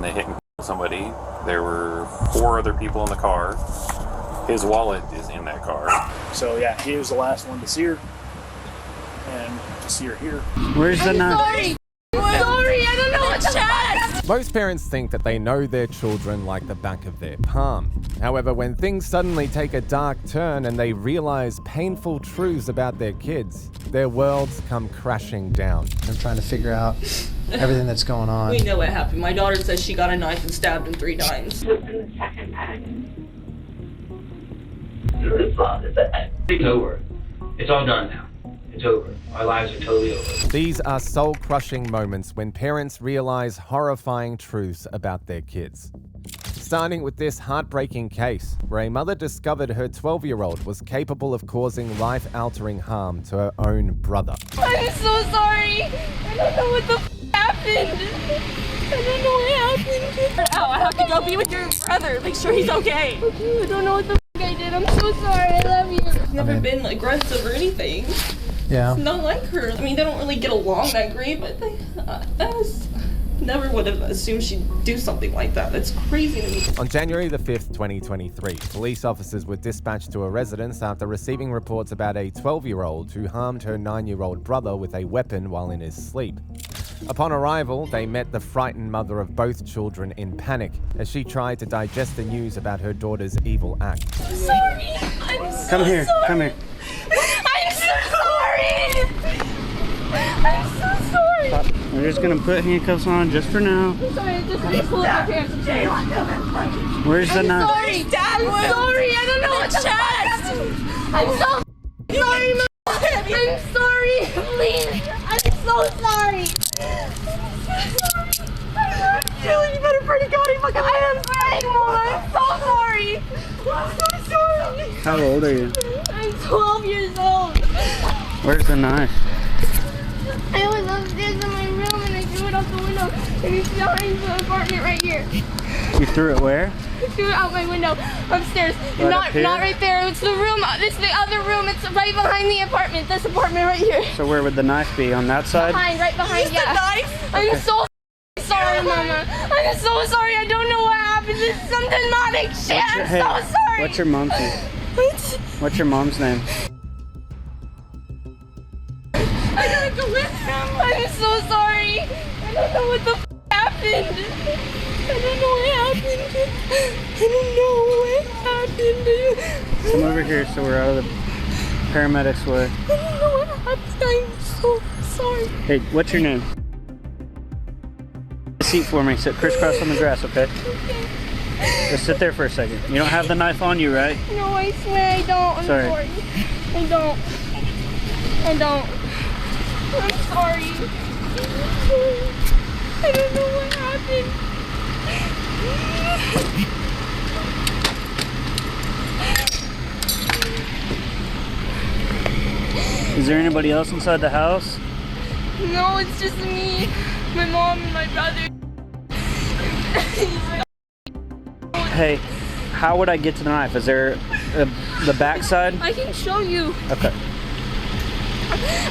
and they hit and kill somebody. There were 4 other people in the car. His wallet is in that car. So yeah, he was the last one to see her, and to see her here. Where's the knife? Sorry, I don't know what to say. Most parents think that they know their children like the back of their palm. However, when things suddenly take a dark turn and they realize painful truths about their kids, their worlds come crashing down. I'm trying to figure out everything that's going on. We know what happened. My daughter says she got a knife and stabbed him 3 times. It's over. It's all done now. It's over. Our lives are totally over. These are soul-crushing moments when parents realize horrifying truths about their kids. Starting with this heartbreaking case, where a mother discovered her 12-year-old was capable of causing life-altering harm to her own brother. I'm so sorry. I don't know what the happened. I don't know what happened. Ow, I have to go be with your brother. Make sure he's okay. I don't know what the I did. I'm so sorry. I love you. I've never been aggressive or anything. Yeah. It's not like her. I mean, they don't really get along that great, but I never would have assumed she'd do something like that. That's crazy to me. On January the 5th, 2023, police officers were dispatched to a residence after receiving reports about a 12-year-old who harmed her 9-year-old brother with a weapon while in his sleep. Upon arrival, they met the frightened mother of both children in panic as she tried to digest the news about her daughter's evil act. I'm sorry. I'm so Come here. sorry. Come here. I'm so sorry. I'm so sorry. Stop. We're just gonna put handcuffs on just for now. I'm sorry. Just pull up my pants. Where's the I'm knife? sorry, Dad. I'm sorry. I don't know what to say. I'm so sorry, Mom. I'm sorry. Please. I'm so sorry. Julie, you better pray to God. I am sorry, Mom. I'm so sorry. I'm so sorry. How old are you? I'm 12 years old. Where's the knife? I was upstairs in my room and I threw it out the window and it's behind the apartment right here. You threw it where? I threw it out my window upstairs. Right not up here? not right there. It's the room. This is the other room. It's right behind the apartment. This apartment right here. So where would the knife be? On that side? Right behind. Yeah. The knife? I'm so sorry, Mama. I'm so sorry. I don't know what happened. This is some demonic shit. I'm so sorry. What's your mom's name? What? What's your mom's name? I gotta go with him. I'm so sorry. I don't know what the happened. I don't know what happened. I don't know what happened. Come over here so we're out of the paramedics' way. I don't know what happened. I'm so sorry. Hey, what's your name? Seat for me. Sit crisscross on the grass, okay? Okay. Just sit there for a second. You don't have the knife on you, right? No, I swear I don't. I'm Sorry. sorry. I don't. I don't. I'm sorry. I don't know what happened. Is there anybody else inside the house? No, it's just me, my mom, and my brother. Hey, how would I get to the knife? Is there the back side? I can show you. Okay.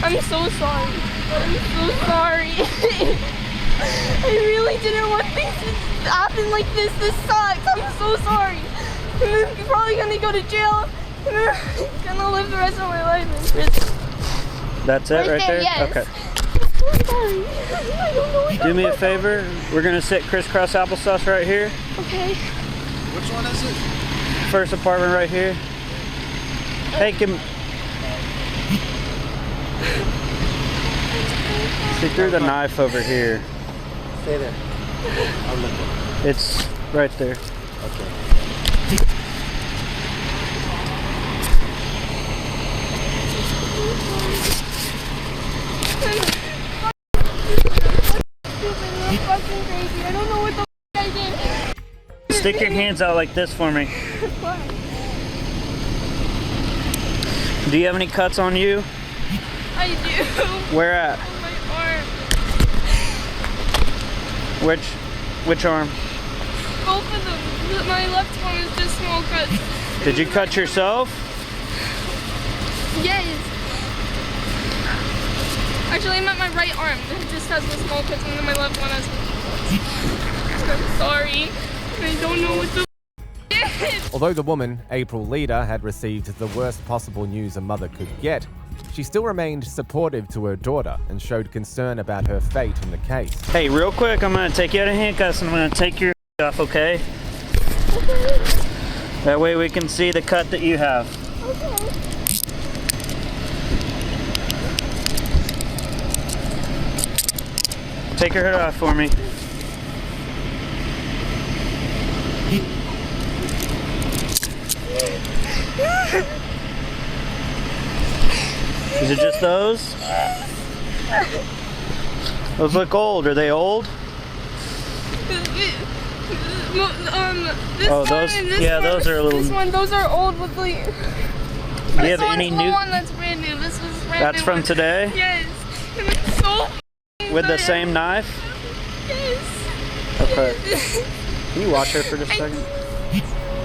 I'm so sorry. I'm so sorry. I really didn't want things to happen like this. This sucks. I'm so sorry. I'm probably gonna go to jail. And I'm gonna live the rest of my life in prison. That's it right there? Yes. Okay. I'm sorry. I don't know what Do me a favor. We're gonna sit crisscross applesauce right here. Okay. Which one is it? First apartment right here. Hey, she threw the knife over here. Stay there. I'll look at it. It's right there. Okay. I'm fucking crazy. I don't know what the I did. Stick your hands out like this for me. Do you have any cuts on you? I do. Where at? On my arm. Which arm? Both of them. My left one is just small cuts. Did you cut yourself? Yes. Actually, I'm at my right arm. It just has the small cuts, and then my left one has. I'm so don't know what the Although the woman, April Leader, had received the worst possible news a mother could get, she still remained supportive to her daughter and showed concern about her fate in the case. Hey, real quick, I'm gonna take you out of handcuffs and I'm gonna take your off, okay? That way we can see the cut that you have. Take your hood off for me. Is it just those? Those look old. Are they old? This Oh, those- one and this yeah, one, those are a little- This one, those are old with like. Do you have This any one's the new? one that's brand new. This was brand That's new. from today? Yes. And it's so With the bad. same knife? Yes. Okay. Can you watch her for just a second?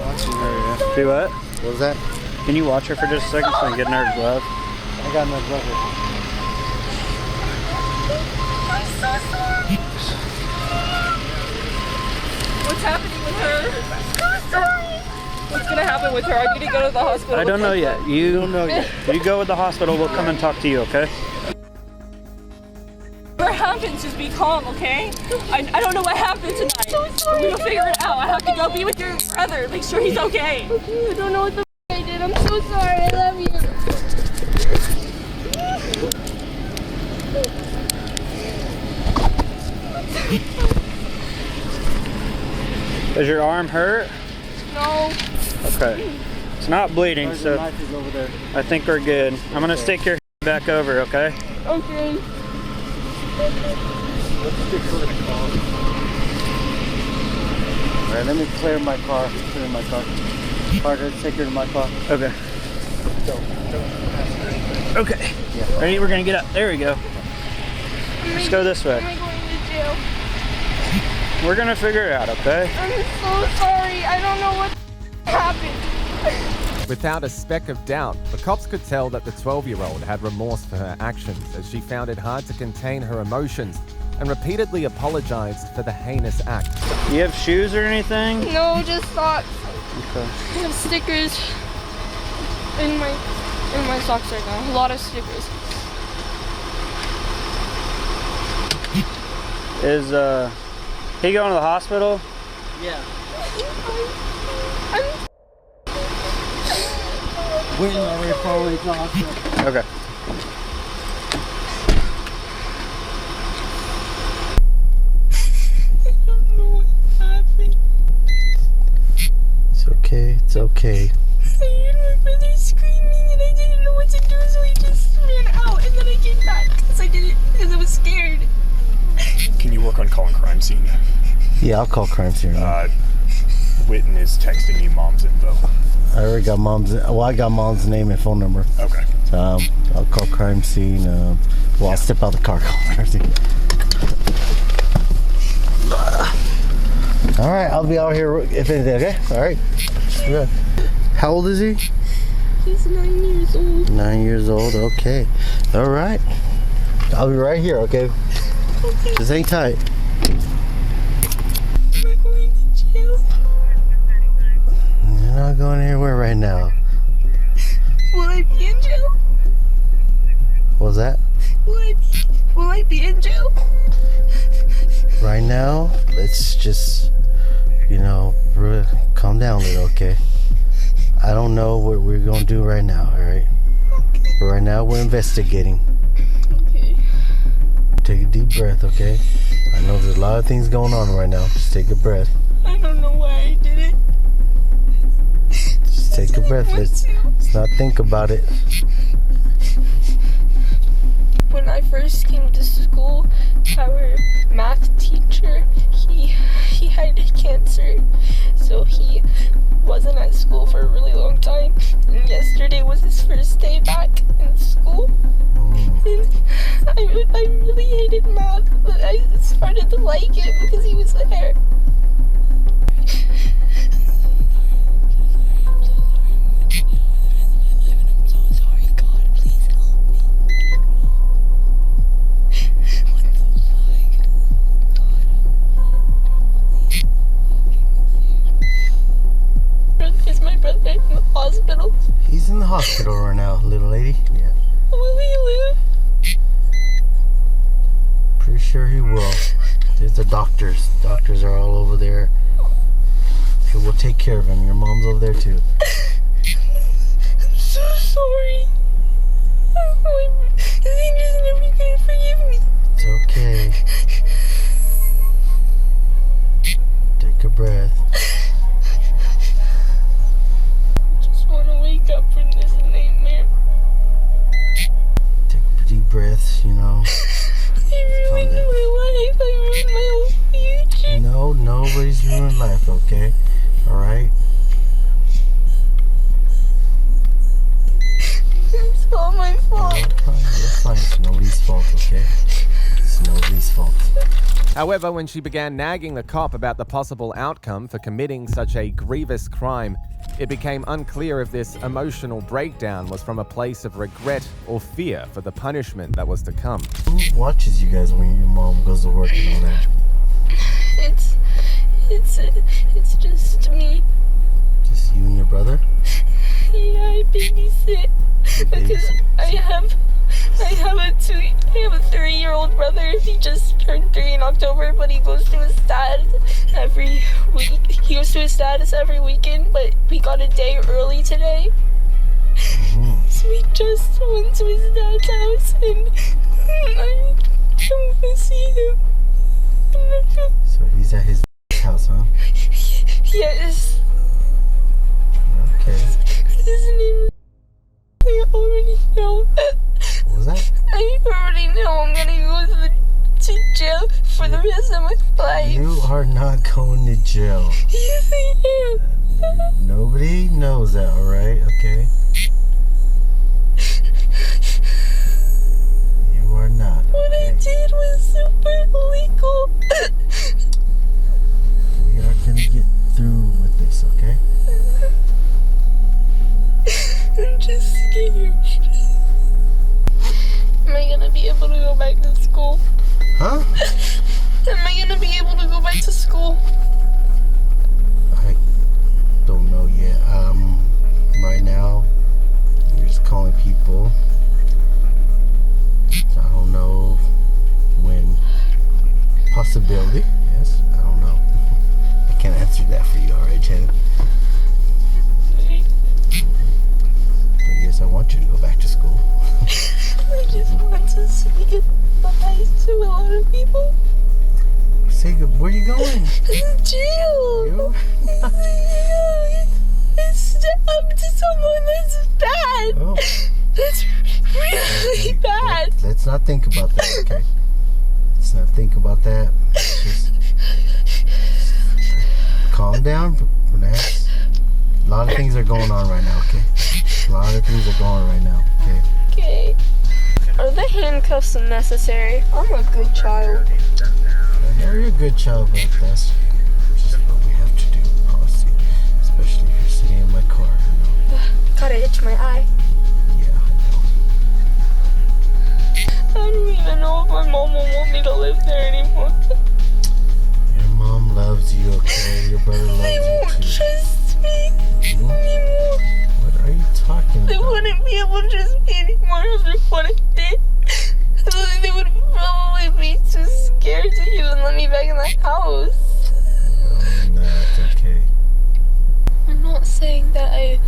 Watching her, yeah. Do what? What was that? Can you watch her for just a second so I can get in her glove? I got my brother. I'm so sorry. What's happening with her? I'm so sorry. What's gonna happen with her? I need to go to the hospital. I don't know yet. You don't know yet. You go with the hospital. We'll come and talk to you, okay? Whatever happens, just be calm, okay? I don't know what happened tonight. So sorry. We'll figure it out. I have to go be with your brother. Make sure he's okay. I don't know what the I did. I'm so sorry. I love you. Does your arm hurt? No. Okay. It's not bleeding, The so knife is over there. I think we're good. I'm gonna stick your back over, okay? Okay. Let's stick her in the car. Alright, let me clear my car. Put her in my car. Carter, take her to my car. Okay. Okay. Yeah. Ready? We're gonna get up. There we go. Let's go this way. Am I going to jail? We're gonna figure it out, okay? I'm so sorry. I don't know what happened. Without a speck of doubt, the cops could tell that the 12-year-old had remorse for her actions as she found it hard to contain her emotions and repeatedly apologized for the heinous act. Do you have shoes or anything? No, just socks. Okay. I have stickers in my socks right now. A lot of stickers. Is he going to the hospital? Yeah. I'm We're already far away from the hospital. Okay. I don't know what happened. It's okay. It's okay. I heard my brother screaming and I didn't know what to do, so I just ran out and then I came back because I was scared. Can you work on calling crime scene? Yeah, I'll call crime scene. Witten is texting you mom's info. I already got mom's. Well, I got mom's name and phone number. Okay. I'll call crime scene. I'll step out the car. Call crime scene. All right, I'll be out here if anything. Okay. All right. Good. How old is he? He's 9 years old. 9 years old. Okay. All right. I'll be right here. Okay. Okay. Just hang tight. Am I going to jail? You're not going anywhere right now. Will I be in jail? What was that? Will I be in jail? Right now, let's just, calm down a little, okay? I don't know what we're gonna do right now, all right? But right now, we're investigating. Okay. Take a deep breath, okay? I know there's a lot of things going on right now. Just take a breath. I don't know why I did it. Just take a breath. Let's not think about it. When I first came to school, our math teacher, he had cancer, so he wasn't at school for a really long time. And yesterday was his first day back in school. And I really hated math, but I started to like it because he was there. I'm so sorry, God, please help me. What the fuck? God, please. hospital right now, little lady. Yeah. Will he live? Pretty sure he will. There's the doctors. Doctors are all over there. Okay, we'll take care of him. Your mom's over there too. I'm so sorry. Is he just never gonna forgive me? It's okay. Take a breath. I just wanna wake up from this nightmare. Take deep breaths, you know. I ruined my life. I ruined my whole future. No, nobody's ruined life, okay? Alright? It's all my fault. You're fine. It's nobody's fault, okay? It's nobody's fault. However, when she began nagging the cop about the possible outcome for committing such a grievous crime, it became unclear if this emotional breakdown was from a place of regret or fear for the punishment that was to come. Who watches you guys when your mom goes to work and all that? It's just me. Just you and your brother? Yeah, I babysit. Because I have a 3-year-old brother. He just turned 3 in October, but he goes to his dad every week. He goes to his dad's every weekend, but we got a day early today. So we just went to his dad's house, and I want to see him. So he's at his house, huh? Yes. Okay. His name is... I already know. What was that? I already know I'm gonna go to jail for the rest of my life. You are not going to jail. Yes, I am. Nobody knows that, alright? Okay? You are not. What I did was super illegal. We are gonna get through with this, okay? I'm just scared. Am I gonna be able to go back to school? Huh? Am I gonna be able to go back to school? I don't know yet. Right now, we're just calling people. I don't know when. Possibility, yes. I don't know. I can't answer that for you, alright, Janet? But yes, I want you to go back to school. I just want to say goodbye to a lot of people. Say good. Where are you going? Jail. You? It's up to someone that's bad. Oh. That's really bad. Let's not think about that, okay? Let's not think about that. Just calm down, relax. A lot of things are going on right now, okay? A lot of things are going on right now, okay? Okay. Are the handcuffs necessary? I'm a good child. You're a good child, but that's just what we have to do, policy. Especially if you're sitting in my car, you know? Gotta itch my eye. Yeah, I know. I don't even know if my mom will want me to live there anymore. Your mom loves you, okay? Your brother loves They you won't too. trust me anymore. What are you talking They about? wouldn't be able to trust me anymore after what I did. They would probably be too scared to even let me back in the house. No, that's okay. I'm not saying that I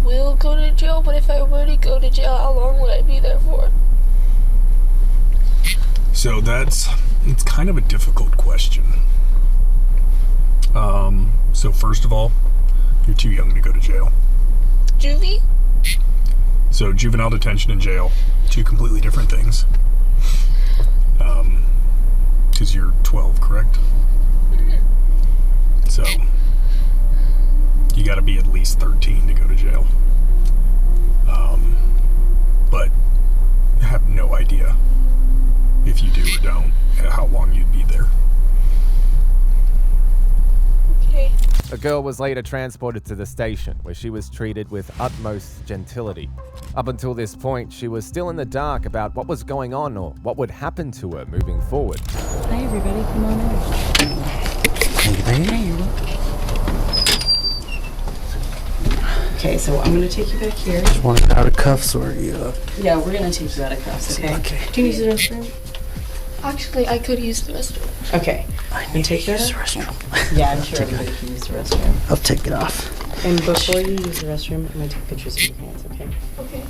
will go to jail, but if I were to go to jail, how long would I be there for? So it's kind of a difficult question. So first of all, you're too young to go to jail. Juvie? So juvenile detention and jail, two completely different things. Because you're 12, correct? So you got to be at least 13 to go to jail. But I have no idea if you do or don't, how long you'd be there. Okay. The girl was later transported to the station, where she was treated with utmost gentility. Up until this point, she was still in the dark about what was going on or what would happen to her moving forward. Hi everybody, come on in. Thank you, baby. Okay, so I'm gonna take you back here. Just want it out of cuffs or you? Yeah, we're gonna take you out of cuffs, okay? Okay. Do you use the restroom? Actually, I could use the restroom. Okay. I need to take that use the out? restroom. Yeah, I'm sure everybody can use the restroom. I'll take it off. And before you use the restroom, I'm gonna take pictures of your hands, okay? Okay.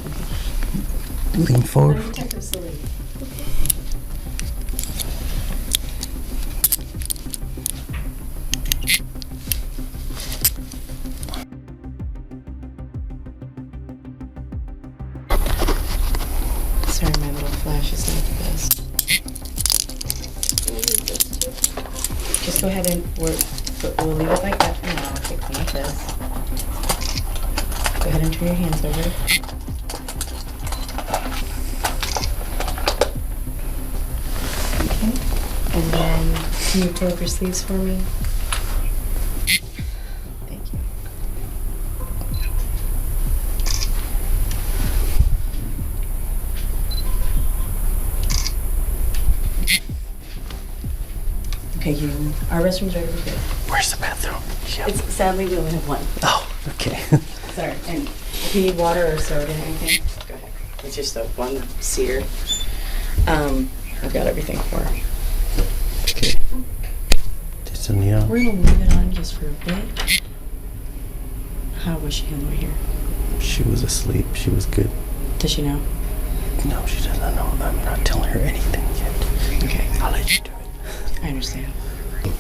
Lean forward. I'm Detective Silly. Sorry, my little flash is not the best. Just go ahead and we'll leave it like that for now. I'll take some like this. Go ahead and turn your hands over. Okay. And then can you pull up your sleeves for me? Thank you. Okay, our restroom's right over here. Where's the bathroom? It's sadly we only have one. Oh, okay. Sorry. And if you need water or soda or anything, go ahead. It's just the one sear. I've got everything for her. Okay. Just in the We're gonna leave it on just for a bit. How was she on the way here? She was asleep. She was good. Does she know? No, she doesn't know. I'm not telling her anything yet. Okay. I'll let you do it. I understand.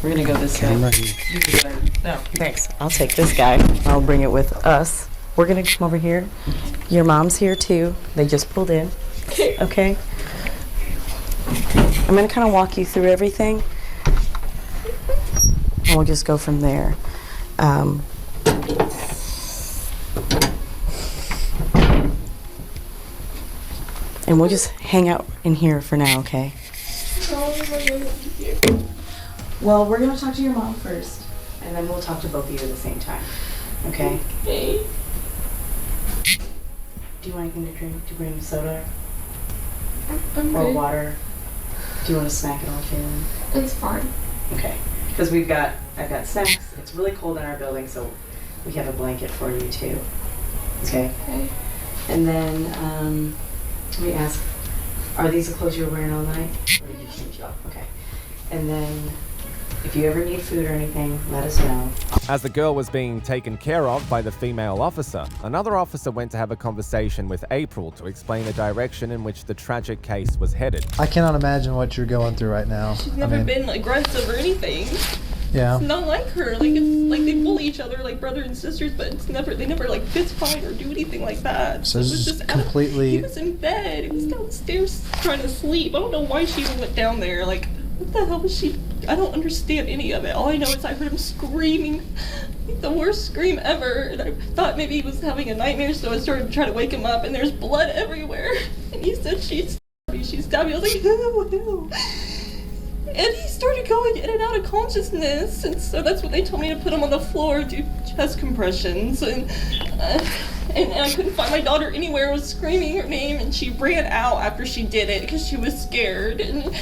We're gonna go this way. Camera here. You can go ahead. No, thanks. I'll take this guy. I'll bring it with us. We're gonna come over here. Your mom's here too. They just pulled in. Okay? I'm gonna kind of walk you through everything. And we'll just go from there. And we'll just hang out in here for now, okay? Well, we're gonna talk to your mom first, and then we'll talk to both of you at the same time. Okay? Okay. Do you want anything to drink? Do you bring soda I'm or good. water? Do you want a snack at all, Kaylin? It's fine. Okay. Because I've got snacks. It's really cold in our building, so we have a blanket for you too. Okay. Okay. And then let me ask, are these the clothes you're wearing all night? Or did you change up? Okay. And then if you ever need food or anything, let us know. As the girl was being taken care of by the female officer, another officer went to have a conversation with April to explain the direction in which the tragic case was headed. I cannot imagine what you're going through right now. She's never been aggressive or anything. Yeah. It's not like her. Like it's like they bully each other like brother and sisters, but they never like fist fight or do anything like that. So it this was is just completely. He was in bed. He was downstairs trying to sleep. I don't know why she even went down there. Like what the hell was she? I don't understand any of it. All I know is I heard him screaming, like the worst scream ever, and I thought maybe he was having a nightmare, so I started to try to wake him up, and there's blood everywhere. And he said she stabbed me. I was like, no. And he started going in and out of consciousness, and so that's what they told me to put him on the floor, do chest compressions, and I couldn't find my daughter anywhere. I was screaming her name, and she ran out after she did it because she was scared. And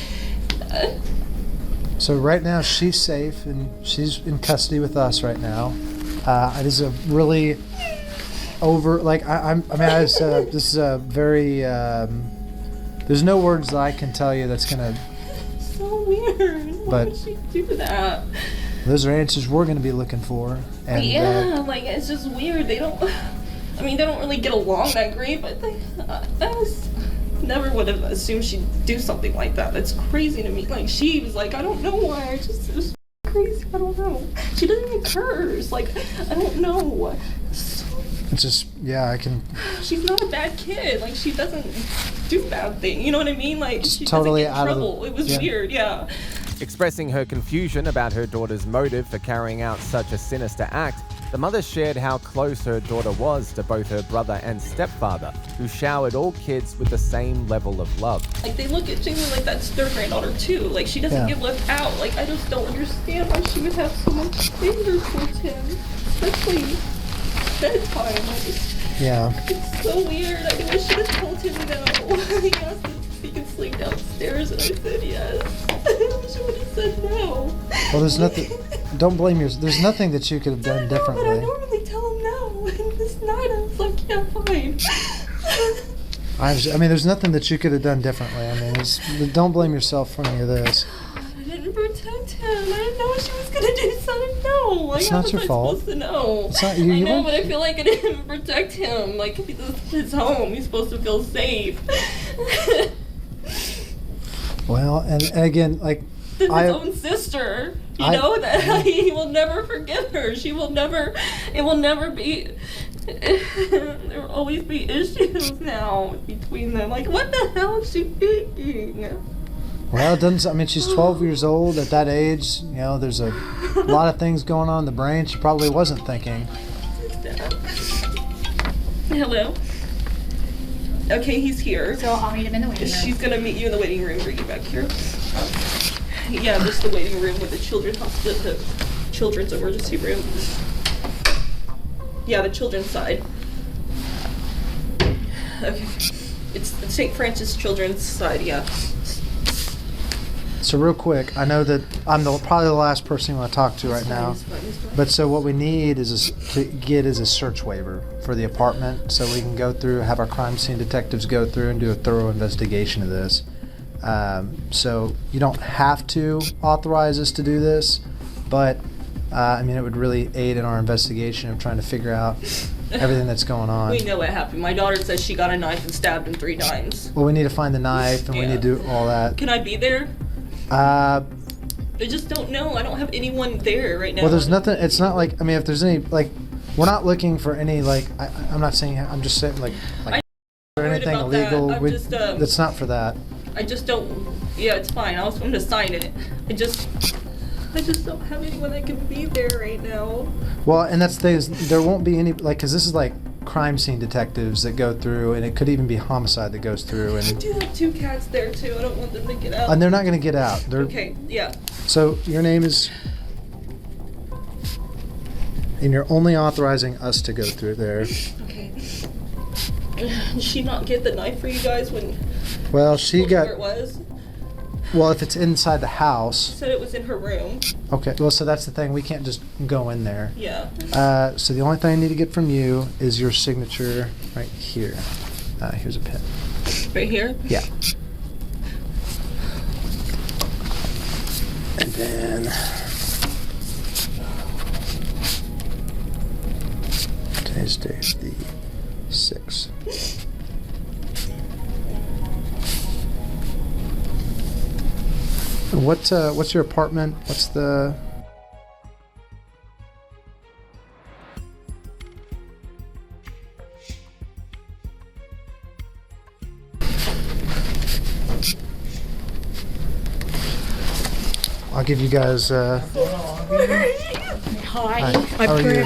So right now she's safe and she's in custody with us right now. It is a really this is a very. There's no words that I can tell you that's gonna. So weird. Why would she do that? Those are answers we're gonna be looking for. And like it's just weird. They don't really get along that great, but I never would have assumed she'd do something like that. That's crazy to me. Like she was like, I don't know why. It was crazy. I don't know. She doesn't even curse. Like I don't know. it's just I can. She's not a bad kid. Like she doesn't do bad things. You know what I mean? Like It's she totally doesn't get in trouble. It was weird. Yeah. Expressing her confusion about her daughter's motive for carrying out such a sinister act, the mother shared how close her daughter was to both her brother and stepfather, who showered all kids with the same level of love. Like they look at Jamie like that's their granddaughter too. Like she doesn't get left out. Like I just don't understand why she would have so much anger towards him, especially bedtime. It's so weird. I wish she would have told him no. He asked if he could sleep downstairs, and I said yes. I wish I would have said no. Well, there's nothing. Don't blame yourself. There's nothing that you could have done differently. But I normally tell him no, and this night. I was like, yeah, fine. I mean, there's nothing that you could have done differently. I mean, don't blame yourself for any of this. I didn't protect him. I didn't know she was gonna do something. No, like, It's how not was your I fault. supposed to know? It's not you. I You know, weren't- but I feel like I didn't protect him. Like, this is his home. He's supposed to feel safe. Well, and again, like, His own sister. You know that he will never forgive her. She will never. It will never be. There will always be issues now between them. Like, what the hell is she thinking? Well, it doesn't. I mean, she's 12 years old at that age. You know, there's a lot of things going on in the brain she probably wasn't thinking. Hello. Okay, he's here. So I'll meet him in the waiting room. She's gonna meet you in the waiting room. Bring you back here. Yeah, this is the waiting room with the children's hospital, the children's emergency room. Yeah, the children's side. Okay, it's the St. Francis Children's side. Yeah. So real quick, I know that I'm probably the last person you want to talk to right now. But so what we need is a search waiver for the apartment, so we can go through, have our crime scene detectives go through and do a thorough investigation of this. So you don't have to authorize us to do this, but I mean, it would really aid in our investigation of trying to figure out everything that's going on. We know what happened. My daughter says she got a knife and stabbed him 3 times. Well, we need to find the knife, and we need to do all that. Can I be there? I just don't know. I don't have anyone there right now. Well, there's nothing. It's not like, I mean, if there's any, like, we're not looking for any, like, I'm not saying, I'm just saying, like or anything illegal. That's not for that. I just don't. Yeah, it's fine. I'm gonna sign it. I just don't have anyone that can be there right now. Well, and that's the thing is, there won't be any, like, because this is like crime scene detectives that go through, and it could even be homicide that goes through. I And do have 2 cats there too. I don't want them to get out. and they're not going to get out. They're, Okay. Yeah. So your name is, and you're only authorizing us to go through there. Okay. Did she not get the knife for you guys when? Well, she where got. it was? Well, if it's inside the house. Said it was in her room. Okay. Well, so that's the thing. We can't just go in there. Yeah. So the only thing I need to get from you is your signature right here. Here's a pen. Right here? Yeah. And then today's day is the 6th. And what's your apartment? What's the? I'll give you guys. Hi, How are you?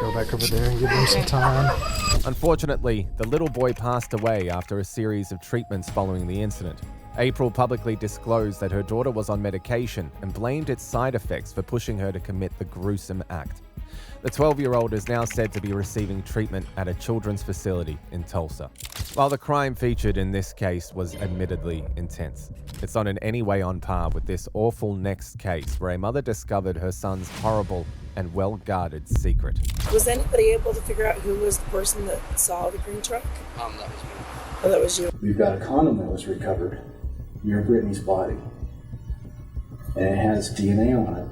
Go back over there and give them some time. Unfortunately, the little boy passed away after a series of treatments following the incident. April publicly disclosed that her daughter was on medication and blamed its side effects for pushing her to commit the gruesome act. The 12-year-old is now said to be receiving treatment at a children's facility in Tulsa. While the crime featured in this case was admittedly intense, it's not in any way on par with this awful next case where a mother discovered her son's horrible and well-guarded secret. Was anybody able to figure out who was the person that saw the green truck? That was me. Oh, that was you. We've got a condom that was recovered near Brittany's body. And it has DNA on it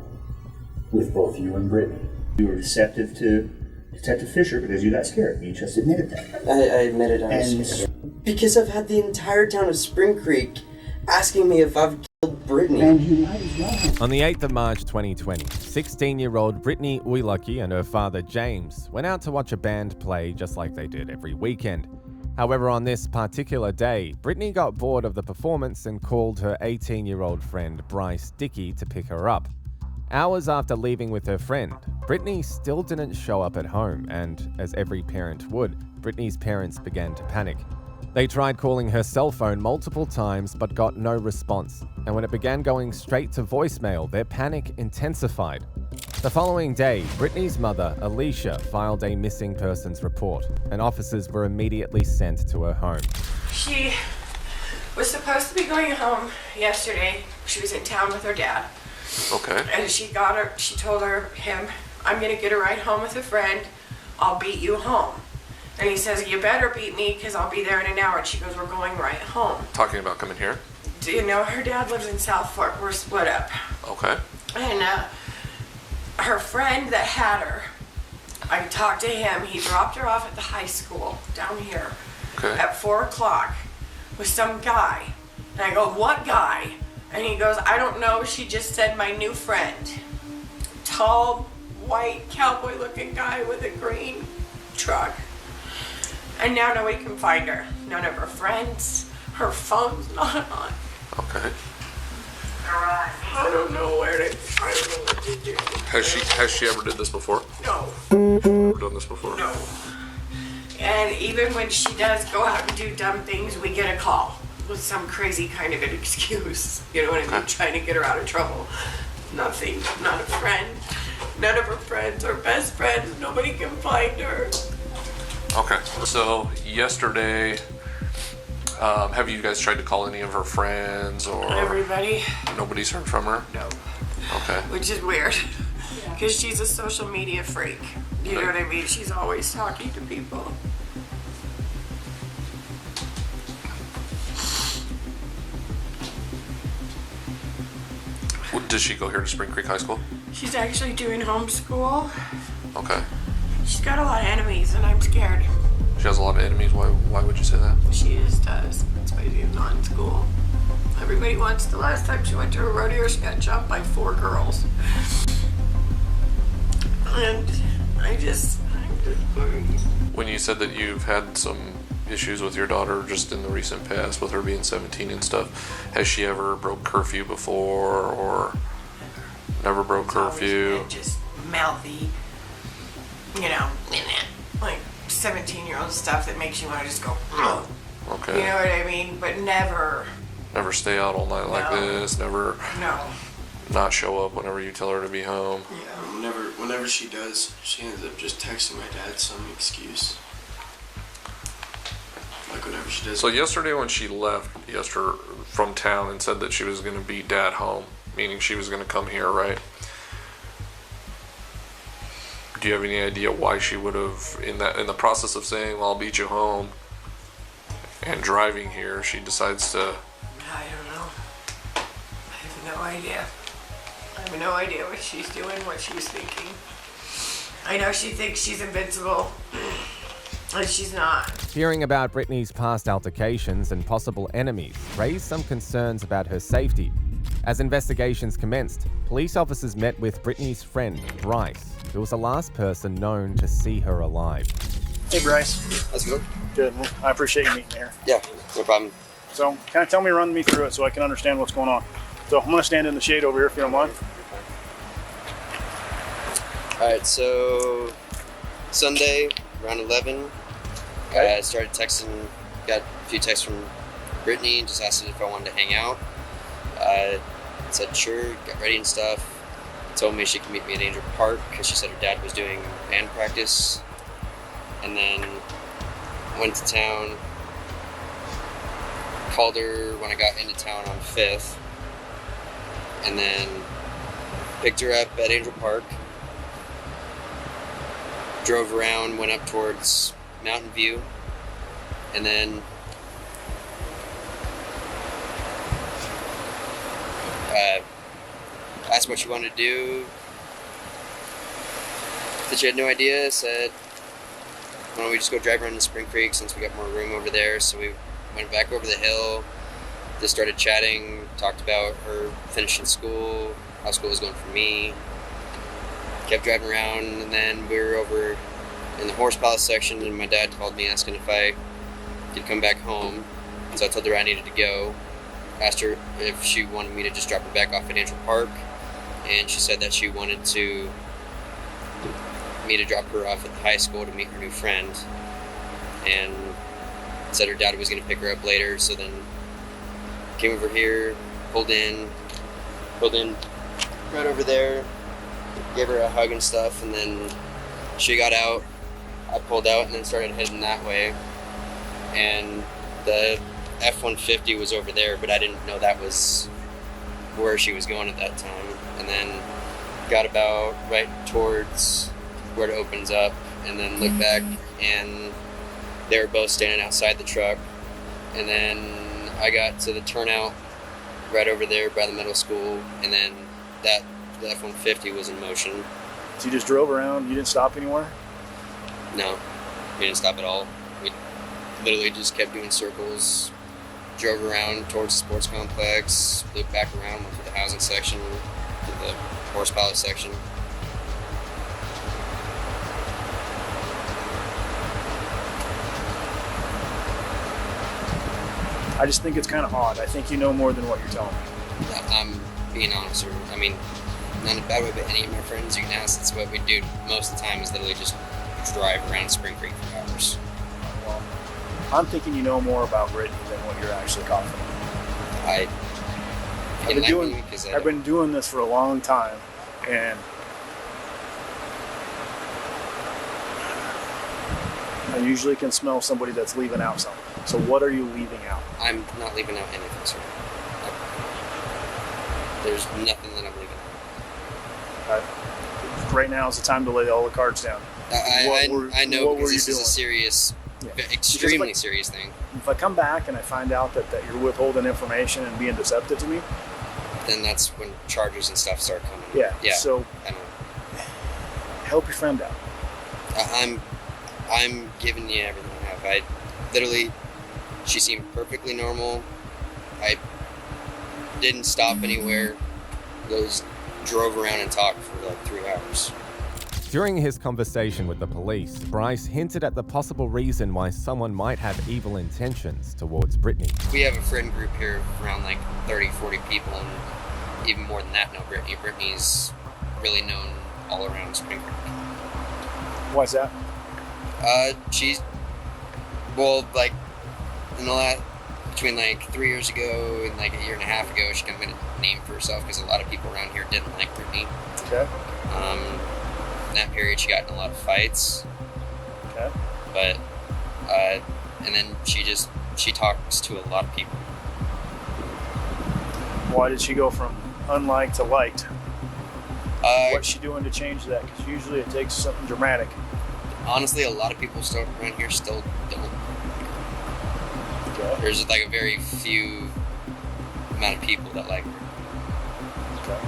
with both you and Brittany. You were deceptive to Detective Fisher because you got scared. You just admitted that. I admitted I was scared. Because I've had the entire town of Spring Creek asking me if I've killed Brittany. And you might as well. On the 8th of March 2020, 16-year-old Brittany Uylaki and her father James went out to watch a band play just like they did every weekend. However, on this particular day, Brittany got bored of the performance and called her 18-year-old friend Bryce Dickey to pick her up. Hours after leaving with her friend, Brittany still didn't show up at home, and as every parent would, Brittany's parents began to panic. They tried calling her cell phone multiple times but got no response, and when it began going straight to voicemail, their panic intensified. The following day, Brittany's mother, Alicia, filed a missing persons report, and officers were immediately sent to her home. She was supposed to be going home yesterday. She was in town with her dad. Okay. And she told him I'm gonna get a ride home with a friend. I'll beat you home. And he says, you better beat me because I'll be there in an hour. And she goes, we're going right home. Talking about coming here? Do you know her dad lives in South Fork? We're split up. Okay. And her friend that had her, I talked to him. He dropped her off at the high school down here at 4 o'clock with some guy. And I go, what guy? And he goes, I don't know. She just said my new friend. Tall, white, cowboy looking guy with a green truck. And now nobody can find her. None of her friends. Her phone's not on. Okay. I don't know where to. I don't know what to do. Has she ever did this before? No. Ever done this before? No. And even when she does go out and do dumb things, we get a call with some crazy kind of an excuse. You know what I mean? Trying to get her out of trouble. Nothing. Not a friend. None of her friends are best friends. Nobody can find her. Okay. So yesterday, have you guys tried to call any of her friends or Everybody. Nobody's heard from her? No. Okay. Which is weird. Because she's a social media freak. You know what I mean? She's always talking to people. Does she go here to Spring Creek High School? She's actually doing homeschool. Okay. She's got a lot of enemies, and I'm scared. She has a lot of enemies. Why would you say that? She just does. That's why she's not in school. Everybody wants. The last time she went to a rodeo, she got jumped by 4 girls. And I'm just worried. When you said that you've had some issues with your daughter just in the recent past, with her being 17 and stuff, has she ever broke curfew before or never broke curfew? Always been just mouthy, you know, like 17-year-old stuff that makes you want to just go, ugh. Okay. You know what I mean? But never. Never stay out all night like this. Never. No. Not show up whenever you tell her to be home. Yeah, whenever she does, she ends up just texting my dad some excuse. Like whenever she does. So yesterday when she left from town and said that she was going to beat Dad home, meaning she was going to come here, right? Do you have any idea why she would have, in the process of saying, well, I'll beat you home, and driving here, she decides to... I don't know. I have no idea. I have no idea what she's doing, what she's thinking. I know she thinks she's invincible, and she's not. Hearing about Brittany's past altercations and possible enemies raised some concerns about her safety. As investigations commenced, police officers met with Brittany's friend, Bryce, who was the last person known to see her alive. Hey, Bryce. How's it going? Good. Well, I appreciate you meeting here. Yeah, no problem. So, kind of run me through it so I can understand what's going on. So, I'm going to stand in the shade over here if you don't mind. Alright, so Sunday, around 11, I started texting, got a few texts from Brittany, just asked if I wanted to hang out. I said sure, got ready and stuff. Told me she could meet me at Angel Park because she said her dad was doing band practice. And then went to town, called her when I got into town on 5th, and then picked her up at Angel Park, drove around, went up towards Mountain View, and then asked what she wanted to do. Said she had no idea, said, why don't we just go drive around to Spring Creek since we got more room over there. So we went back over the hill, just started chatting, talked about her finishing school, how school was going for me. Kept driving around, and then we were over in the horse palace section, and my dad called me asking if I could come back home. So I told her I needed to go. Asked her if she wanted me to just drop her back off at Angel Park, and she said that she wanted me to drop her off at the high school to meet her new friend, and said her dad was going to pick her up later. So then came over here, pulled in right over there, gave her a hug and stuff, and then she got out, I pulled out, and then started heading that way. And the F-150 was over there, but I didn't know that was where she was going at that time. And then got about right towards where it opens up, and then looked back, and they were both standing outside the truck. And then I got to the turnout right over there by the middle school, and then the F-150 was in motion. So you just drove around, you didn't stop anywhere? No, we didn't stop at all. We literally just kept doing circles, drove around towards the sports complex, looped back around, went to the housing section, to the horse pallet section. I just think it's kind of odd. I think you know more than what you're telling me. I'm being honest, sir. I mean, not in a bad way, but any of my friends, you can ask, that's what we do most of the time, is literally just drive around Spring Creek for hours. Well, I'm thinking you know more about Brittany than what you're actually confident. I've been doing this for a long time, and I usually can smell somebody that's leaving out something. So what are you leaving out? I'm not leaving out anything, sir. There's nothing that I'm leaving out. Right now is the time to lay all the cards down. I know, because this is a serious, extremely serious thing. If I come back and I find out that you're withholding information and being deceptive to me, then that's when charges and stuff start coming. Yeah. So I know. Help your friend out. I'm giving you everything I have. I literally, she seemed perfectly normal. I didn't stop anywhere. Those drove around and talked for like 3 hours. During his conversation with the police, Bryce hinted at the possible reason why someone might have evil intentions towards Brittany. We have a friend group here of around like 30, 40 people, and even more than that know Brittany. Brittany's really known all around Spring Creek. Why's that? She's, well, like, in the last, between like 3 years ago and like a year and a half ago, she kind of made a name for herself because a lot of people around here didn't like Brittany. Okay. In that period, she got in a lot of fights. Okay. But, and then she talks to a lot of people. Why did she go from unliked to liked? What's she doing to change that? Because usually it takes something dramatic. Honestly, a lot of people still around here still don't. Okay. There's like a very few amount of people that like her. Okay.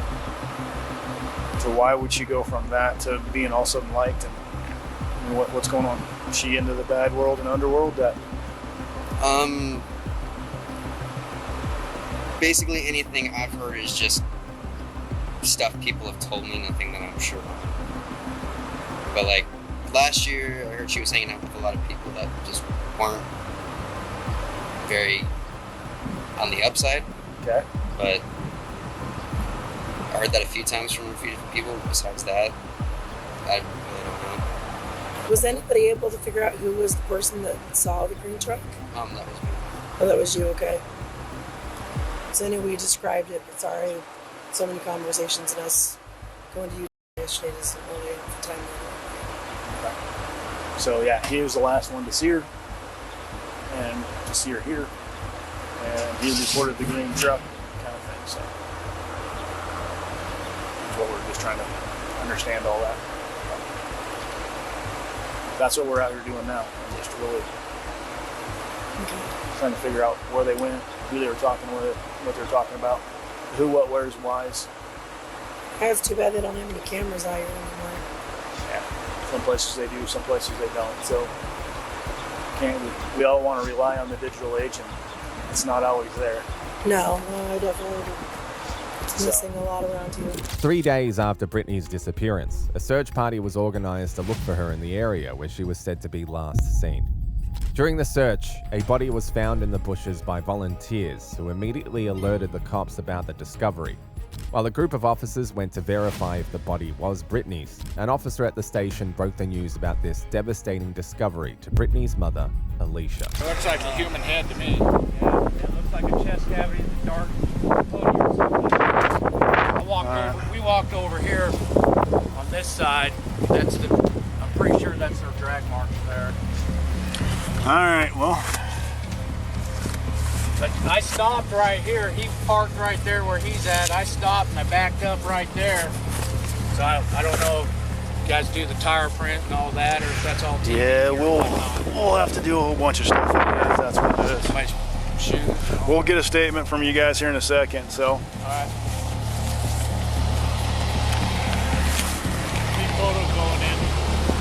So why would she go from that to being all of a sudden liked? And I mean, what's going on? Is she into the bad world and underworld? That basically anything I've heard is just stuff people have told me, nothing that I'm sure of. But like last year, I heard she was hanging out with a lot of people that just weren't very on the upside. Okay. But I heard that a few times from a few different people. Besides that, I really don't know. Was anybody able to figure out who was the person that saw the green truck? That was me. Oh, that was you, okay. So I know we described it, but sorry, so many conversations and us going to you yesterday is only half the time. Okay. So yeah, he was the last one to see her, and to see her here, and he reported the green truck kind of thing. So that's what we're just trying to understand all that. That's what we're out here doing now. I'm just really trying to figure out where they went, who they were talking with, what they were talking about, who, what, where's, why's. It's too bad they don't have any cameras out here anymore. Yeah, some places they do, some places they don't. So we all want to rely on the digital age, and it's not always there. No, I definitely do. It's missing a lot around here. 3 days after Brittany's disappearance, a search party was organized to look for her in the area where she was said to be last seen. During the search, a body was found in the bushes by volunteers who immediately alerted the cops about the discovery. While a group of officers went to verify if the body was Brittany's, an officer at the station broke the news about this devastating discovery to Brittany's mother, Alicia. It looks like a human head to me. Yeah, it looks like a chest cavity in the dark. We walked over here on this side. I'm pretty sure that's their drag marks there. All right, well. But I stopped right here. He parked right there where he's at. I stopped and I backed up right there. So I don't know if you guys do the tire print and all that, or if that's all TV. Yeah, or whatnot. we'll have to do a whole bunch of stuff like that if that's what it is. Might shoot. We'll get a statement from you guys here in a second, so. All right. Keep photos going in.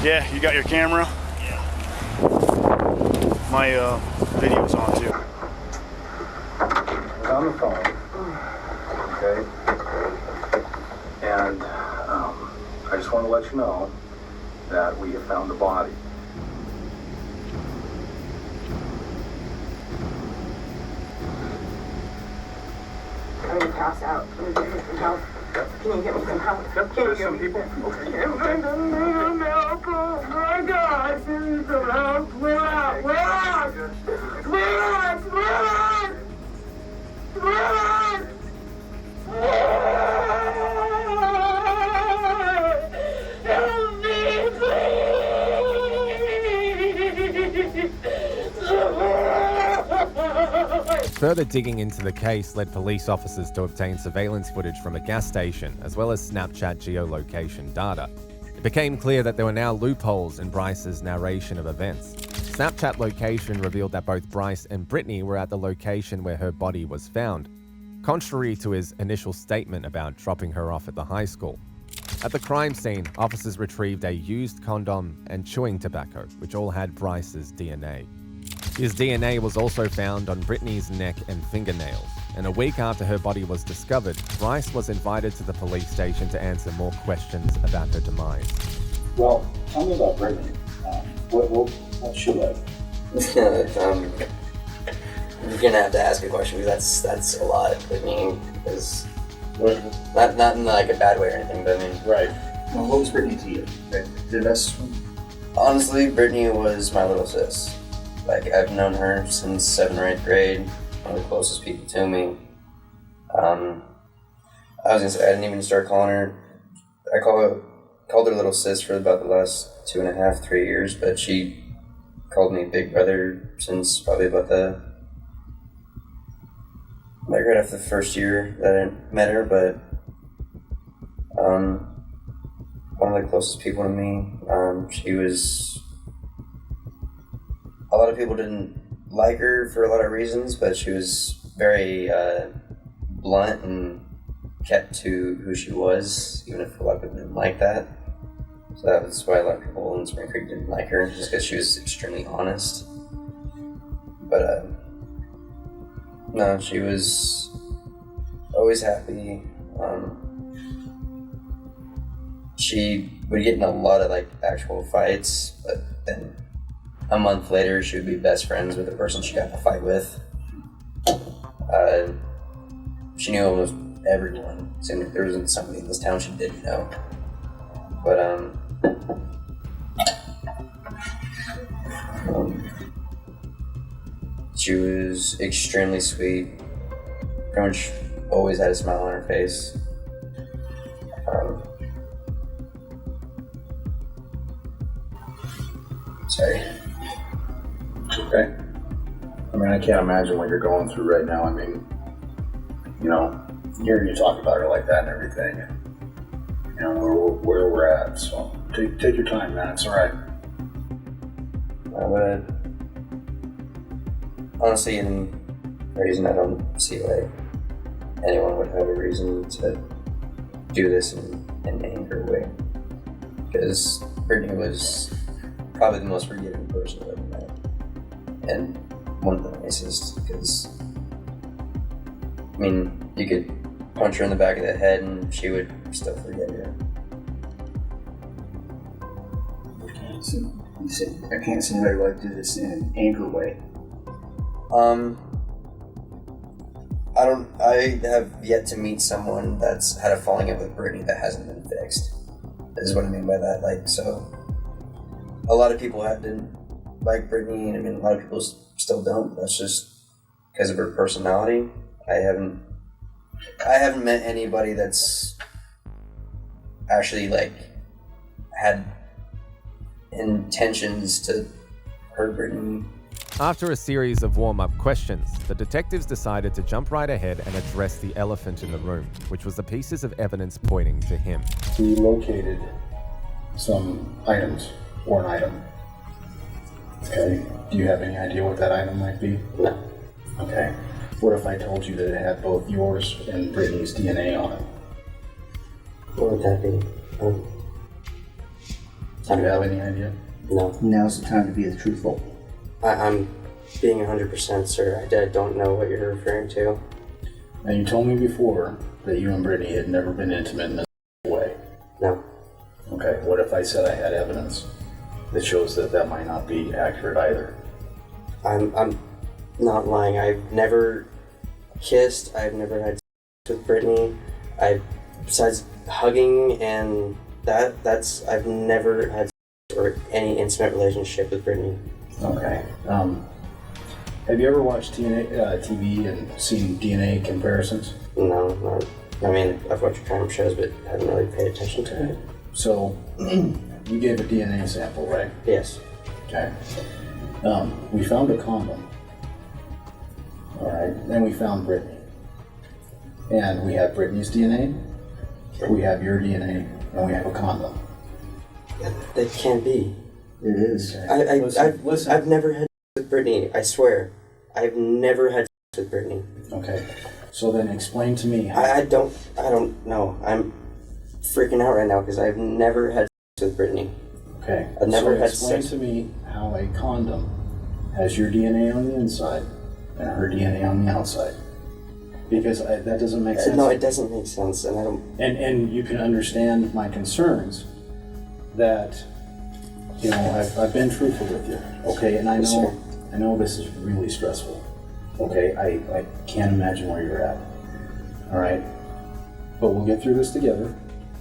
Yeah, you got your camera? Yeah. My video's on too. I was on the phone, okay? And I just want to let you know that we have found the body. I'm gonna pass out. Can you get me some help? Can you get me some help? Can you get me people? Okay. Oh my God! I need some help. Clear out! Clear out! Clear out! Clear out! Clear out! Help me, please! Further digging into the case led police officers to obtain surveillance footage from a gas station, as well as Snapchat geolocation data. It became clear that there were now loopholes in Bryce's narration of events. Snapchat location revealed that both Bryce and Brittany were at the location where her body was found, contrary to his initial statement about dropping her off at the high school. At the crime scene, officers retrieved a used condom and chewing tobacco, which all had Bryce's DNA. His DNA was also found on Brittany's neck and fingernails, and a week after her body was discovered, Bryce was invited to the police station to answer more questions about her demise. Well, tell me about Brittany. What's she like? You're gonna have to ask a question because that's a lot. I mean, because not in like a bad way or anything, but I mean, right. Well, what was Brittany to you? Honestly, Brittany was my little sis. Like, I've known her since 7th or 8th grade, one of the closest people to me. I was gonna say, I didn't even start calling her, called her little sis for about the last 2.5, 3 years, but she called me big brother since probably about like right after the first year that I met her, but one of the closest people to me. She was, a lot of people didn't like her for a lot of reasons, but she was very blunt and kept to who she was, even if a lot of people didn't like that. So that was why a lot of people in Spring Creek didn't like her, just because she was extremely honest. But no, she was always happy. She would get in a lot of like actual fights, but then a month later she would be best friends with the person she got in a fight with. She knew almost everyone. It seemed like there wasn't somebody in this town she didn't know. But she was extremely sweet. Pretty much always had a smile on her face. Sorry. Okay. I mean, I can't imagine what you're going through right now. I mean, you know, hearing you talk about her like that and everything, and, you know, where we're at. So take your time, man. It's all right. But honestly, in reason, I don't see why anyone would have a reason to do this in an anger way. Because Brittany was probably the most forgiving person I've ever met, and one of the nicest. Because, I mean, you could punch her in the back of the head and she would still forgive you. I can't see anybody like do this in an anger way. I have yet to meet someone that's had a falling out with Brittany that hasn't been fixed. Is what I mean by that. Like, so a lot of people didn't like Brittany, and I mean, a lot of people still don't. That's just because of her personality. I haven't met anybody that's actually like had intentions to hurt Brittany. After a series of warm-up questions, the detectives decided to jump right ahead and address the elephant in the room, which was the pieces of evidence pointing to him. We located some items, or an item. Okay, do you have any idea what that item might be? No. Okay, what if I told you that it had both yours and Brittany's DNA on it? What would that be? Do you have any idea? No. Now's the time to be truthful. I'm being 100% sir. I don't know what you're referring to. Now, you told me before that you and Brittany had never been intimate in this way. No. Okay, what if I said I had evidence that shows that that might not be accurate either? I'm not lying. I've never kissed. I've never had sex with Brittany. Besides hugging and that's I've never had sex or any intimate relationship with Brittany. Okay. Have you ever watched TV and seen DNA comparisons? No, not. I mean, I've watched crime shows, but haven't really paid attention to it. So, you gave a DNA sample, right? Yes. Okay. We found a condom. All right. Then we found Brittany. And we have Brittany's DNA, we have your DNA, and we have a condom. That can't be. It is. Listen. I've never had sex with Brittany, I swear. I've never had sex with Brittany. Okay. So then explain to me how... I don't know. I'm freaking out right now because I've never had sex with Brittany. Okay. I've never had explain sex. to me how a condom has your DNA on the inside and her DNA on the outside. Because that doesn't make sense. No, it doesn't make sense, and I don't... And you can understand my concerns that, you know, I've been truthful with you, okay? And I know this is really stressful, okay? I can't imagine where you're at, all right? But we'll get through this together,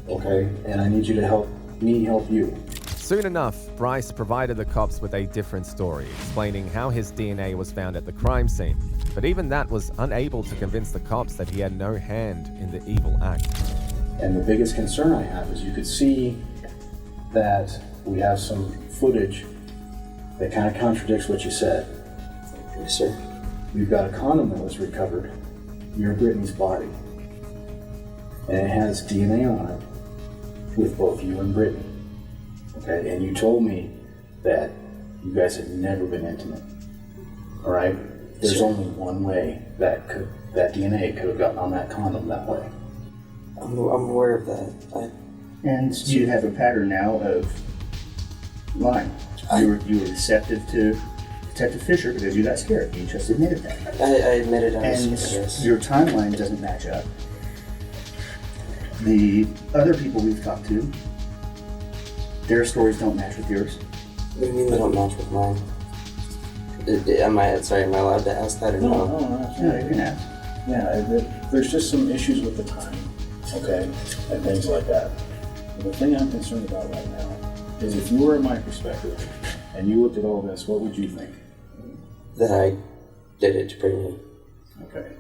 okay? And I need you to help me help you. Soon enough, Bryce provided the cops with a different story, explaining how his DNA was found at the crime scene. But even that was unable to convince the cops that he had no hand in the evil act. And the biggest concern I have is you could see that we have some footage that kind of contradicts what you said. Yes, sir. We've got a condom that was recovered near Brittany's body. And it has DNA on it with both you and Brittany. Okay, and you told me that you guys had never been intimate. All right? There's only one way that DNA could have gotten on that condom that way. I'm aware of that. And you have a pattern now of lying. You were deceptive to Detective Fisher because you got scared. You just admitted that. I admitted I was scared, yes. Your timeline doesn't match up. The other people we've talked to, their stories don't match with yours. What do you mean they don't match with mine? Am I allowed to ask that or no? No, you can ask. Yeah, there's just some issues with the time, okay, and things like that. And the thing I'm concerned about right now is if you were in my perspective and you looked at all this, what would you think? That I did it to Brittany. Okay.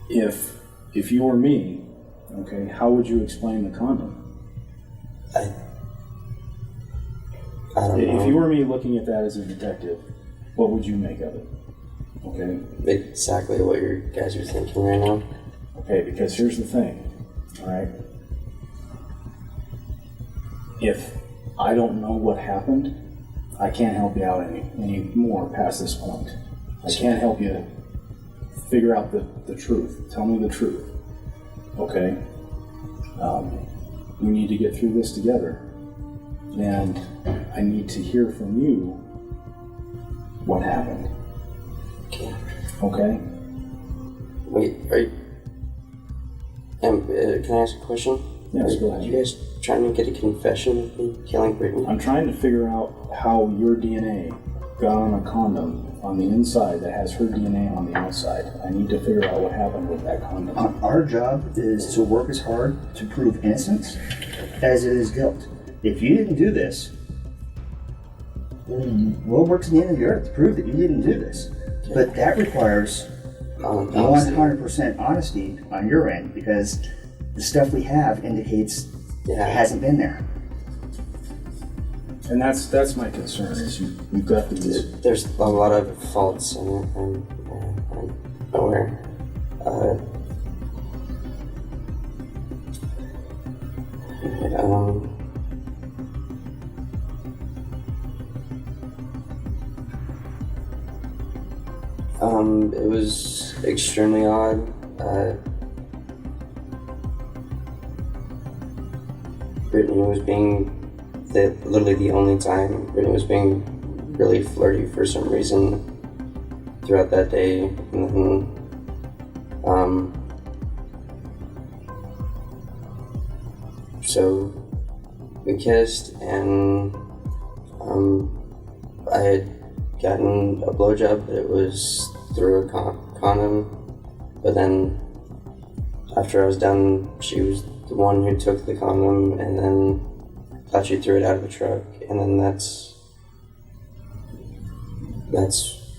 If you were me, okay, how would you explain the condom? I don't know. If you were me looking at that as a detective, what would you make of it? Okay? Exactly what you guys are thinking right now. Okay, because here's the thing, all right? If I don't know what happened, I can't help you out any more past this point. I can't help you figure out the truth. Tell me the truth, okay? We need to get through this together. And I need to hear from you what happened. Okay? Wait, can I ask a question? Yes, go ahead. Are you guys trying to get a confession of me killing Brittany? I'm trying to figure out how your DNA got on a condom on the inside that has her DNA on the outside. I need to figure out what happened with that condom. Our job is to work as hard to prove innocence as it is guilt. If you didn't do this, we'll work to the end of the earth to prove that you didn't do this. But that requires 100% honesty on your end, because the stuff we have indicates it hasn't been there. And that's my concern, is you've got these... There's a lot of faults in it, and I'm aware. It was extremely odd. Brittany was being literally the only time Brittany was being really flirty for some reason throughout that day, and then so we kissed, and I had gotten a blowjob, but it was through a condom. But then after I was done, she was the one who took the condom, and then thought she threw it out of the truck, and then that's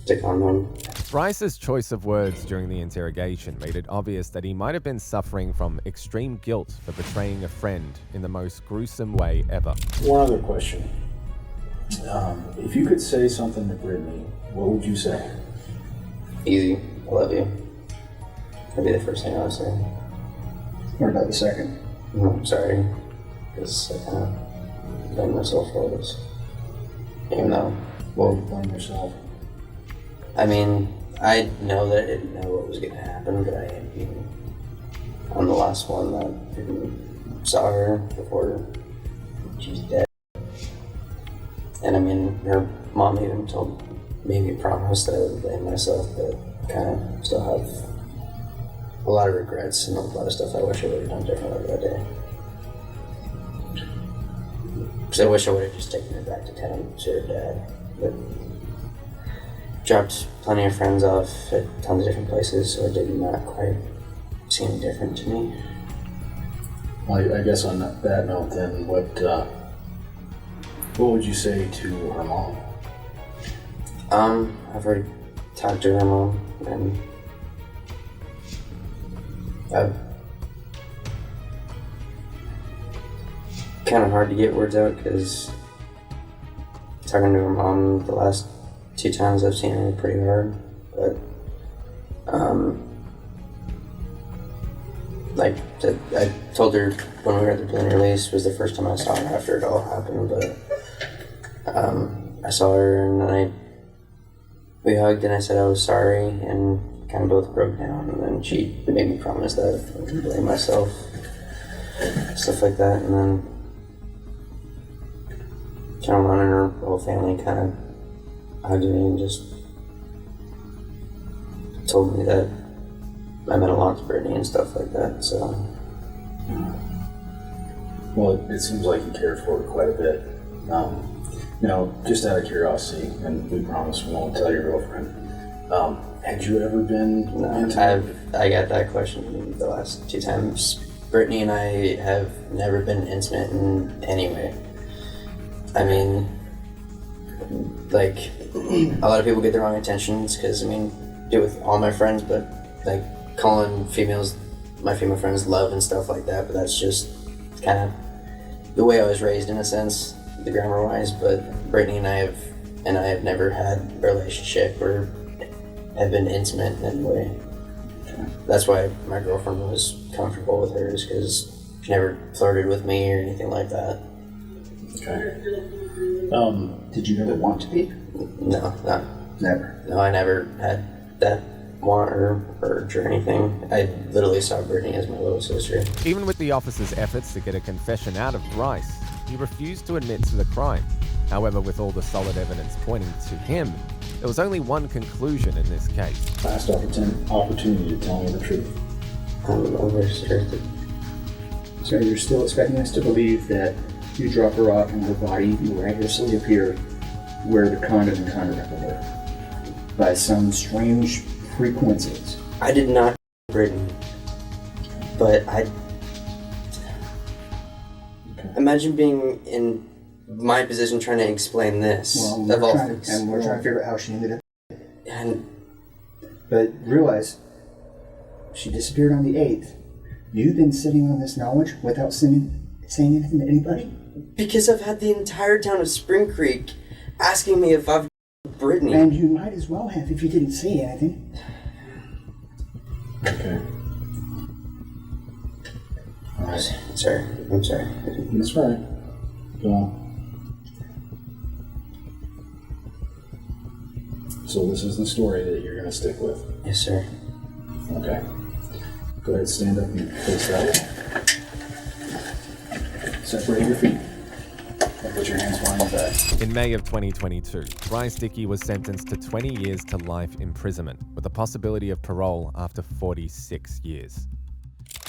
the condom. Bryce's choice of words during the interrogation made it obvious that he might have been suffering from extreme guilt for betraying a friend in the most gruesome way ever. One other question. If you could say something to Brittany, what would you say? Easy. I love you. That'd be the first thing I would say. What about the second? I'm sorry. Because I kind of blame myself for this. Even though... Well, you blame yourself. I mean, I know that I didn't know what was going to happen, but I'm the last one that saw her before she's dead. And I mean, her mom even made me promise that I would blame myself, but kind of still have a lot of regrets and a lot of stuff I wish I would have done differently that day. Because I wish I would have just taken her back to town to her dad, but dropped plenty of friends off at tons of different places, so it did not quite seem different to me. Well, I guess on that note, then, what would you say to her mom? I've already talked to her mom, and I've kind of hard to get words out because talking to her mom the last 2 times I've seen her pretty hard, but like I told her when we were at the plane release was the first time I saw her after it all happened, but I saw her and we hugged and I said I was sorry and kind of both broke down, and then she made me promise that I wouldn't blame myself, stuff like that, and then John and her whole family kind of hugged me and just told me that I meant a lot to Brittany and stuff like that, so. Well, it seems like you cared for her quite a bit. Now, just out of curiosity, and we promise we won't tell your girlfriend, had you ever been intimate? I got that question the last 2 times. Brittany and I have never been intimate in any way. I mean, like, a lot of people get the wrong intentions because, I mean, do it with all my friends, but like calling my female friends love and stuff like that, but that's just kind of the way I was raised in a sense, the grammar wise, but Brittany and I have never had a relationship or have been intimate in any way. That's why my girlfriend was comfortable with her, is because she never flirted with me or anything like that. Okay. Did you ever want to be? No, never. No, I never had that want or urge or anything. I literally saw Brittany as my little sister. Even with the officer's efforts to get a confession out of Bryce, he refused to admit to the crime. However, with all the solid evidence pointing to him, there was only one conclusion in this case. Last opportunity to tell me the truth. I'm over-certain. So you're still expecting us to believe that you dropped her off and her body miraculously appeared where the condom and condom were by some strange freak coincidence? I did not Brittany, but imagine being in my position trying to explain this. Well, we're trying to figure out how she ended up. But realize, she disappeared on the 8th. You've been sitting on this knowledge without sending saying anything to anybody? Because I've had the entire town of Spring Creek asking me if I've Brittany. And you might as well have if you didn't say anything. Okay. Alright. Sorry. I'm sorry. That's right. Well, so this is the story that you're going to stick with? Yes, sir. Okay. Go ahead, stand up and face that way. Separate your feet. And put your hands behind your back. In May of 2022, Bryce Dickey was sentenced to 20 years to life imprisonment with the possibility of parole after 46 years.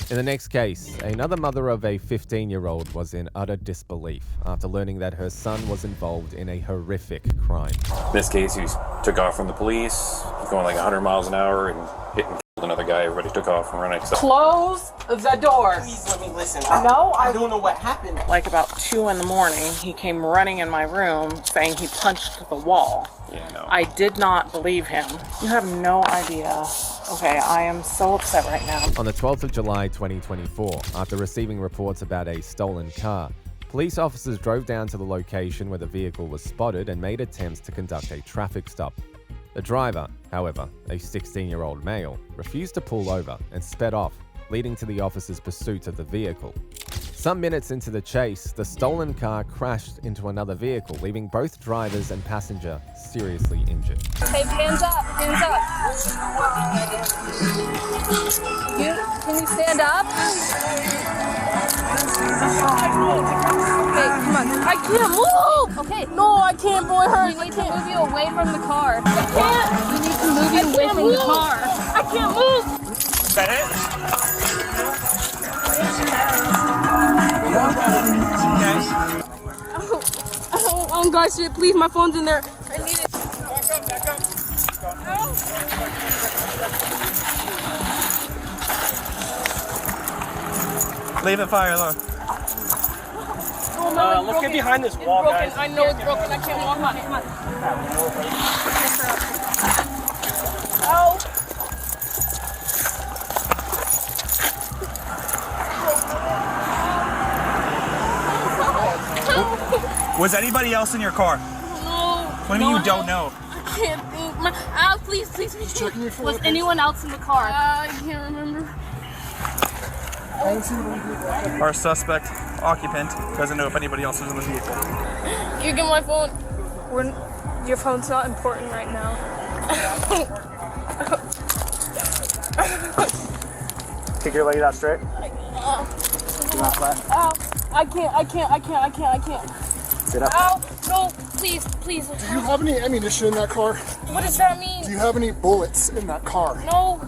In the next case, another mother of a 15-year-old was in utter disbelief after learning that her son was involved in a horrific crime. In this case, he took off from the police, going like 100 miles an hour and hit and killed another guy. Everybody took off and running. So Close the door. Please let me listen. No, I don't know what happened. Like about 2 in the morning, he came running in my room saying he punched the wall. Yeah, no. I did not believe him. You have no idea. Okay, I am so upset right now. On the 12th of July 2024, after receiving reports about a stolen car, police officers drove down to the location where the vehicle was spotted and made attempts to conduct a traffic stop. The driver, however, a 16-year-old male, refused to pull over and sped off, leading to the officers' pursuit of the vehicle. Some minutes into the chase, the stolen car crashed into another vehicle, leaving both drivers and passenger seriously injured. Hey, hands up, hands up. Can you stand up? Okay, come on. I can't move! Okay. No, I can't, boy, hurry. We need to move you away from the car. I can't. We need to move you away from the car. I can't move! Is that it? Oh, God, shit, please, my phone's in there. I need it. Back up. Leave it fire alone. Oh, my leg's let's broken. get behind this It's wall, broken. guys. I know it's broken. I can't walk on it. Come on. Ow. Was anybody else in your car? No. What do you mean you don't know? I can't think. Please. Was anyone else in the car? I can't remember. Our suspect occupant doesn't know if anybody else is in the vehicle. You get my phone. Your phone's not important right now. Kick your leg out straight. Get out flat. Ow. I can't. Sit up. Ow. No, please. Do you have any ammunition in that car? What does that mean? Do you have any bullets in that car? No.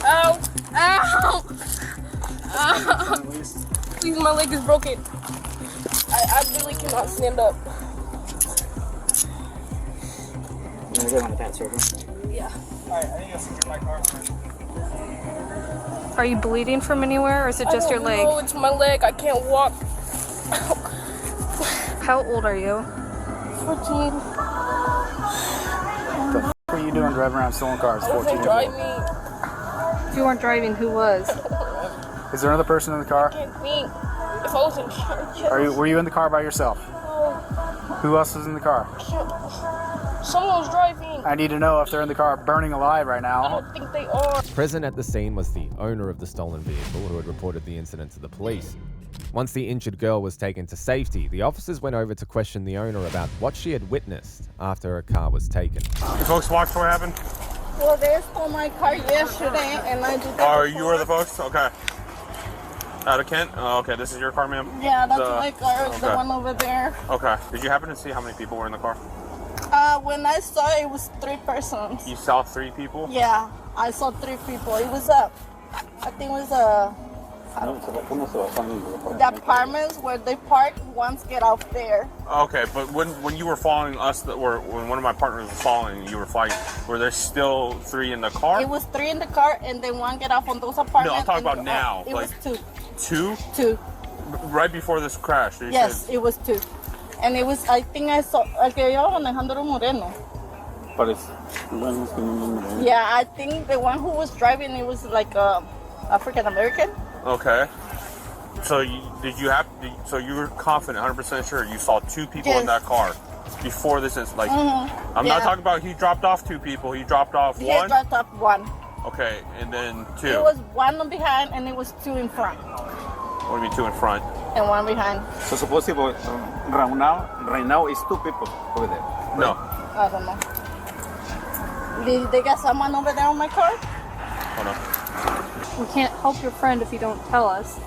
Ow. Please, my leg is broken. I really cannot stand up. You want to go on the pants here? Yeah. Alright, I think I'll secure my car. Are you bleeding from anywhere, or is it just your leg? No, it's my leg. I can't walk. How old are you? 14. What the f are you doing driving around stolen cars? 14 years old. If you weren't driving, who was? Is there another person in the car? I can't think. If I was in charge. Were you in the car by yourself? No. Who else is in the car? Someone was driving. I need to know if they're in the car burning alive right now. I don't think they are. Present at the scene was the owner of the stolen vehicle who had reported the incident to the police. Once the injured girl was taken to safety, the officers went over to question the owner about what she had witnessed after her car was taken. You folks watched what happened? Well, they stole my car yesterday, and I did that. Oh, you were the folks? Okay. Out of Kent? Oh, okay. This is your car, ma'am? Yeah, that's my car, the okay. one over there. Okay. Did you happen to see how many people were in the car? When I saw it was 3 persons. You saw 3 people? Yeah, I saw 3 people. It was I think it was the apartments where they park. Once get out there. Okay, but when you were following us, or when one of my partners was following you were flying, were there still 3 in the car? It was 3 in the car, and then one get off on those apartments. No, I'm talking about now. It was 2. 2? 2. Right before this crash? Yes, it was 2. And it was, I think I saw, el que iba manejando era moreno. Yeah, I think the one who was driving, it was like African American. Okay. So you were confident, 100% sure you saw two people in that car before this is like. I'm not talking about he dropped off two people. He dropped off one. He dropped off one. Okay, and then two. It was one behind and it was two in front. What do you mean two in front? And one behind. So supposedly right now is two people over there. Right? No. I don't know. Did they got someone over there on my car? Hold on. We can't help your friend if you don't tell us.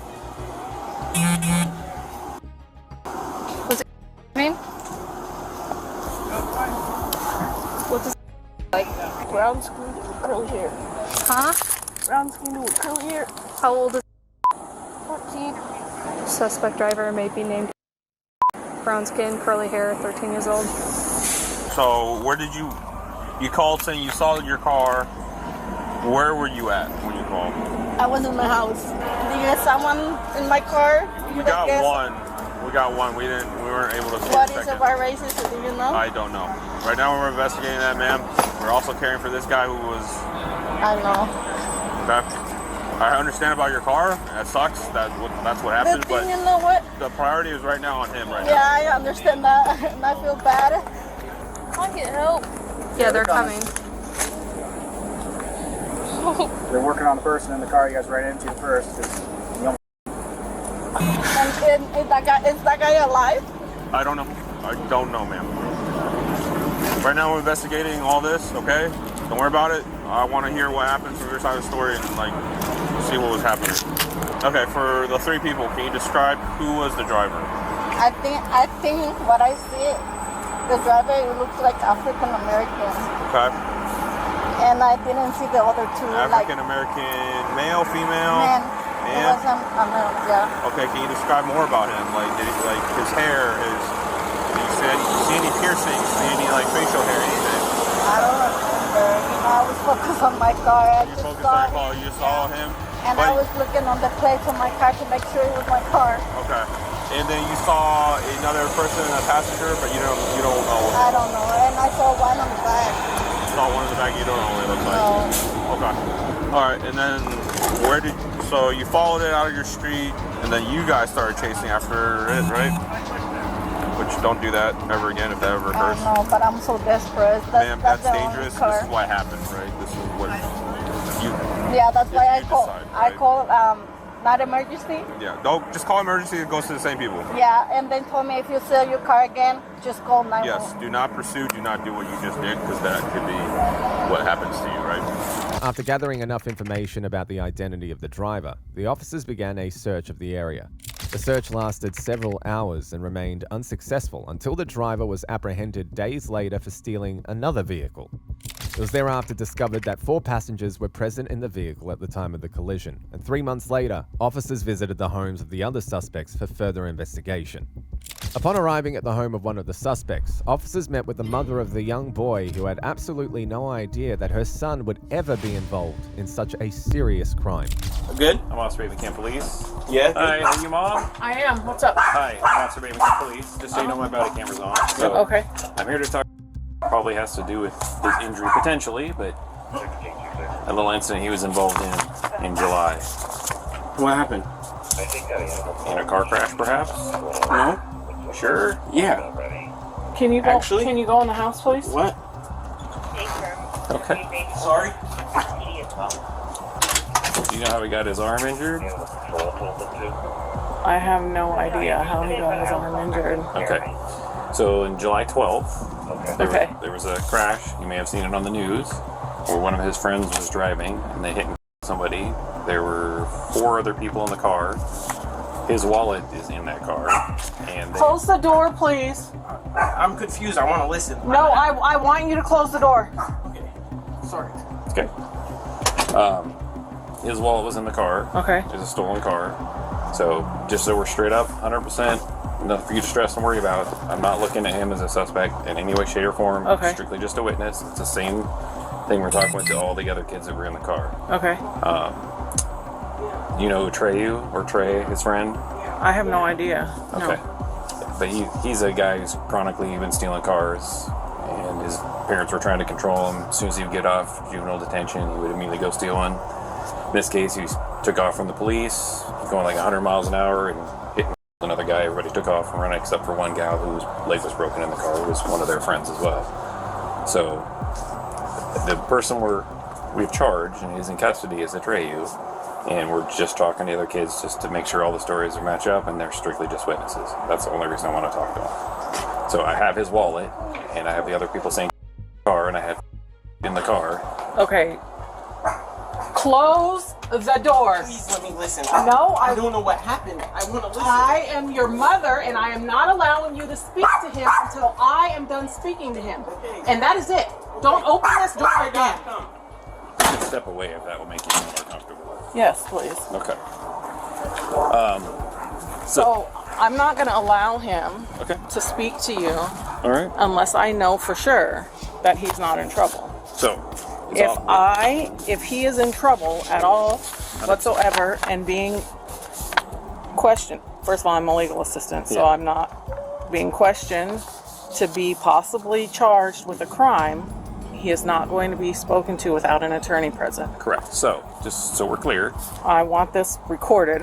What's it name? What's his like? Brown skin with curly hair. Huh? Brown skin with curly hair. How old is 14. suspect driver may be named brown skin, curly hair, 13 years old. So where did you called saying you saw your car? Where were you at when you called? I was in my house. Did you get someone in my car? We got one. We got one. We weren't able to see What the is second. a bar racist? Do you know? I don't know. Right now we're investigating that, ma'am. We're also caring for this guy who was. I know. Okay. I understand about your car. That sucks. That's what happened. The thing, But you know what? the priority is right now on him. Right Yeah, I understand that, and I feel bad. I get help. Yeah, they're coming. They're working on the person in the car you guys ran into first. And is that guy alive? now. I don't know. I don't know, ma'am. Right now we're investigating all this. Okay. Don't worry about it. I want to hear what happened from your side of the story and like see what was happening. Okay, for the three people, can you describe who was the driver? I think what I see, the driver looks like African American, Okay. and I didn't see the other two. African American, male, female, Man, it and was a male, yeah. okay. Can you describe more about him? Like, did he, like his hair, his? Did you see any piercings? See any like facial hair, anything? I don't remember. I was focused on my car. I just saw him. You saw him. And I was looking on the plates on my car to make sure it was my car. Okay. And then you saw another person, a passenger, but you don't know. I don't know. And I saw one on the back. You saw one in the back. You don't know what it looks like. No. Okay. All right. And then so you followed it out of your street, and then you guys started chasing after it, right? Which don't do that ever again if that ever occurs. I know, but I'm so desperate. Ma'am, that's the only dangerous. car. This is what happens, right? This is what you. Yeah, that's why I call. decide, I call not emergency. Yeah, don't just call emergency. It goes to the same people. Yeah, and then told me if you sell your car again, just call 911. Yes, do not pursue. Do not do what you just did because that could be what happens to you, right? After gathering enough information about the identity of the driver, the officers began a search of the area. The search lasted several hours and remained unsuccessful until the driver was apprehended days later for stealing another vehicle. It was thereafter discovered that 4 passengers were present in the vehicle at the time of the collision, and 3 months later, officers visited the homes of the other suspects for further investigation. Upon arriving at the home of one of the suspects, officers met with the mother of the young boy who had absolutely no idea that her son would ever be involved in such a serious crime. Good. I'm Officer Raven Camp Police. Yeah. Hi, are you mom? I am. What's up? Hi, I'm Officer Raven Camp Police. Just so you know, my body camera's on. So Okay. I'm here to talk. Probably has to do with his injury potentially, but a little incident he was involved in July. What happened? In a car crash, perhaps? No. Sure. Yeah. Can you go? Actually? Can you go in the house, please? What? Okay. Sorry. Do you know how he got his arm injured? I have no idea how he got his arm injured. Okay. So on July 12th, there was a crash. You may have seen it on the news, where one of his friends was driving and they hit somebody. There were 4 other people in the car. His wallet is in that car. And Close the door, please. I'm confused. I want to listen. No, I want you to close the door. Okay. Sorry. Okay. His wallet was in the car. Okay. It's a stolen car. So just so we're straight up, 100%, nothing for you to stress and worry about. I'm not looking at him as a suspect in any way, shape, or form. Okay. Strictly just a witness. It's the same thing we're talking with to all the other kids that were in the car. Okay. You know who Trey, his friend? I have no idea. Okay. But he's a guy who's chronically been stealing cars, and his parents were trying to control him. As soon as he would get off juvenile detention, he would immediately go steal one. In this case, he was took off from the police, going like 100 miles an hour and hitting another guy. Everybody took off and ran except for one gal whose leg was broken in the car, who was one of their friends as well. So the person we've charged and is in custody is Atreyu, and we're just talking to the other kids just to make sure all the stories match up, and they're strictly just witnesses. That's the only reason I want to talk to him. So I have his wallet, and I have the other people saying car, and I have in the car. Okay. Close the doors. Please let me listen. No, I don't know what happened. I want to listen. I am your mother, and I am not allowing you to speak to him until I am done speaking to him. Okay. And that is it. Don't open this door again. You can step away if that will make you feel more comfortable. Yes, please. Okay. So I'm not going to allow him to speak to you unless I know for sure that he's not in trouble. So if he is in trouble at all whatsoever and being questioned, first of all, I'm a legal assistant, so I'm not being questioned to be possibly charged with a crime. He is not going to be spoken to without an attorney present. Correct. So, just so we're clear, I want this recorded.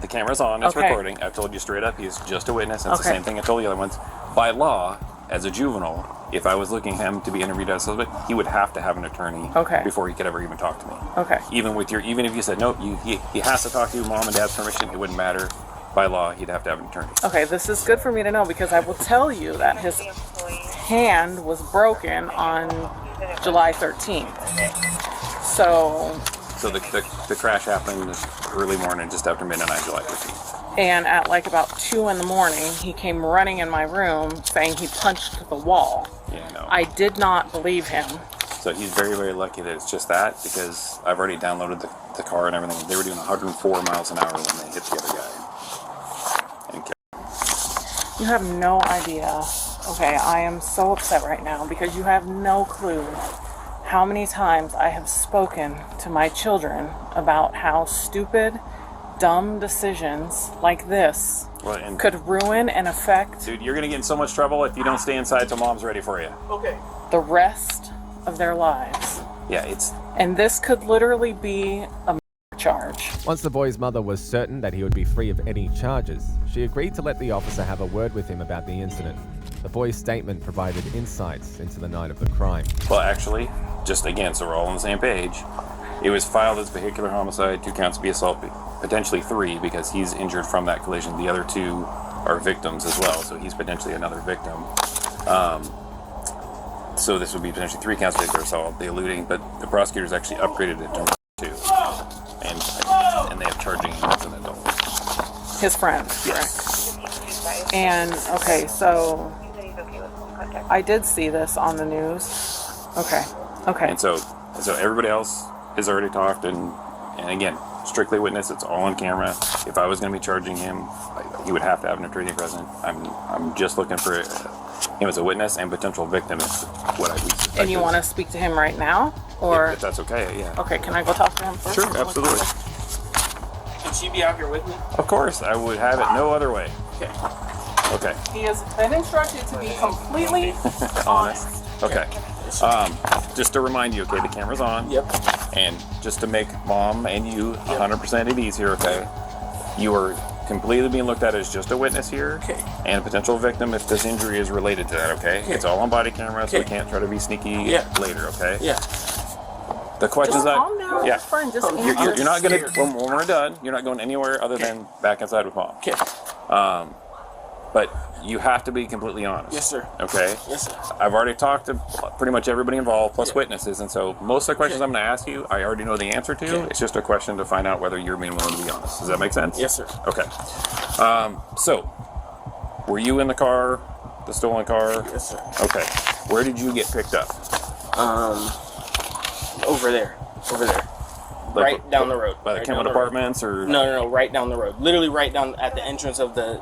The camera's on, it's recording. I've told you straight up, he's just a witness. It's the same thing I told the other ones. By law, as a juvenile, if I was looking at him to be interviewed as a suspect, he would have to have an attorney before he could ever even talk to me. Okay. Even if you said, nope, he has to talk to you, mom and dad's permission, it wouldn't matter. By law, he'd have to have an attorney. Okay, this is good for me to know because I will tell you that his hand was broken on July 13th. So the crash happened early morning, just after midnight on July 13th. And at like about 2 in the morning, he came running in my room saying he punched the wall. Yeah, no. I did not believe him. So he's very, very lucky that it's just that, because I've already downloaded the car and everything. They were doing 104 miles an hour when they hit the other guy. You have no idea. Okay, I am so upset right now because you have no clue how many times I have spoken to my children about how stupid, dumb decisions like this could ruin and affect... Dude, you're going to get in so much trouble if you don't stay inside till mom's ready for you. Okay. ...the rest of their lives. Yeah, it's... And this could literally be a charge. Once the boy's mother was certain that he would be free of any charges, she agreed to let the officer have a word with him about the incident. The boy's statement provided insights into the night of the crime. Well, actually, just again, so we're all on the same page, it was filed as vehicular homicide, 2 counts of assault, potentially 3 because he's injured from that collision. The other 2 are victims as well, so he's potentially another victim. So this would be potentially 3 counts of vehicular assault, the eluding, but the prosecutors actually upgraded it to 2. And they have charging him as an adult. His friend. Yes. Correct. And okay, so I did see this on the news. Okay. And so everybody else has already talked, and again, strictly witness. It's all on camera. If I was going to be charging him, he would have to have an attorney present. I'm just looking for him as a witness and potential victim is what I suspect. And you want to speak to him right now, or if that's okay? Yeah. Okay. Can I go talk to him first? Sure, absolutely. Can she be out here with me? Of course, I would have it no other way. Okay. He has been instructed to be completely honest. Okay. Just to remind you, okay, the camera's on. Yep. And just to make mom and you 100% at ease here, okay? You are completely being looked at as just a witness here, and a potential victim if this injury is related to that, okay? It's all on body camera, so we can't try to be sneaky later, okay? Yeah. The questions Just calm down, friend. Just you're not gonna when we're done. You're not going anywhere other than back inside with mom. Okay. But you have to be completely honest. Yes, sir. Okay. Yes, sir. I've already talked to pretty much everybody involved, plus witnesses, and so most of the questions I'm going to ask you, I already know the answer to. It's just a question to find out whether you're being willing to be honest. Does that make sense? Yes, sir. Okay. So, were you in the car, the stolen car? Yes, sir. Okay. Where did you get picked up? Over there. Like, right down the road. By the Kenwood Apartments, or no, right down the road. Literally right down at the entrance of the.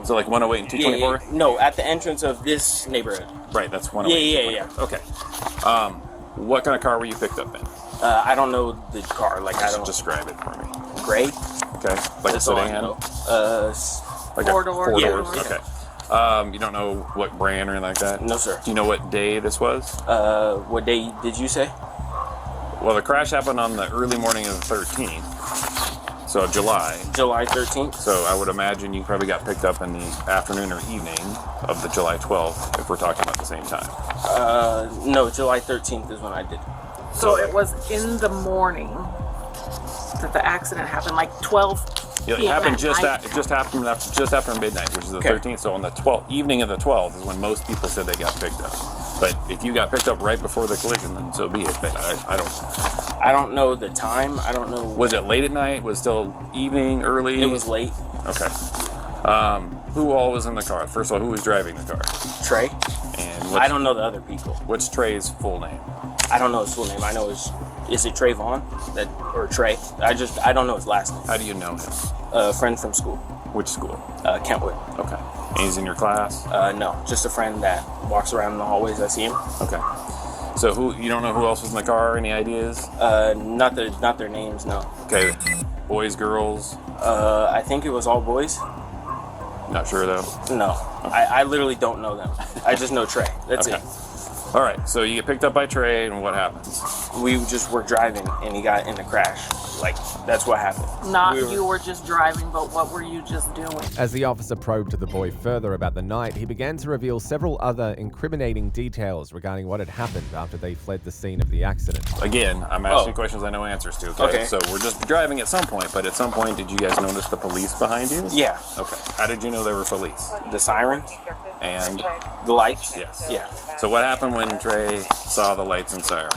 So like 108 and 224. Yeah. No, at the entrance of this neighborhood. Right, that's 108. Yeah. Okay. What kind of car were you picked up in? I don't know the car. Like I don't describe it for me. Gray. Okay. Like a sedan. Like four door. Four doors. Okay. You don't know what brand or anything like that? No, sir. Do you know what day this was? What day did you say? Well, the crash happened on the early morning of the 13th. So July. July 13th. So I would imagine you probably got picked up in the afternoon or evening of the July 12th, if we're talking about the same time. No, July 13th is when I did. So it was in the morning that the accident happened, like 12 Yeah, it p.m. happened at just night. just after midnight, which is the 13th. So on the 12th evening of the 12th is when most people said they got picked up. But if you got picked up right before the collision, then so be it. But I don't know the time. I don't know. Was it late at night? Was it still evening, early? It was late. Okay. Who all was in the car? First of all, who was driving the car? Trey. And I don't know the other people. What's Trey's full name? I don't know his full name. I know is it Trayvon? Or Trey? I don't know his last name. How do you know him? A friend from school. Which school? Kentwood. Okay. And he's in your class? No, just a friend that walks around in the hallways. I see him. Okay. So you don't know who else was in the car? Any ideas? Not their names. No. Okay. Boys, girls? I think it was all boys. Not sure though. No, I literally don't know them. I just know Trey. That's it. All right. So you get picked up by Trey, and what happens? We just were driving, and he got in a crash. Like, that's what happened. You were just driving, but what were you just doing? As the officer probed the boy further about the night, he began to reveal several other incriminating details regarding what had happened after they fled the scene of the accident. Again, I'm asking questions I know answers to. Okay. So we're just driving at some point, but at some point, did you guys notice the police behind you? Yeah. Okay. How did you know there were police? The siren. And? The lights? Yes. Yeah. So what happened when Trey saw the lights and siren?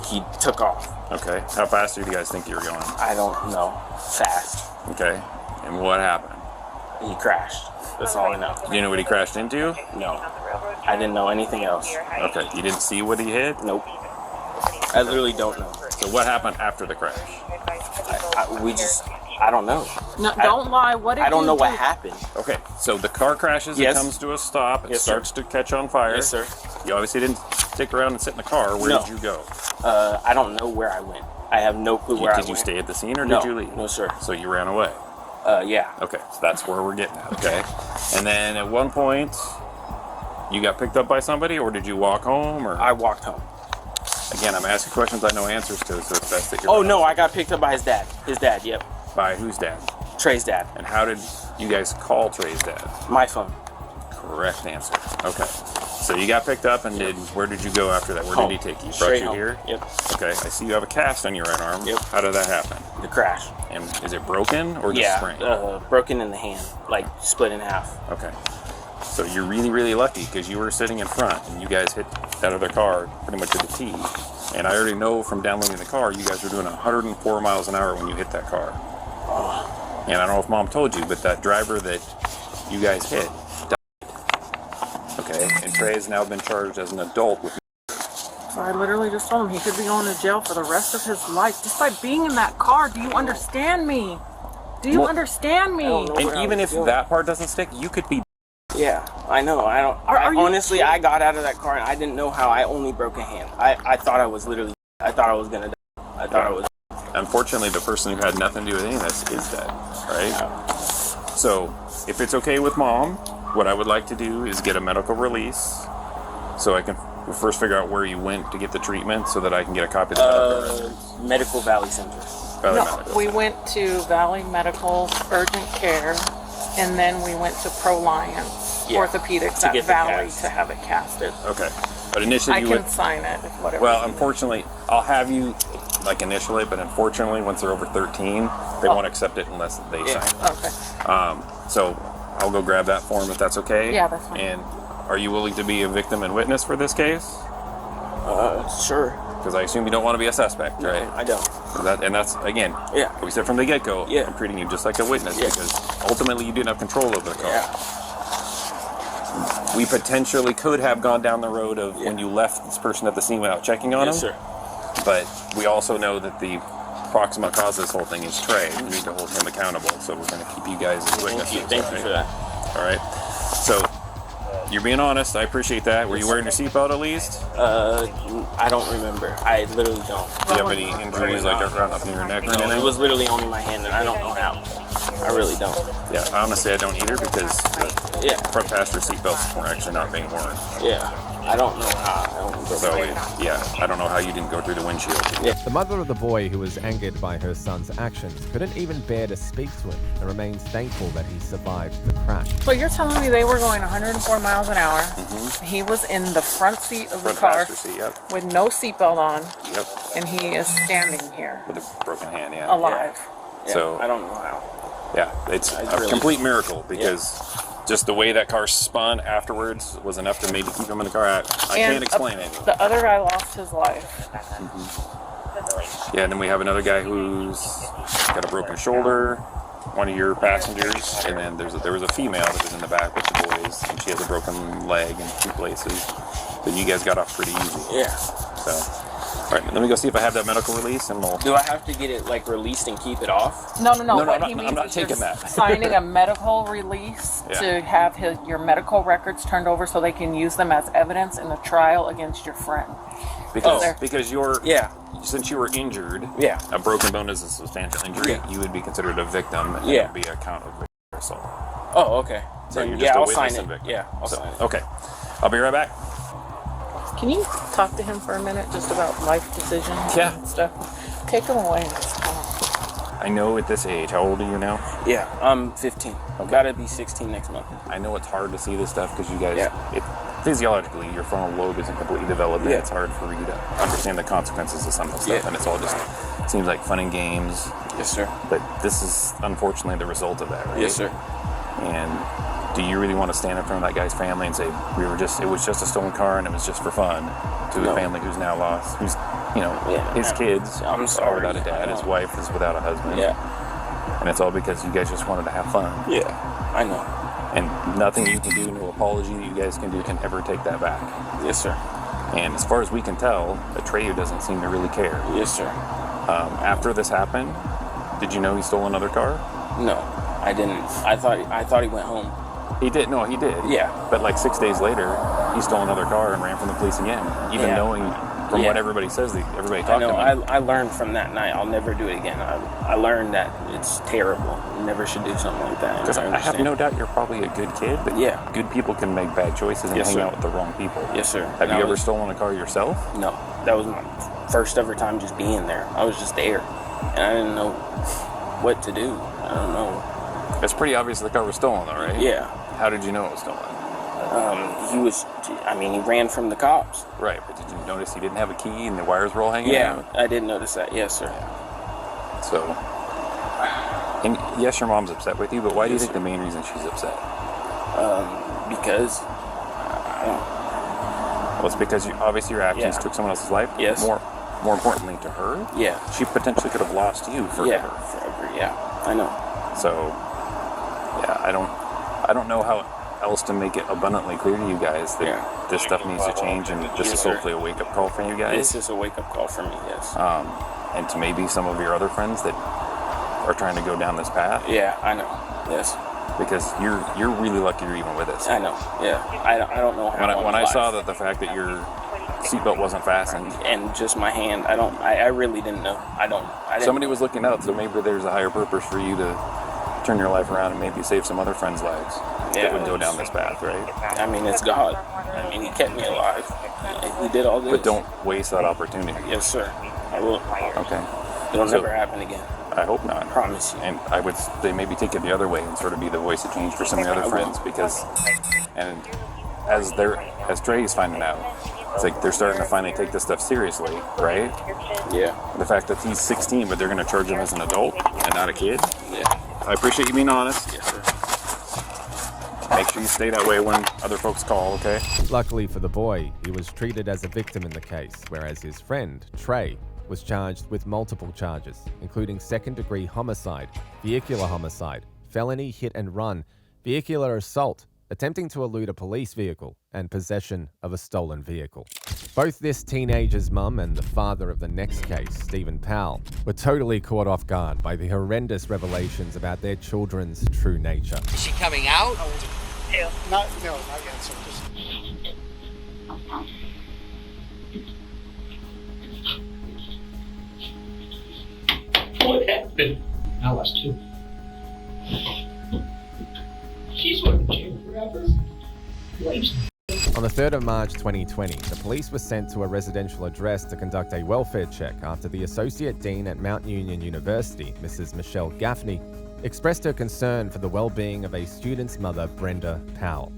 He took off. Okay. How fast do you guys think you were going? I don't know. Fast. Okay. And what happened? He crashed. That's all I know. Do you know what he crashed into? No. I didn't know anything else. Okay. You didn't see what he hit? Nope. I literally don't know. So what happened after the crash? I don't know. No, don't lie. What did I don't you know do? what happened. Okay, so the car crashes, Yes. it comes to a stop, it Yes, starts to catch on fire. Yes, sir. You obviously didn't stick around and sit in the car. Where No. did you go? I don't know where I went. I have no clue where I went. Did you stay at the scene or No. did you leave? No, sir. So you ran away? Yeah. Okay, so that's where we're getting at, okay? And then at one point, you got picked up by somebody or did you walk home? Or I walked home. Again, I'm asking questions I know answers to, so it's best that you're Oh, no, I got picked up by his dad. His dad, yep. By whose dad? Trey's dad. And how did you guys call Trey's dad? My phone. Correct answer. Okay. So you got picked up and where did you go after that? Where Home. did he take you? Brought Straight you home. here? Yep. Okay. I see you have a cast on your right arm. Yep. How did that happen? The crash. And is it broken or just sprained? Broken in the hand, like split in half. Okay. So you're really, really lucky because you were sitting in front and you guys hit that other car pretty much to the T. And I already know from downloading the car, you guys were doing 104 miles an hour when you hit that car. And I don't know if Mom told you, but that driver that you guys hit died. Okay, and Trey has now been charged as an adult with. So I literally just told him he could be going to jail for the rest of his life just by being in that car. Do you understand me? Do you understand me? And even if that part doesn't stick, you could be. Yeah, I know. I don't. Honestly, I got out of that car and I didn't know how I only broke a hand. I thought I was literally. I thought I was gonna die. I thought I was. Unfortunately, the person who had nothing to do with any of this is dead, right? So, if it's okay with Mom, what I would like to do is get a medical release so I can first figure out where you went to get the treatment so that I can get a copy of the medical records. Medical Valley Center. We went to Valley Medical Urgent Care, and then we went to Proliance Orthopedics to at get the Valley cast. to have it casted. Okay. But initially I you can would... sign it, if whatever. Well, unfortunately, I'll have you, initially, but unfortunately, once they're over 13, they won't accept it unless they sign it. Okay. So, I'll go grab that form if that's okay. Yeah, that's fine. And are you willing to be a victim and witness for this case? Sure. Because I assume you don't want to be a suspect, right? I don't. And that's, again, we said from the get-go, I'm treating you just like a witness because ultimately you didn't have control over the car. We potentially could have gone down the road of when you left this person at the scene without checking on him. Sir. But we also know that the proximate cause of this whole thing is Trey. We need to hold him accountable, so we're going to keep you guys as witnesses. Thank you for that. All right. So, you're being honest. I appreciate that. Were you wearing your seatbelt at least? I don't remember. I literally don't. Do you have any injuries like around up near your neck or anything? It was literally only my hand, and I don't know how. I really don't. Yeah, honestly, I don't either because the front passenger seatbelts were actually not being worn. Yeah. I don't know how. I don't know how you didn't go through the windshield. The mother of the boy, who was angered by her son's actions, couldn't even bear to speak to him and remains thankful that he survived the crash. So you're telling me they were going 104 miles an hour. He was in the front seat of the car with no seatbelt on. Yep. And he is standing here. With a broken hand, Alive. Yeah. So I don't know how. Yeah, it's a complete miracle because just the way that car spun afterwards was enough to maybe keep him in the car. I can't explain it. The other guy lost his life. Yeah, and then we have another guy who's got a broken shoulder, one of your passengers, and then there was a female that was in the back with the boys, and she has a broken leg in 2 places. But you guys got off pretty easy. Yeah. So, all right, let me go see if I have that medical release, and we'll... Do I have to get it, like, released and keep it off? No. What he means I'm not is taking you're that. signing a medical release to have your medical records turned over so they can use them as evidence in the trial against your friend. Because you're... Since you were injured, a broken bone is a substantial injury, you would be considered a victim, and it would be a count of victim assault. Oh, okay. So you're I'll just a sign witness it. and victim. Yeah, I'll sign it. Okay. I'll be right back. Can you talk to him for a minute just about life decisions and stuff? Take him away. I know at this age, how old are you now? Yeah, I'm 15. I've got to be 16 next month. I know it's hard to see this stuff because you guys, physiologically, your frontal lobe isn't completely developed, and it's hard for you to understand the consequences of some of the stuff, and it's all just seems like fun and games. Yes, sir. But this is unfortunately the result of that, right? Yes, sir. And do you really want to stand in front of that guy's family and say it was just a stolen car and it was just for fun to a family who's now lost, who's his kids are without a dad, his wife is without a husband, and it's all because you guys just wanted to have fun. Yeah, I know. And nothing you can do, no apology that you guys can do, can ever take that back. Yes, sir. And as far as we can tell, Atreyu doesn't seem to really care. Yes, sir. After this happened, did you know he stole another car? No, I didn't. I thought he went home. He did. No, he did. Yeah. But like 6 days later, he stole another car and ran from the police again, even knowing from what everybody says, everybody talked to him. I learned from that night. I'll never do it again. I learned that it's terrible. You never should do something like that. Because I have no doubt you're probably a good kid, but good people can make bad choices and hang out with the wrong people. Yes, sir. Have you ever stolen a car yourself? No. That was my first ever time just being there. I was just there, and I didn't know what to do. I don't know. It's pretty obvious the car was stolen, though, right? Yeah. How did you know it was stolen? He ran from the cops. Right, but did you notice he didn't have a key and the wires were all hanging out? Yeah, I did notice that. Yes, sir. So, and yes, your mom's upset with you, but why do you think the main reason she's upset? Because well, it's because obviously your actions took someone else's life. Yes. More importantly to her. Yeah. She potentially could have lost you forever. Yeah, forever. Yeah, I know. So, yeah, I don't know how else to make it abundantly clear to you guys that this stuff needs to change, and this is hopefully a wake-up call for you guys. This is a wake-up call for me, yes. And to maybe some of your other friends that are trying to go down this path. Yeah, I know. Yes. Because you're really lucky you're even with us. I know. Yeah. I don't know how. When I saw that the fact that your seatbelt wasn't fastened and just my hand, I really didn't know. Somebody was looking out, so maybe there's a higher purpose for you to turn your life around and maybe save some other friends' lives that would go down this path, right? I mean, it's God. I mean, He kept me alive. He did all this. But don't waste that opportunity. Yes, sir. I will. Okay. It'll never happen again. I hope not. I promise you. And I would say maybe take it the other way and sort of be the voice of change for some of your other friends, because, and as Trey's finding out, it's like they're starting to finally take this stuff seriously, right? Yeah. The fact that he's 16, but they're going to charge him as an adult and not a kid. Yeah. I appreciate you being honest. Yes, sir. Make sure you stay that way when other folks call, okay? Luckily for the boy, he was treated as a victim in the case, whereas his friend, Trey, was charged with multiple charges, including second-degree homicide, vehicular homicide, felony hit and run, vehicular assault, attempting to elude a police vehicle, and possession of a stolen vehicle. Both this teenager's mum and the father of the next case, Stephen Powell, were totally caught off guard by the horrendous revelations about their children's true nature. Is she coming out? Yeah. Not yet. So just... What happened? I lost two. She's going to jail forever. On On the 3rd of March 2020, the police were sent to a residential address to conduct a welfare check after the Associate Dean at Mount Union University, Mrs. Michelle Gaffney, expressed her concern for the well-being of a student's mother, Brenda Powell.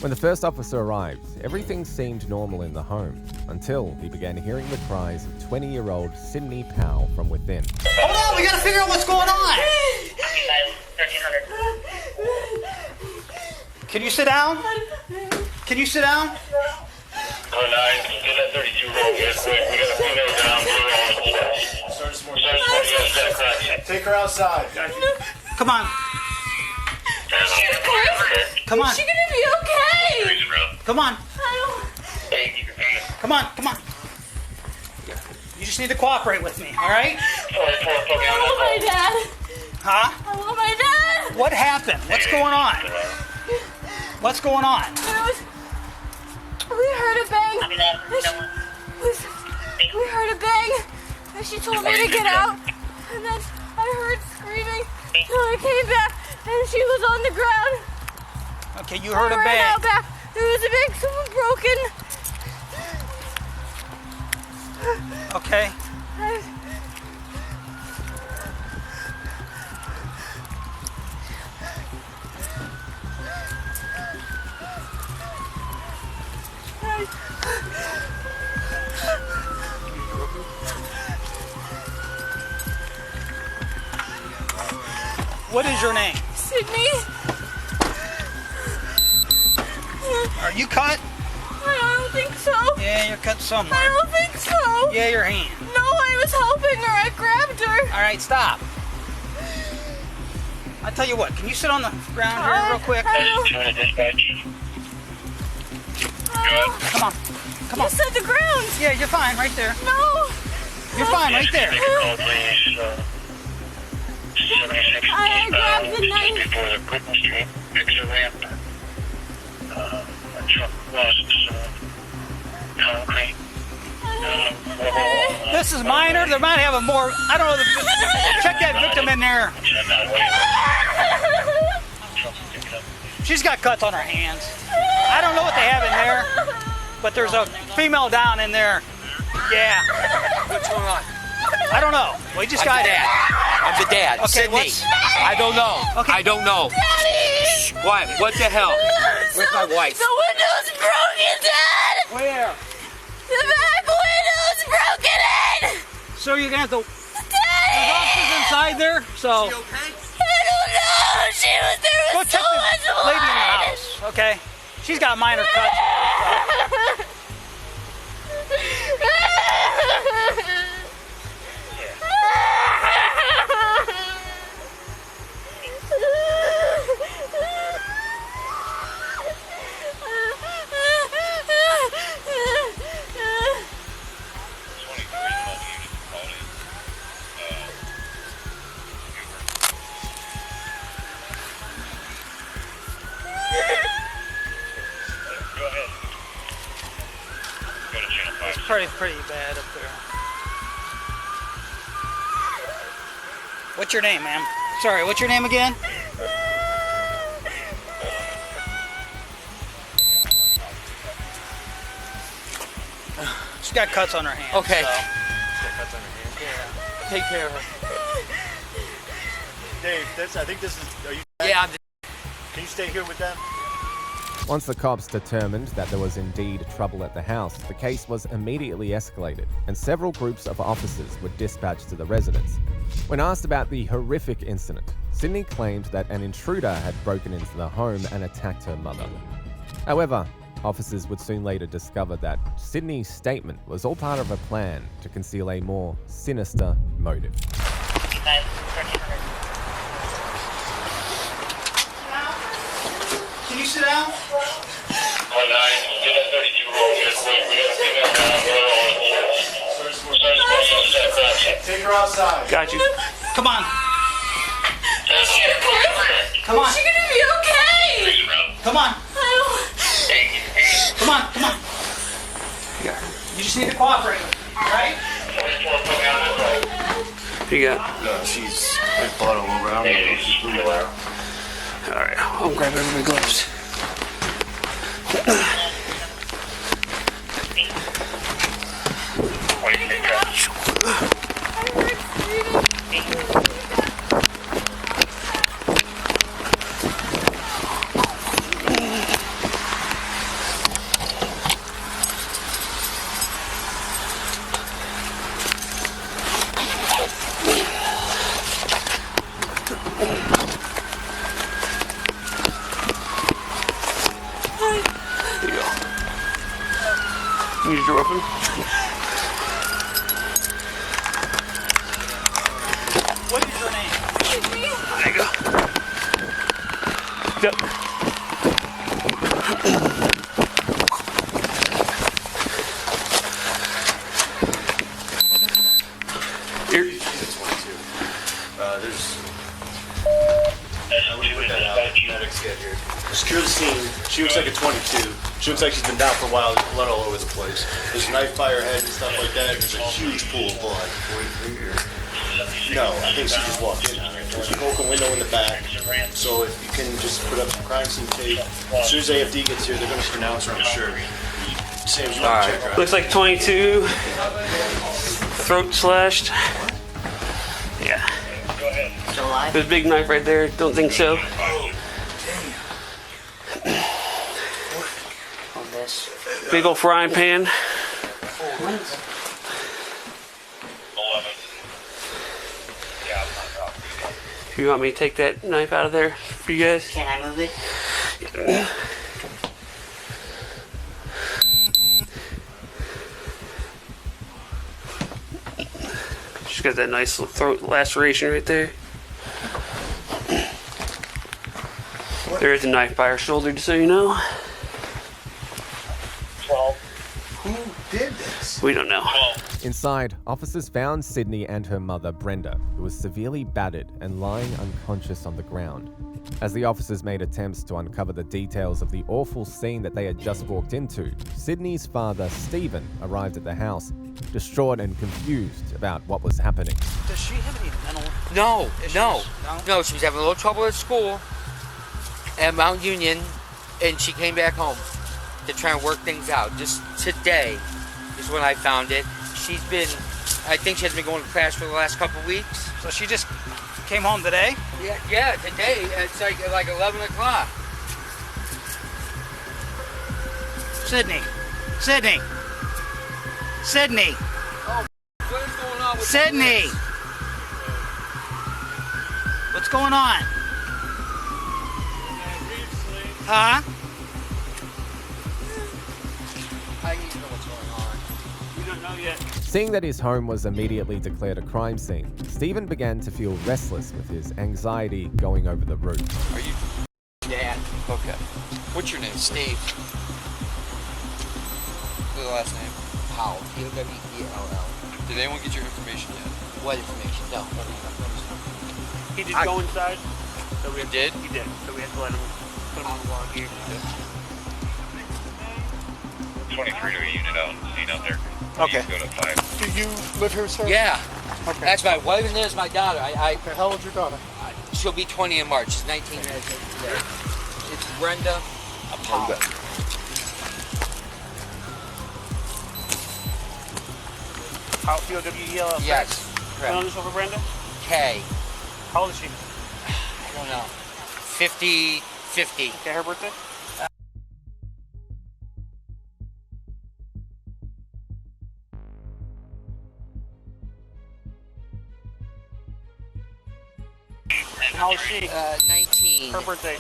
When the first officer arrived, everything seemed normal in the home, until he began hearing the cries of 20-year-old Sydney Powell from within. Hold on, we gotta figure out what's going on. 1300. Can you sit down? Can you sit down? 09, get that 32 roll, get it quick. We got a female down, we're on the Take her outside. Come on. Come on. Is she gonna be okay? Come on. I Come on, come on. You just need to cooperate with me, all right? I want my dad. Huh? I want my dad. What happened? What's going on? What's going on? We heard a bang. We heard a bang. And she told me to get out. And then I heard screaming. So I came back and she was on the ground. Okay, you heard a I ran bang. out back. There was a bang. Someone broken. Okay. What is your name? Sydney. Are you cut? I don't think so. Yeah, you're cut somewhere. I don't think so. Yeah, your hand. No, I was helping her. I grabbed her. All right, stop. I tell you what, can you sit on the ground here real quick? Come on. Come on. You said the ground. Yeah, you're fine right there. No. You're fine right there. I grabbed the knife. Before the Britain Street exit ramp, a truck lost concrete. This is minor. They might have a more. I don't know. Check that victim in there. She's got cuts on her hands. I don't know what they have in there, but there's a female down in there. Yeah. What's going on? I don't know. We just got dad. I'm the dad. Okay, Sydney. I don't know. Okay. I don't know. Daddy! Shh, quiet. What the hell? Where's my wife? The window's broken, Dad! Where? The back window's broken in! So you're gonna have to. Daddy! There's officers inside there, so. Is she okay? I don't know! There Go was check so the much lady in the blood! house, okay? She's got minor cuts. It's pretty bad up there. What's your name, ma'am? Sorry, what's your name again? She's got cuts on her hands. Okay. So. She's got cuts on her hands. Yeah. Take care of her. Dave, I think this is. Are you? Yeah. Can you stay here with them? Once the cops determined that there was indeed trouble at the house, the case was immediately escalated, and several groups of officers were dispatched to the residence. When asked about the horrific incident, Sydney claimed that an intruder had broken into the home and attacked her mother. However, officers would soon later discover that Sydney's statement was all part of a plan to conceal a more sinister motive. Can you sit down? 09, get that 32 roll, get it quick. We got a female down, we're on Take her outside. Got you. Come on. Come on. Is she gonna be okay? Come on. I Come on. Come on. You just need to cooperate. All right? What you got? No, she's there's blood all over. I don't know if she's bleeding out. All right. I'll grab everybody's gloves. Use your weapon. What is your name? There you go. Yep. Here. Secure the scene. She looks like a 22. She looks like she's been down for a while. There's blood all over the place. There's a knife by her head and stuff like that. There's a huge pool of blood. No, I think she just walked in. She broke a window in the back. So if you can just put up some crime scene tape. As soon as AFD gets here, they're going to pronounce her, I'm sure. Sam's going to check her out. Looks like 22. Throat slashed. Yeah. There's a big knife right there. Don't think so. Big old frying pan. If you want me to take that knife out of there for you guys. Can I move it? Yeah. She's got that nice little throat laceration right there. There is a knife by her shoulder, just so you know. 12. Who did this? We don't know. Inside, officers found Sydney and her mother, Brenda, who was severely battered and lying unconscious on the ground. As the officers made attempts to uncover the details of the awful scene that they had just walked into, Sydney's father, Stephen, arrived at the house, distraught and confused about what was happening. Does she have any mental issues? No, she was having a little trouble at school at Mount Union, and she came back home to try and work things out. Just today is when I found it. I think she has been going to class for the last couple of weeks. So she just came home today? Yeah, today. It's like 11 o'clock. Sydney. Oh, what is going on with Sydney! What's going on? Huh? I need to know what's going on. We don't know yet. Seeing that his home was immediately declared a crime scene, Stephen began to feel restless with his anxiety going over the roof. Are you Dad? Okay. What's your name? Steve. What's the last name? Powell. Powell. Did anyone get your information yet? What information? No. He did go inside. So we did? He did. So we had to let him put him on the log here. 23 to a unit out there. Okay. Go to 5. Do you live here, sir? Yeah. Okay. That's my wife, and there's my daughter. Okay, how old's your daughter? She'll be 20 in March. She's 19 years old today. It's Brenda Powell. POWEL. Yes. Correct. On this over Brenda? K. How old is she? I don't know. 50. Okay, her birthday? How old is she? 19. Her birthday.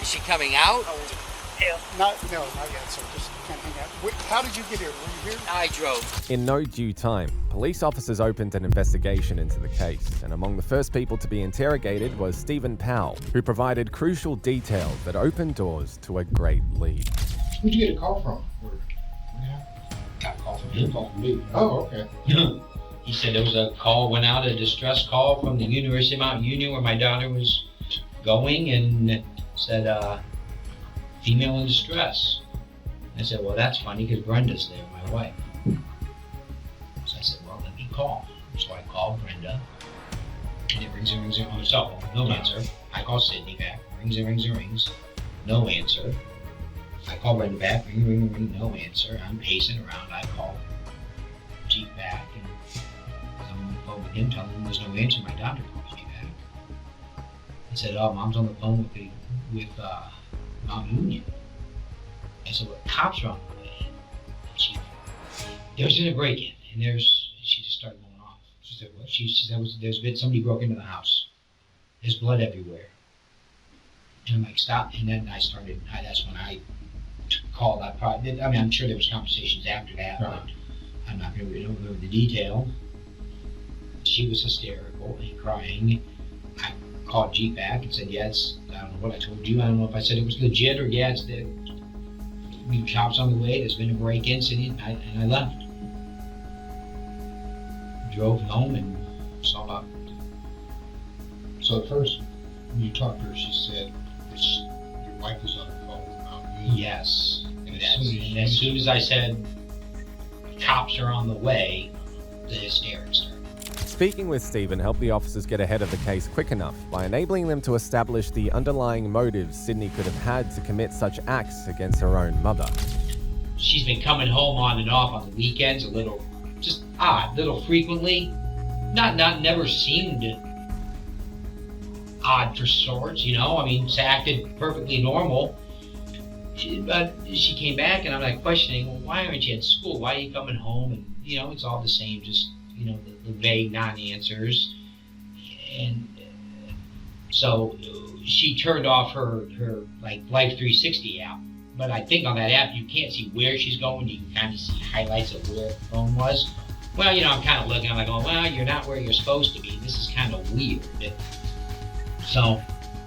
Is she coming out? Not yet, so just can't hang out. How did you get here? Were you here? I drove. In no due time, police officers opened an investigation into the case, and among the first people to be interrogated was Stephen Powell, who provided crucial details that opened doors to a great lead. Who'd you get a call from? Got a call from you. Call from me. Oh, okay. He said there was a call, went out, a distress call from the University of Mount Union where my daughter was going, and said, female in distress. I said, well, that's funny because Brenda's there, my wife. call. So I called Brenda, and it rings on the cell phone, no answer. I call Sydney back, rings, no answer. I call Brenda back, ring, no answer. I'm pacing around. I call Jeep back, and I'm on the phone with him, telling him there's no answer. My doctor calls me back and said, "Oh, Mom's on the phone with Mount Union." I said, "Well, cops are on the way." There's been a break-in, and she just started going off. She said, "What?" She said, "There's been somebody broke into the house. There's blood everywhere." And I'm like, "Stop!" And then that's when I called. I'm sure there was conversations after that, but I'm not going to go over the detail. She was hysterical and crying. I called Jeep back and said, I don't know what I told you. I don't know if I said it was legit or it's the cops on the way. There's been a break-in, and I left. Drove home and saw up. So at first, when you talked to her, she said your wife was on the phone with Mount Union. Yes. And as soon as I said cops are on the way, the hysterics started. Speaking with Stephen helped the officers get ahead of the case quick enough by enabling them to establish the underlying motives Sydney could have had to commit such acts against her own mother. She's been coming home on and off on the weekends, a little frequently. Never seemed odd for sorts, It's acted perfectly normal. But she came back and I'm like questioning, well, why aren't you at school? Why are you coming home? And, it's all the same, just, the vague non-answers. And so she turned off her Life 360 app. But I think on that app, you can't see where she's going. You can kind of see highlights of where the phone was. Well, I'm kind of looking, I'm like, oh, well, you're not where you're supposed to be. This is kind of weird. So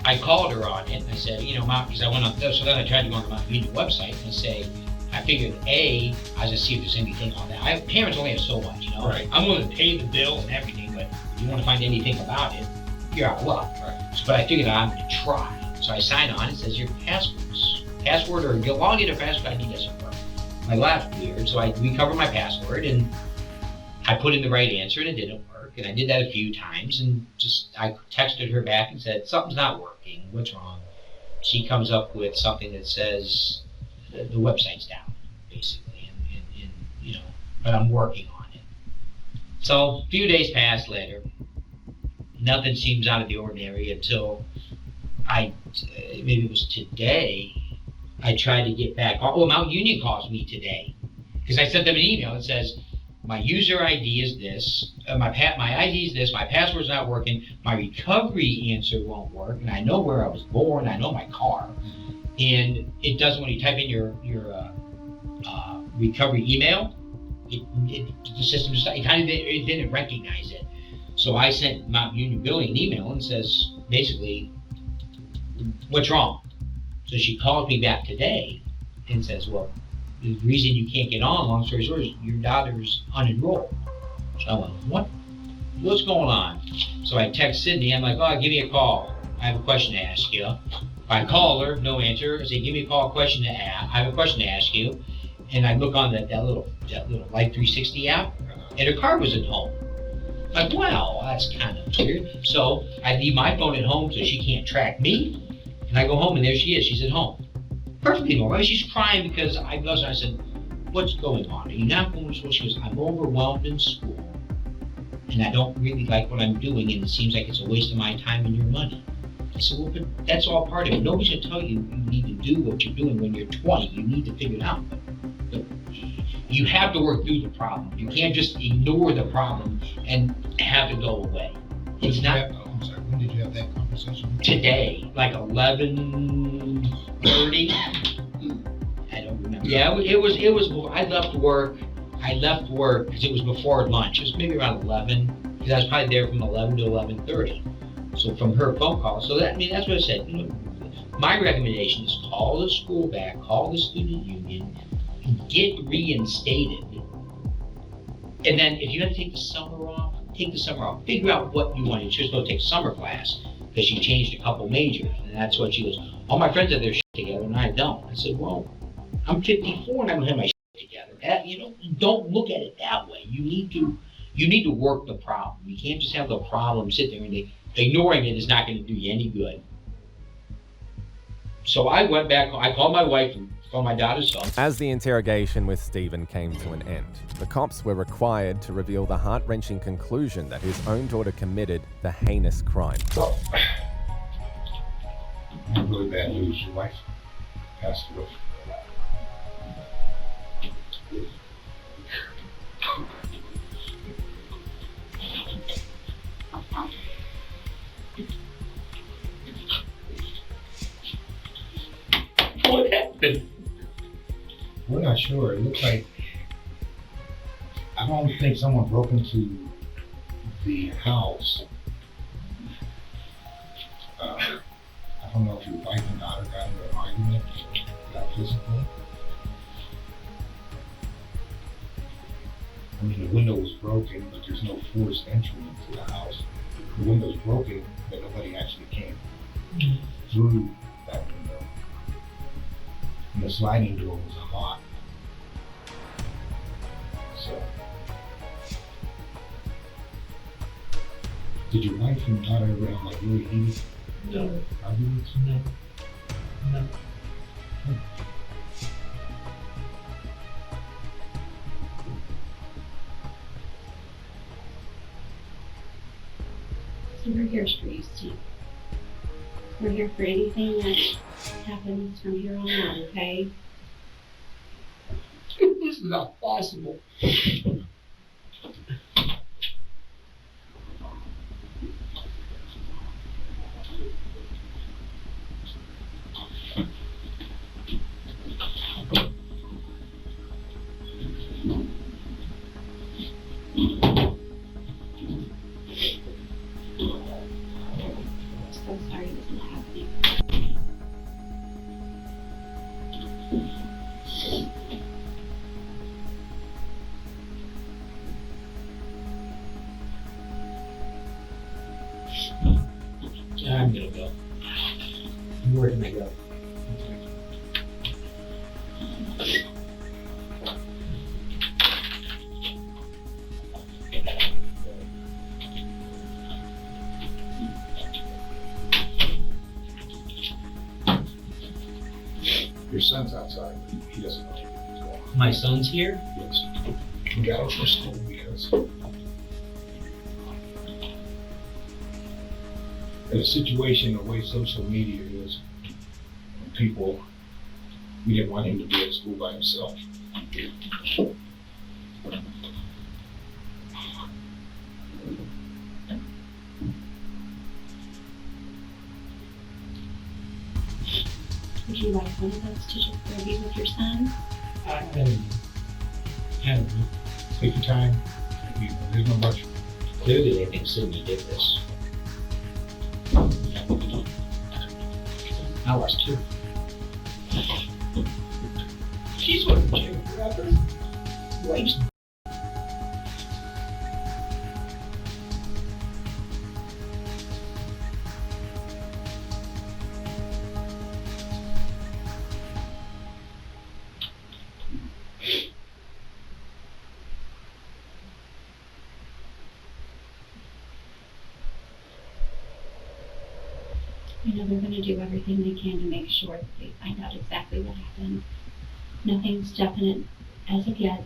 I called her on it and I said, Mom, because I went on, so then I tried to go on the Mount Union website and say, I figured I was gonna see if there's anything on that. Parents only have so much, Right. I'm willing to pay the bill and everything, but if you want to find anything about it, you're out of luck. Right. But I figured I'm gonna try. So I sign on, it says your password or your login or password ID doesn't work. My last weird, so I recovered my password and I put in the right answer and it didn't work. And I did that a few times and I texted her back and said, something's not working, what's wrong? She comes up with something that says the website's down, basically, and but I'm working on it. So a few days passed later, nothing seems out of the ordinary until maybe it was today, I tried to get back. Oh, Mount Union calls me today because I sent them an email that says, my user ID is this, my ID is this, my password's not working, my recovery answer won't work, and I know where I was born, I know my car, and it doesn't, when you type in your recovery email, the system just, it didn't recognize it. So I sent Mount Union Billing an email and says, basically, what's wrong? So she called me back today and says, well, the reason you can't get on, long story short, is your daughter's unenrolled. So I went, what's going on? So I text Sydney, I'm like, oh, give me a call. I have a question to ask you. I call her, no answer. I say, give me a call, I have a question to ask you. And I look on that little Life 360 app, and her car was at home. I'm like, wow, that's kind of weird. So I leave my phone at home so she can't track me. And I go home and there she is, she's at home. Perfectly normal. She's crying because I said, what's going on? Are you not going to school? She goes, I'm overwhelmed in school and I don't really like what I'm doing and it seems like it's a waste of my time and your money. I said, well, but that's all part of it. Nobody's going to tell you you need to do what you're doing when you're 20. You need to figure it out. But you have to work through the problem. You can't just ignore the problem and have it go away. It's not. I'm sorry, when did you have that conversation? Today, like 11:30. I don't remember. Yeah, it was. I left work because it was before lunch. It was maybe around 11 because I was probably there from 11 to 11:30. So from her phone call. So that's what I said. My recommendation is call the school back, call the student union, get reinstated. And then if you have to take the summer off, take the summer off. Figure out what you want. You're supposed to take summer class because she changed a couple majors. And that's what she goes, all my friends have their shit together and I don't. I said, well, I'm 54 and I don't have my shit together. Don't look at it that way. You need to You need to work the problem. You can't just have the problem sit there and ignoring it is not going to do you any good. So I went back, I called my wife and called my daughter's phone. As the interrogation with Stephen came to an end, the cops were required to reveal the heart-wrenching conclusion that his own daughter committed the heinous crime. I have really bad news. Your wife passed away. What happened? We're not sure. It looks like, I don't think someone broke into the house. I don't know if your wife and daughter got into an argument, got physical. I mean, the window was broken, but there's no forced entry into the house. The window's broken, but nobody actually came through that window. And the sliding door was unlocked. So, did your wife and daughter ever have like really heated arguments? No. No. So we're here for you, Steve. We're here for anything that happens from here on out, okay? This is not possible. So sorry this is happening. I'm gonna go. Where can I go? Your son's outside. He doesn't know what's going on. My son's here? Yes. We got him from school because in a situation, the way social media is, people, we didn't want him to be at school by himself. Would you like one of those to just go be with your son? I don't know. Take your time. There's no rush. Clearly they think Sydney did this. I was too. She's going to jail forever. Waste. You know, they're going to do everything they can to make sure that they find out exactly what happened. Nothing's definite as of yet.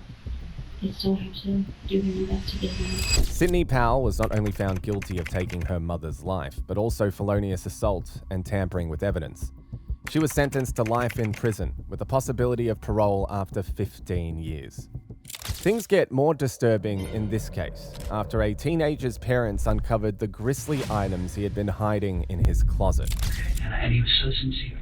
They still have to do their investigation. Sydney Powell was not only found guilty of taking her mother's life, but also felonious assault and tampering with evidence. She was sentenced to life in prison with the possibility of parole after 15 years. Things get more disturbing in this case, after a teenager's parents uncovered the grisly items he had been hiding in his closet. And he was so sincere.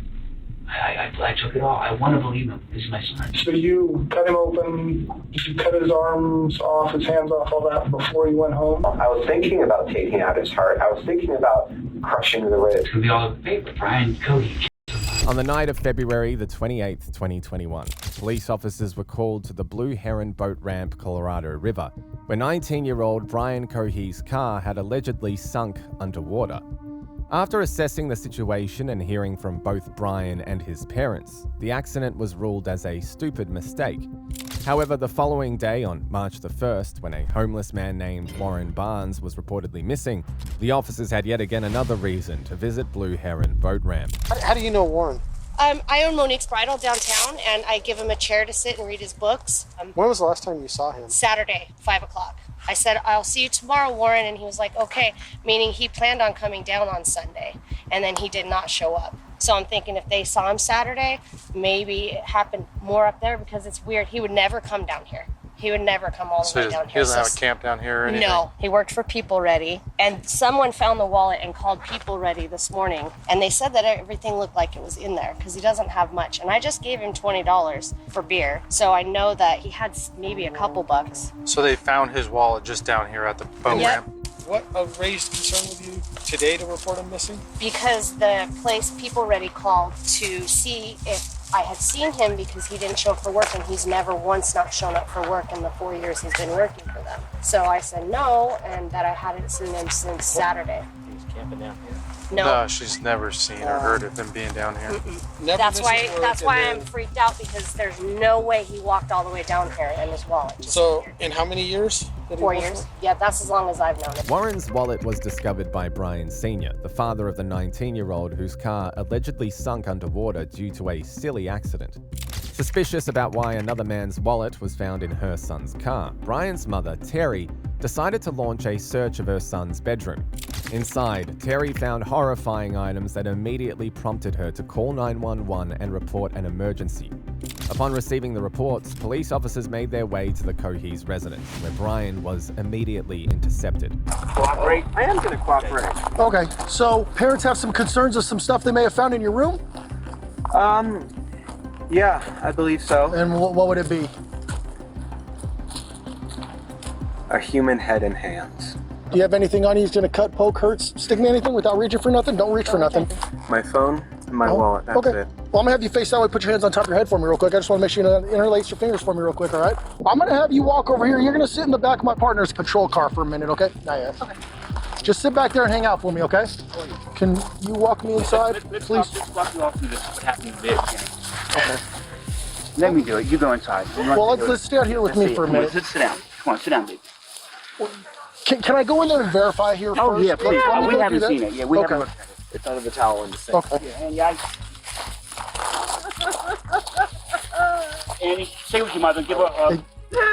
I took it all. I want to believe him. This is my son. So you cut him open, did you cut his arms off, his hands off, all that before you went home? I was thinking about taking out his heart. I was thinking about crushing the ribs. It's going to be all over the paper. Brian Cohee. On the night of February the 28th, 2021, police officers were called to the Blue Heron Boat Ramp, Colorado River, where 19-year-old Brian Cohee's car had allegedly sunk underwater. After assessing the situation and hearing from both Brian and his parents, the accident was ruled as a stupid mistake. However, the following day, on March the 1st, when a homeless man named Warren Barnes was reportedly missing, the officers had yet again another reason to visit Blue Heron boat ramp. How do you know Warren? I own Monique's Bridal downtown, and I give him a chair to sit and read his books. When was the last time you saw him? Saturday, 5 o'clock. I said, I'll see you tomorrow, Warren, and he was like, okay, meaning he planned on coming down on Sunday, and then he did not show up. So I'm thinking if they saw him Saturday, maybe it happened more up there, because it's weird. He would never come down here. He would never come all the way down here. He doesn't have a camp down here or anything? No, he worked for People Ready, and someone found the wallet and called People Ready this morning, and they said that everything looked like it was in there because he doesn't have much. And I just gave him $20 for beer, so I know that he had maybe a couple bucks. So they found his wallet just down here at the boat ramp? What raised concern with you today to report him missing? Because the place People Ready called to see if I had seen him, because he didn't show up for work, and he's never once not shown up for work in the 4 years he's been working for them. So I said no, and that I hadn't seen him since Saturday. He was camping down here? No, she's never seen or heard of him being down here. That's why I'm freaked out, because there's no way he walked all the way down here and his wallet. So, in how many years? 4 years. Yeah, that's as long as I've known it. Warren's wallet was discovered by Brian Sr., the father of the 19-year-old whose car allegedly sunk underwater due to a silly accident. Suspicious about why another man's wallet was found in her son's car, Brian's mother, Terry, decided to launch a search of her son's bedroom. Inside, Terry found horrifying items that immediately prompted her to call 911 and report an emergency. Upon receiving the reports, police officers made their way to the Cohee's residence, where Brian was immediately intercepted. Cooperate? I am going to cooperate. Okay, so parents have some concerns of some stuff they may have found in your room? Yeah, I believe so. And what would it be? A human head and hands. Do you have anything on you? He's gonna cut, poke, hurt, stick me anything without reaching for nothing? Don't reach for nothing. My phone and my wallet, that's okay. it. Well, I'm gonna have you face that way. Put your hands on top of your head for me real quick. I just wanna make sure you interlace your fingers for me real quick, all right? I'm gonna have you walk over here. You're gonna sit in the back of my partner's patrol car for a minute, okay? Not yet. Okay. Just sit back there and hang out for me, okay? Can you walk me inside, please? Let's walk you off through this, what happened in the video game. Okay. Let me do it. You go inside. Well, let's stay out here with me for a minute. Sit down. Come on, sit down, baby. Can I go in there and verify here first? Oh, yeah, please. We haven't seen it. Yeah, we okay. haven't looked at it. It's under the towel in the sink. Okay. Yeah, Annie, stay with your mother. Give her a...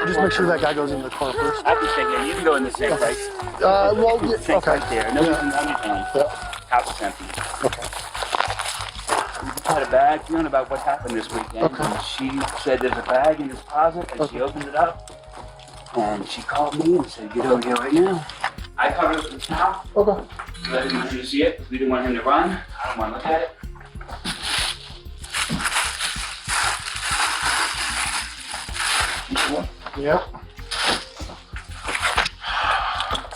Just make sure that guy goes in the car first. I can stay here. You can go in the same place. Well, yeah, Sink's okay. right there. No reason on your phone. House is empty. Okay. You had a bad feeling about what happened this weekend. Okay. And she said there's a bag in this closet, and she opened it up. And she called me and said, get over here right now. I covered it with the towel. Okay. I didn't want you to see it because we didn't want him to run. I don't want to look at it. Yep.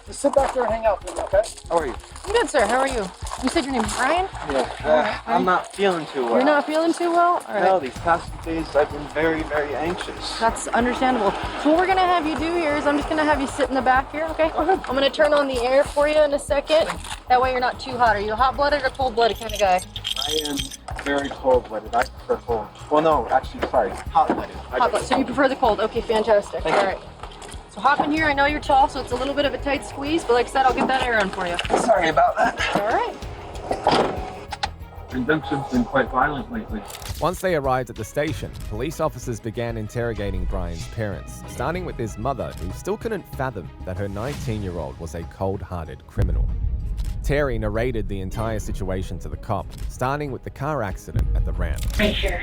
Just sit back there and hang out with me, okay? How are you? I'm good, sir. How are you? You said your name's Brian? Yeah. I'm not feeling too well. You're not feeling too well? All right. No, these past few days I've been very, very anxious. That's understandable. So what we're going to have you do here is I'm just going to have you sit in the back here, okay? I'm going to turn on the air for you in a second. That way you're not too hot. Are you a hot-blooded or cold-blooded kind of guy? I am very cold-blooded. I prefer cold. Well, no, actually, sorry, hot-blooded. Hot-blooded. So you prefer the cold. Okay, fantastic. Thank All you. right. So hop in here. I know you're tall, so it's a little bit of a tight squeeze, but like I said, I'll get that air on for you. Sorry about that. All right. Conduction's been quite violent lately. Once they arrived at the station, police officers began interrogating Brian's parents, starting with his mother, who still couldn't fathom that her 19-year-old was a cold-hearted criminal. Terry narrated the entire situation to the cop, starting with the car accident at the ramp. Right here.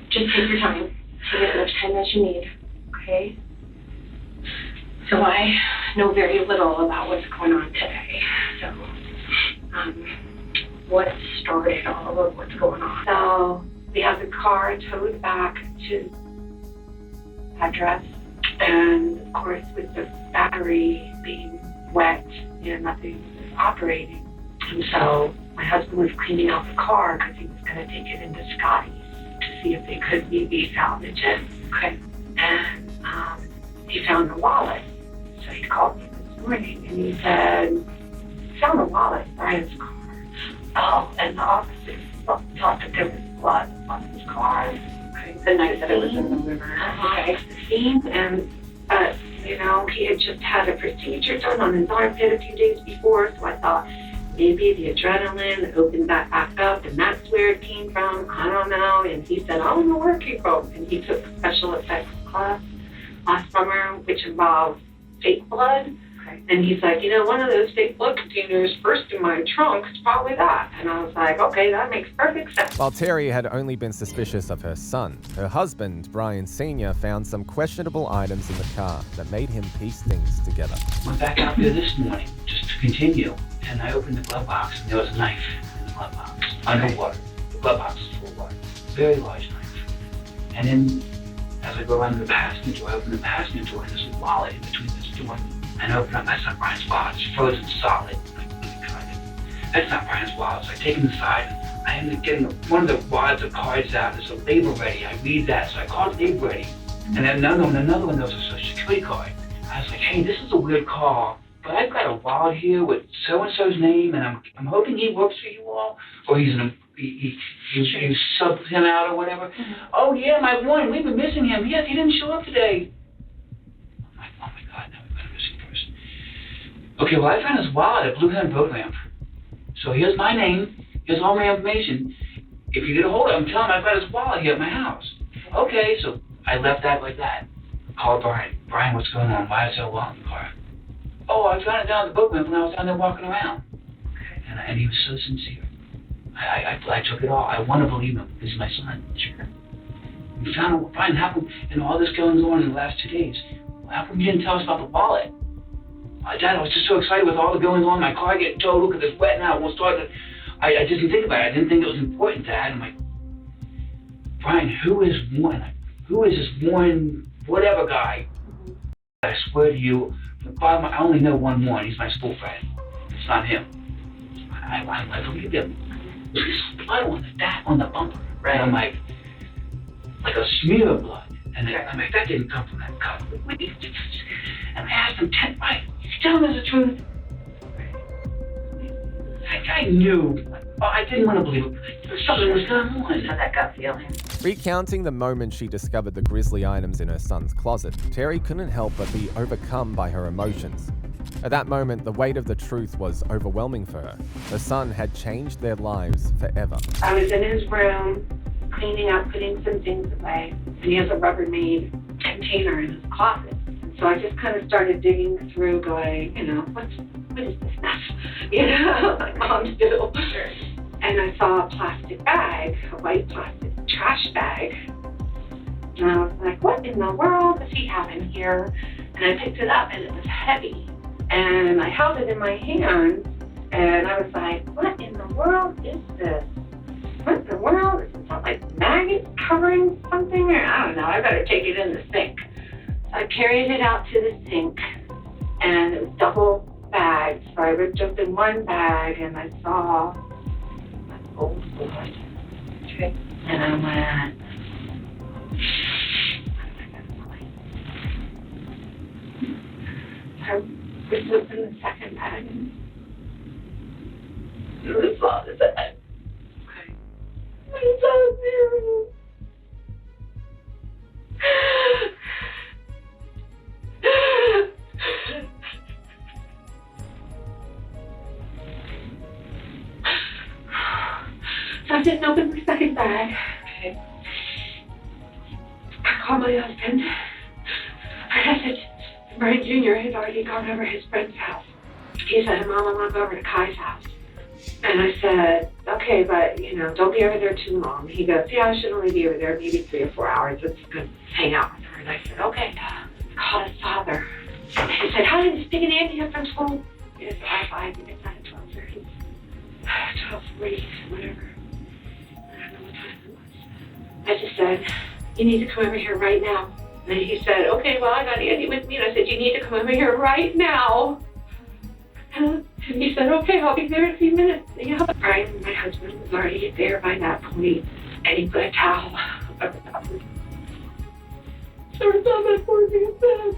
Just take your time. Take as much time as you need, okay? So I know very little about what's going on today. So, what started all of what's going on? So, we have the car towed back to address, and of course with the battery being wet and nothing was operating. And so my husband was cleaning out the car because he was going to take it into Scotty's to see if they could maybe salvage it. Okay. And he found the wallet. So he called me this morning, and he said, found a wallet in Brian's car. Oh, and the officers thought that there was blood on his car. The night that it was in the river. The scene, and you know, he had just had a procedure done on his armpit a few days before, so I thought maybe the adrenaline opened that back up, and that's where it came from. I don't know. And he said, I don't know where it came from. And he took a special effects class last summer, which involved fake blood. And he's like, you know, one of those fake blood containers first in my trunk is probably that. And I was like, okay, that makes perfect sense. While Terry had only been suspicious of her son, her husband, Brian Sr., found some questionable items in the car that made him piece things together. Went back out there this morning just to continue, and I opened the glove box, and there was a knife in the glove box, underwater. The glove box was full of water, very large knife. And then, as I go around the passenger door, I open the passenger door, and there's a wallet in between this door. And I open up, that's not Brian's wallet, it's frozen solid. That's not Brian's wallet. So I take him inside, I end up getting one of the wads of cards out, there's a label ready, I read that, so I call it label ready. And then another one, there was a social security card. I was like, hey, this is a weird call, but I've got a wallet here with so-and-so's name, and I'm hoping he works for you all, or you subbed him out or whatever. Oh yeah, my one, we've been missing him. Yes, he didn't show up today. I'm like, oh my God, now we've got a missing person. Okay, well I found his wallet at Blue Hen Boat Ramp. So here's my name, here's all my information. If you get a hold of him, tell him I've got his wallet here at my house. Okay, so I left that like that. Called Brian. Brian, what's going on? Why is there a wallet in the car? Oh, I found it down at the boat ramp when I was down there walking around. And he was so sincere. I took it all. I want to believe him. He's my son. Sure. We found out, Brian, how come, and all this going on in the last 2 days, how come you didn't tell us about the wallet? Dad, I was just so excited with all the goings on. My car getting towed. Look at this wet now. It won't start. I didn't think about it. I didn't think it was important, Dad. I'm like, Brian, who is this one, whatever guy? I swear to you, I only know one Warren. He's my school friend. It's not him. I believe him. There's blood on the bumper. Right. And I'm like a smear of blood. And I'm like, that didn't come from that cup. And I asked him, right, you tell me the truth. I knew. I didn't want to believe it. Something was going on. Had that gut feeling. Recounting the moment she discovered the grisly items in her son's closet, Terry couldn't help but be overcome by her emotions. At that moment, the weight of the truth was overwhelming for her. Her son had changed their lives forever. I was in his room, cleaning up, putting some things away, and he has a Rubbermaid container in his closet. And so I just kind of started digging through, going, you know, what is this mess? You know, like moms do. Sure. And I saw a plastic bag, a white plastic trash bag. And I was like, what in the world does he have in here? And I picked it up, and it was heavy. And I held it in my hand, and I was like, what in the world is this? What in the world? Is it like maggots covering something? Or I don't know, I better take it in the sink. So I carried it out to the sink, and it was double bagged. So I ripped open one bag, and I saw old blood. And I went, I ripped open the second bag, and it was all the bag. I saw zero. So I didn't open the second bag. Okay. I called my husband. I said, Brian Jr. had already gone over his friend's house. He said, Mom, I want to go over to Kai's house. And I said, okay, but, you know, don't be over there too long. He goes, yeah, I should only be over there maybe 3 or 4 hours. It's good to hang out with her. And I said, okay. I called his father. And he said, how did this big and Andy up from school? He said, I think it's at 12:30. 12:40, whatever. I don't know what time it was. I just said, you need to come over here right now. And he said, okay, well, I got Andy with me. And I said, you need to come over here right now. And he said, okay, I'll be there in a few minutes. Yeah. Brian, my husband, was already there by that point, and he put a towel over top of it. So it's on my poor man's bed.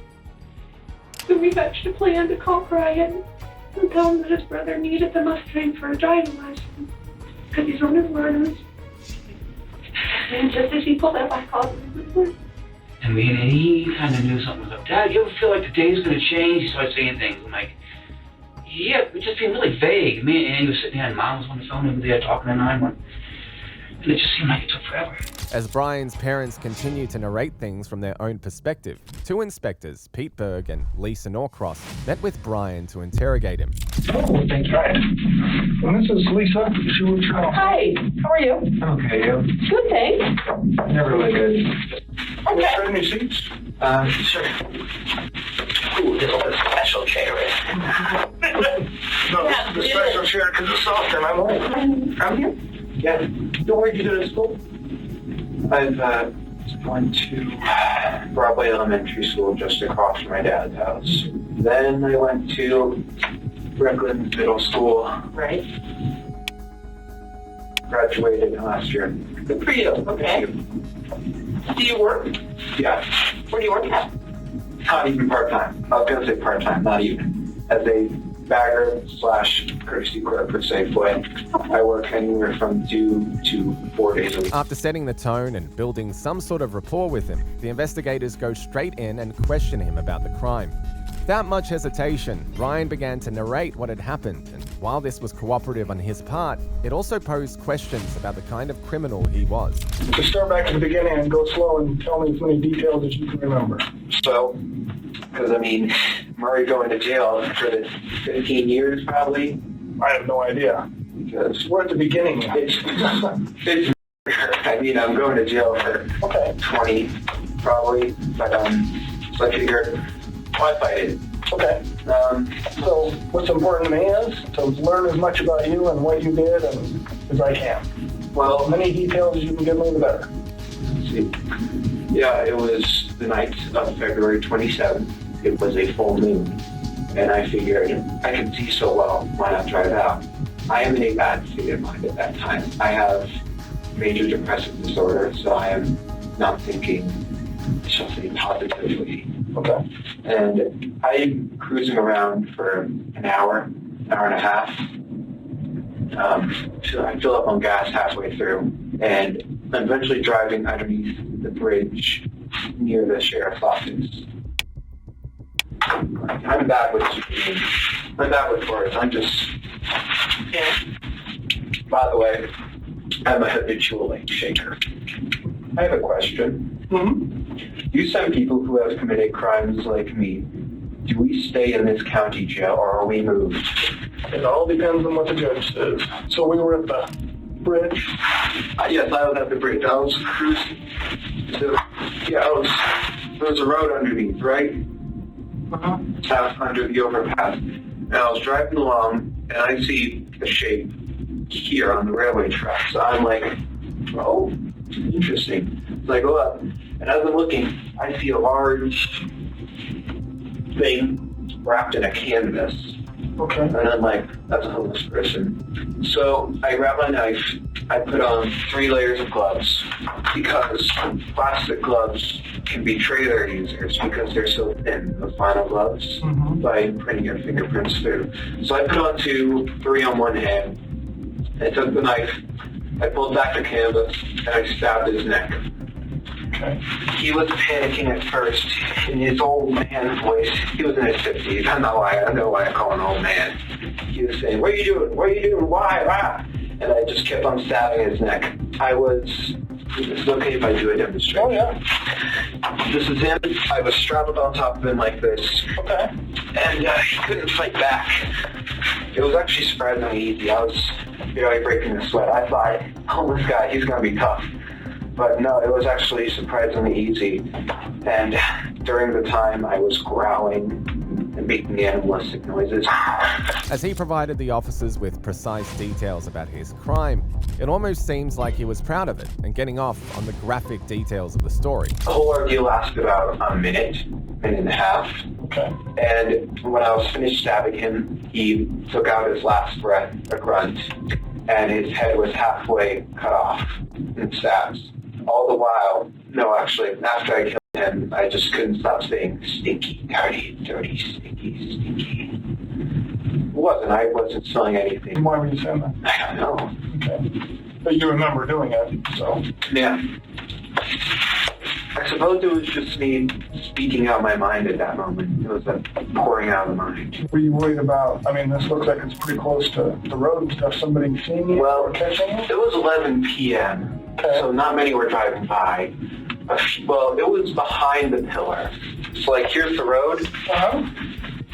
So we hatched a plan to call Brian and tell him that his brother needed the Mustang for a driving lesson because he's on his learners. And just as he pulled up, I called him. I mean, and he kind of knew something was up. Dad, you ever feel like the day's going to change? He started saying things. I'm like, yeah, it just being really vague. Me and Andy was sitting there, and Mom was on the phone over there talking to 911. And it just seemed like it took forever. As Brian's parents continue to narrate things from their own perspective, two inspectors, Pete Berg and Lisa Norcross, met with Brian to interrogate him. Oh, thank you. Right. And this is Lisa. She was your Hi, how are you? Okay, you? Good, thanks. Never really good. Okay. Trade me seats. Sure. Ooh, this is a special chair. No, this is the special chair because it's softer and I'm old. I'm here? Yeah. Where did you go to school? I've went to Broadway Elementary School just across from my dad's house. Then I went to Brooklyn Middle School. Right. Graduated last year. Good for you. Okay. Do you work? Yeah. Where do you work at? Not even part-time. I was going to say part-time, not even. As a bagger / courtesy clerk for Safeway. I work anywhere from 2 to 4 days a week. After setting the tone and building some sort of rapport with him, the investigators go straight in and question him about the crime. Without much hesitation, Brian began to narrate what had happened, and while this was cooperative on his part, it also posed questions about the kind of criminal he was. Just start back at the beginning and go slow and tell me as many details as you can remember. So, because I mean, Murray going to jail for the 15 years probably. I have no idea. Because we're at the beginning. It's I mean, I'm going to jail for 20 probably, but so I figured, why fight it? Okay. So what's important to me is to learn as much about you and what you did as I can. Well, as many details as you can give me, the better. Let's see. Yeah, it was the night of February 27th. It was a full moon, and I figured I can see so well, why not try it out? I am in a bad state of mind at that time. I have major depressive disorder, so I am not thinking something positively. Okay. And I'm cruising around for an hour and a half. So I fill up on gas halfway through, and I'm eventually driving underneath the bridge near the sheriff's office. I'm bad with speeding. I'm bad with words. I'm just... Yeah. By the way, I'm a habitual late shaker. I have a question. Mm-hmm. You send people who have committed crimes like me. Do we stay in this county jail or are we moved? It all depends on what the judge says. So we were at the bridge? Yes, I was at the bridge. I was cruising. There was a road underneath, right? Under the overpass. And I was driving along and I see a shape here on the railway track. So I'm like, oh, interesting. So I go up, and as I'm looking, I see a large thing wrapped in a canvas. Okay. And I'm like, that's a homeless person. So I grab my knife, I put on 3 layers of gloves, because plastic gloves can betray their users because they're so thin, the final gloves, by printing your fingerprints through. So I put on 2, 3 on one hand. I took the knife, I pulled back the canvas, and I stabbed his neck. Okay. He was panicking at first in his old man voice. He was in his 50s. I know why I call him old man. He was saying, "What are you doing? What are you doing? Why? Why?" And I just kept on stabbing his neck. Is it okay if I do a demonstration? Oh, yeah. This is him. I was strapped on top of him like this. Okay. And he couldn't fight back. It was actually surprisingly easy. I was barely breaking a sweat. I thought, oh, this guy, he's going to be tough. But no, it was actually surprisingly easy. And during the time, I was growling and making animalistic noises. As he provided the officers with precise details about his crime, it almost seems like he was proud of it and getting off on the graphic details of the story. The whole ordeal lasted about a minute and a half. Okay. And when I was finished stabbing him, he took out his last breath, a grunt, and his head was halfway cut off in stabs. All the while, no, actually, after I killed and I just couldn't stop saying stinky, dirty, dirty, stinky, stinky. I wasn't smelling anything. Why were you saying that? I don't know. Okay. But you remember doing it, so. Yeah. I suppose it was just me speaking out my mind at that moment. It was like pouring out of the mind. Were you worried about, I mean, this looks like it's pretty close to the road and stuff. Somebody seeing you or catching you? It was 11 p.m., so not many were driving by. Well, it was behind the pillar. So, like, here's the road.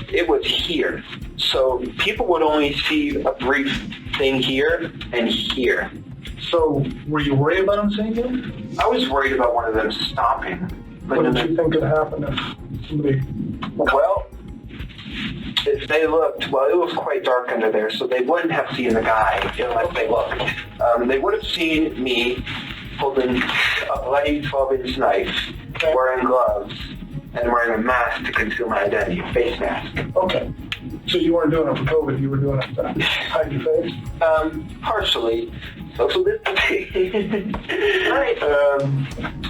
It was here. So people would only see a brief thing here and here. So were you worried about them seeing you? I was worried about one of them stopping. What did you think could happen if somebody... Well, if they looked, well, it was quite dark under there, so they wouldn't have seen the guy unless they looked. They would have seen me holding a bloody 12-inch knife, wearing gloves, and wearing a mask to conceal my identity, a face mask. Okay. So you weren't doing it for COVID, you were doing it to hide your face? Partially. Social distancing.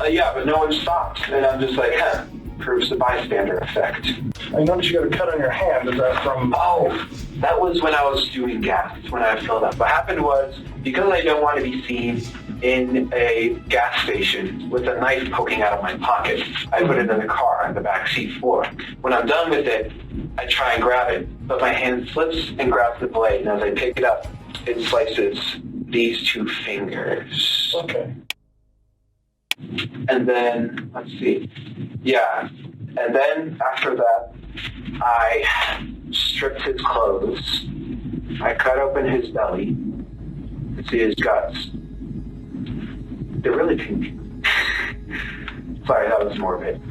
Yeah, but no one stopped. And I'm just like, proves the bystander effect. I noticed you got a cut on your hand. Is that from... Oh, that was when I was doing gas, when I filled up. What happened was, because I don't want to be seen in a gas station with a knife poking out of my pocket, I put it in the car on the back seat floor. When I'm done with it, I try and grab it, but my hand slips and grabs the blade, and as I pick it up, it slices these 2 fingers. Okay. And then, let's see. Yeah. And then after that, I stripped his clothes. I cut open his belly. You can see his guts. They're really pink. Sorry, that was morbid.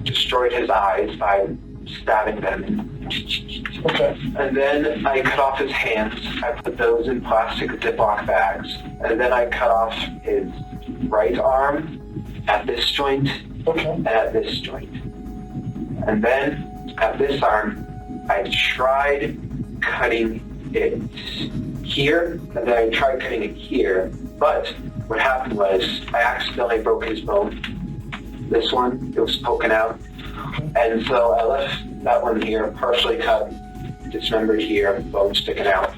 Destroyed his eyes by stabbing them in. Okay. And then I cut off his hands. I put those in plastic Ziploc bags. And then I cut off his right arm at this joint and at this joint. And then at this arm, I tried cutting it here, and then I tried cutting it here. But what happened was I accidentally broke his bone. This one, it was poking out. And so I left that one here, partially cut, dismembered here, bone sticking out.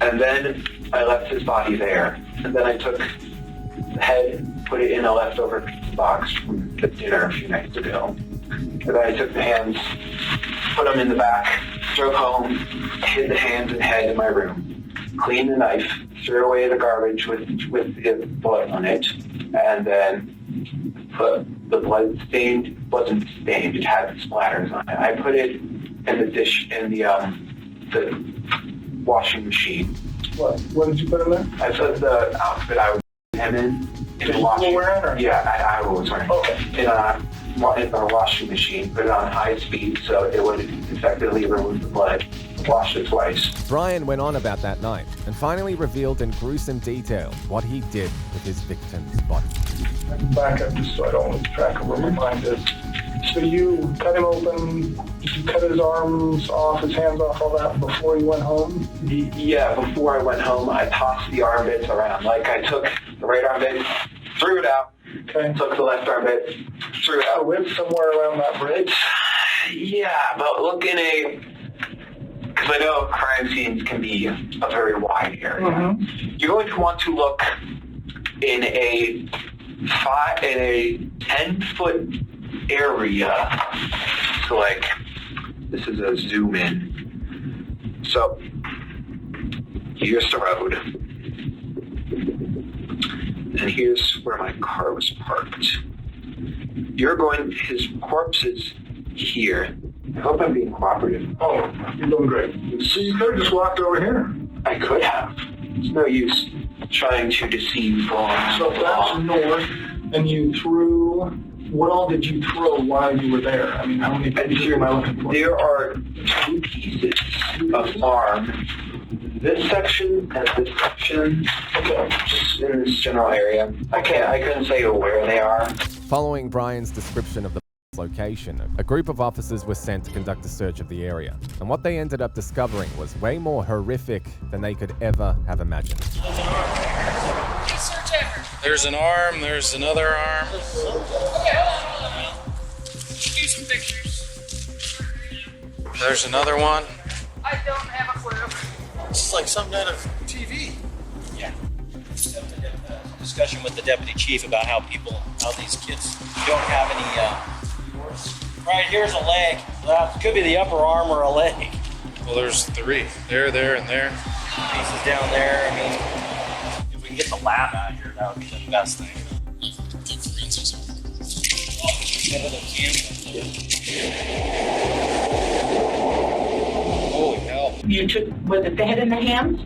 And then I left his body there. And then I took the head, put it in a leftover pizza box from the dinner a few nights ago. And then I took the hands, put them in the back, drove home, hid the hands and head in my room, cleaned the knife, threw away the garbage with the blood on it, and then put the blood stained, wasn't stained, it had splatters on it. I put it in the dish, in the washing machine. What did you put in there? I put the outfit I was him in the washing machine. Yeah, I was wearing. Okay. In the washing machine, put it on high speed so it would effectively remove the blood. Washed it twice. Brian went on about that night and finally revealed in gruesome detail what he did with his victim's body. I can back up just so I don't lose track of where my mind is. So you cut him open, did you cut his arms off, his hands off, all that before you went home? Yeah, before I went home, I tossed the arm bits around. Like I took the right arm bit, threw it out, took the left arm bit, threw it out. So it's somewhere around that bridge? Yeah, but look in a... Because I know crime scenes can be a very wide area. Mm-hmm. You're going to want to look in a 10-foot area. So like, this is a zoom in. So here's the road. And here's where my car was parked. His corpse is here. I hope I'm being cooperative. Oh, you're doing great. So you could have just walked over here. I could have. It's no use trying to deceive wrong. So that's north, and you threw... What all did you throw while you were there? I mean, how many pieces am I looking for? There are 2 pieces of arm. This section and this section. Okay. Just in this general area. I couldn't say where they are. Following Brian's description of the location, a group of officers were sent to conduct a search of the area, and what they ended up discovering was way more horrific than they could ever have imagined. Please search There's an arm, there's another arm. Do some pictures. There's another one. I don't have a clue. This is like some kind of TV. Yeah. Discussion with the deputy chief about how these kids don't have any. Right here's a leg. That could be the upper arm or a leg. Well, there's 3. There, and there. Pieces down there. I mean, if we can get the lab out here, that would be the best thing. Holy hell. You took, was it the head and the hands?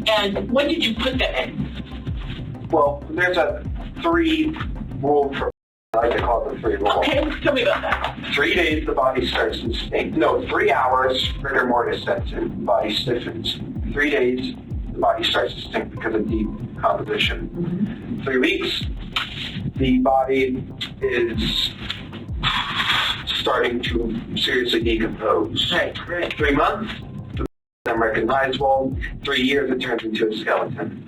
And when did you put them in? Well, there's a 3 rule for, I like to call it the 3 rule. Okay, tell me about that. 3 days, the body starts to stink. No, 3 hours, rigor mortis sets in, the body stiffens. 3 days, the body starts to stink because of decomposition. 3 weeks, the body is starting to seriously decompose. Right. 3 months, the body is unrecognizable. 3 years, it turns into a skeleton.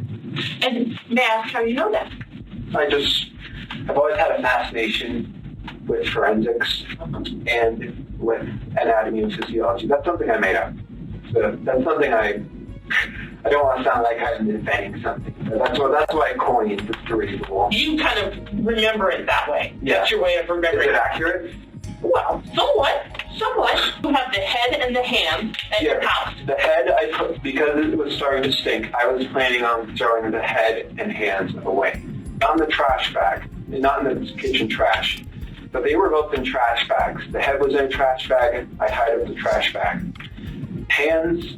And may I ask how you know that? I've always had a fascination with forensics and with anatomy and physiology. That's something I made up. So that's something I don't want to sound like I'm inventing something. That's why I coined the 3 rule. You kind of remember it that way. Yeah. That's your way of remembering Is it accurate? Well, somewhat. You have the head and the hands at your house. The head, I put, because it was starting to stink, I was planning on throwing the head and hands away. Not in the trash bag, and not in the kitchen trash. But they were both in trash bags. The head was in a trash bag, I tied up the trash bag. Hands,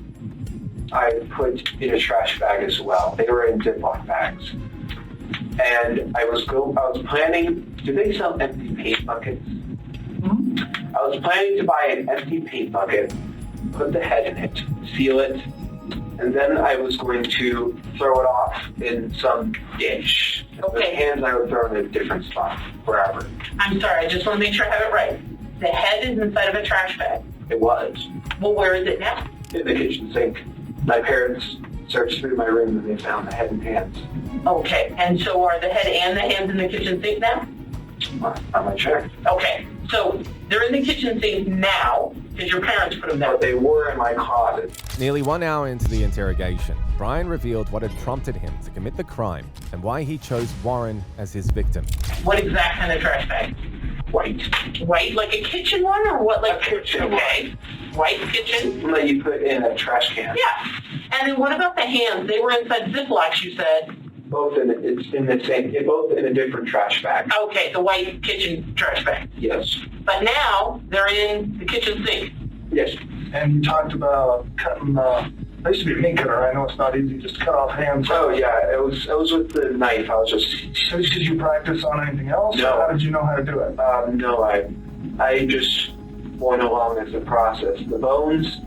I put in a trash bag as well. They were in Ziploc bags. And I was planning, do they sell empty paint buckets? I was planning to buy an empty paint bucket, put the head in it, seal it, and then I was going to throw it off in some dish. The hands I would throw in a different spot, wherever. I'm sorry, I just want to make sure I have it right. The head is inside of a trash bag. It was. Well, where is it now? In the kitchen sink. My parents searched through my room and they found the head and hands. Okay, and so are the head and the hands in the kitchen sink now? I'm not sure. Okay, so they're in the kitchen sink now because your parents put them there. But they were in my closet. Nearly 1 hour into the interrogation, Brian revealed what had prompted him to commit the crime and why he chose Warren as his victim. What exact kind of trash bag? White. White, like a kitchen one, or what? Like a kitchen. Okay. White kitchen. That you put in a trash can. Yeah. And then what about the hands? They were inside Ziplocs, you said. Both in the same. Both in a different trash bag. Okay, the white kitchen trash bag. Yes. But now they're in the kitchen sink. Yes. And you talked about cutting. I used to be a meat cutter. I know it's not easy just to cut off hands. Oh yeah, it was with the knife. I was just. Did you practice on anything else? No. Or how did you know how to do it? No, I just went along as a process. The bones,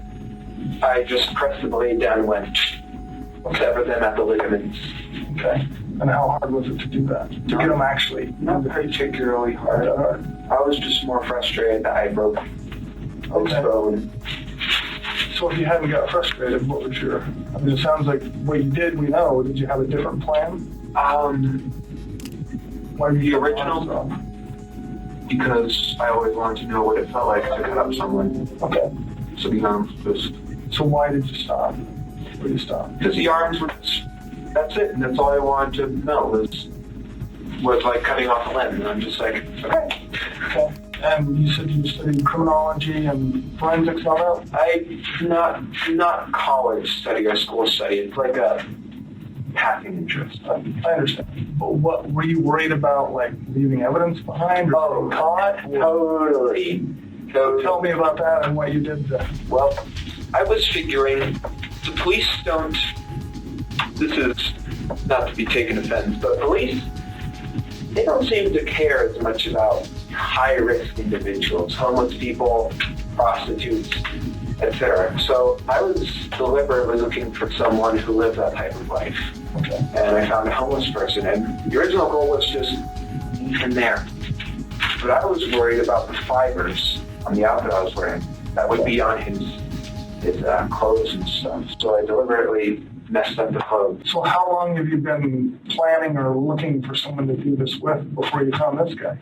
I just pressed the blade down and went. Sever them at the ligaments. Okay. And how hard was it to do that? To get them actually? Not particularly hard. I was just more frustrated that I broke this bone. So if you hadn't got frustrated, what was your... I mean, it sounds like what you did, we know. Did you have a different plan? The original... Because I always wanted to know what it felt like to cut up someone. Okay. So just... So why did you stop? Where did you stop? Because the arms were... That's it. And that's all I wanted to know was like cutting off a limb. And I'm just like, okay. And you said you studied criminology and forensics and all that? Not college study or school study. It's like a passing interest. I understand. But what were you worried about, like leaving evidence behind or being caught? Totally. So tell me about that and what you did there. Well, I was figuring the police don't. This is not to be taken offense, but police, they don't seem to care as much about high-risk individuals, homeless people, prostitutes, etc. So I was deliberately looking for someone who lived that type of life. Okay. And I found a homeless person, and the original goal was just leave him there. But I was worried about the fibers on the outfit I was wearing that would be on his clothes and stuff. So I deliberately messed up the clothes. So how long have you been planning or looking for someone to do this with before you found this guy?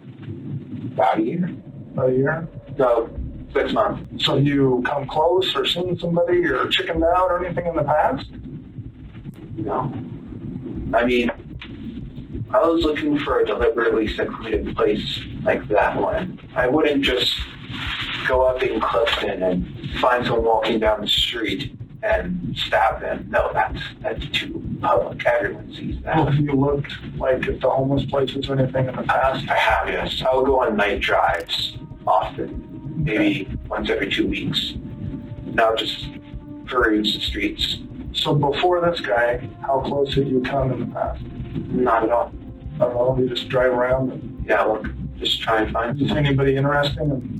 About a year. About a year? No, 6 months. So you come close or seen somebody or chickened out or anything in the past? No. I mean, I was looking for a deliberately secluded place like that one. I wouldn't just go up in Clifton and find someone walking down the street and stab them. No, that's too public. Everyone sees that. Well, have you looked like at the homeless places or anything in the past? I have, yes. I will go on night drives often, maybe once every 2 weeks. Now just peruse the streets. So before this guy, how close had you come in the past? Not at all. Not at all? You just drive around and... Yeah, look, just try and find Is anybody interesting and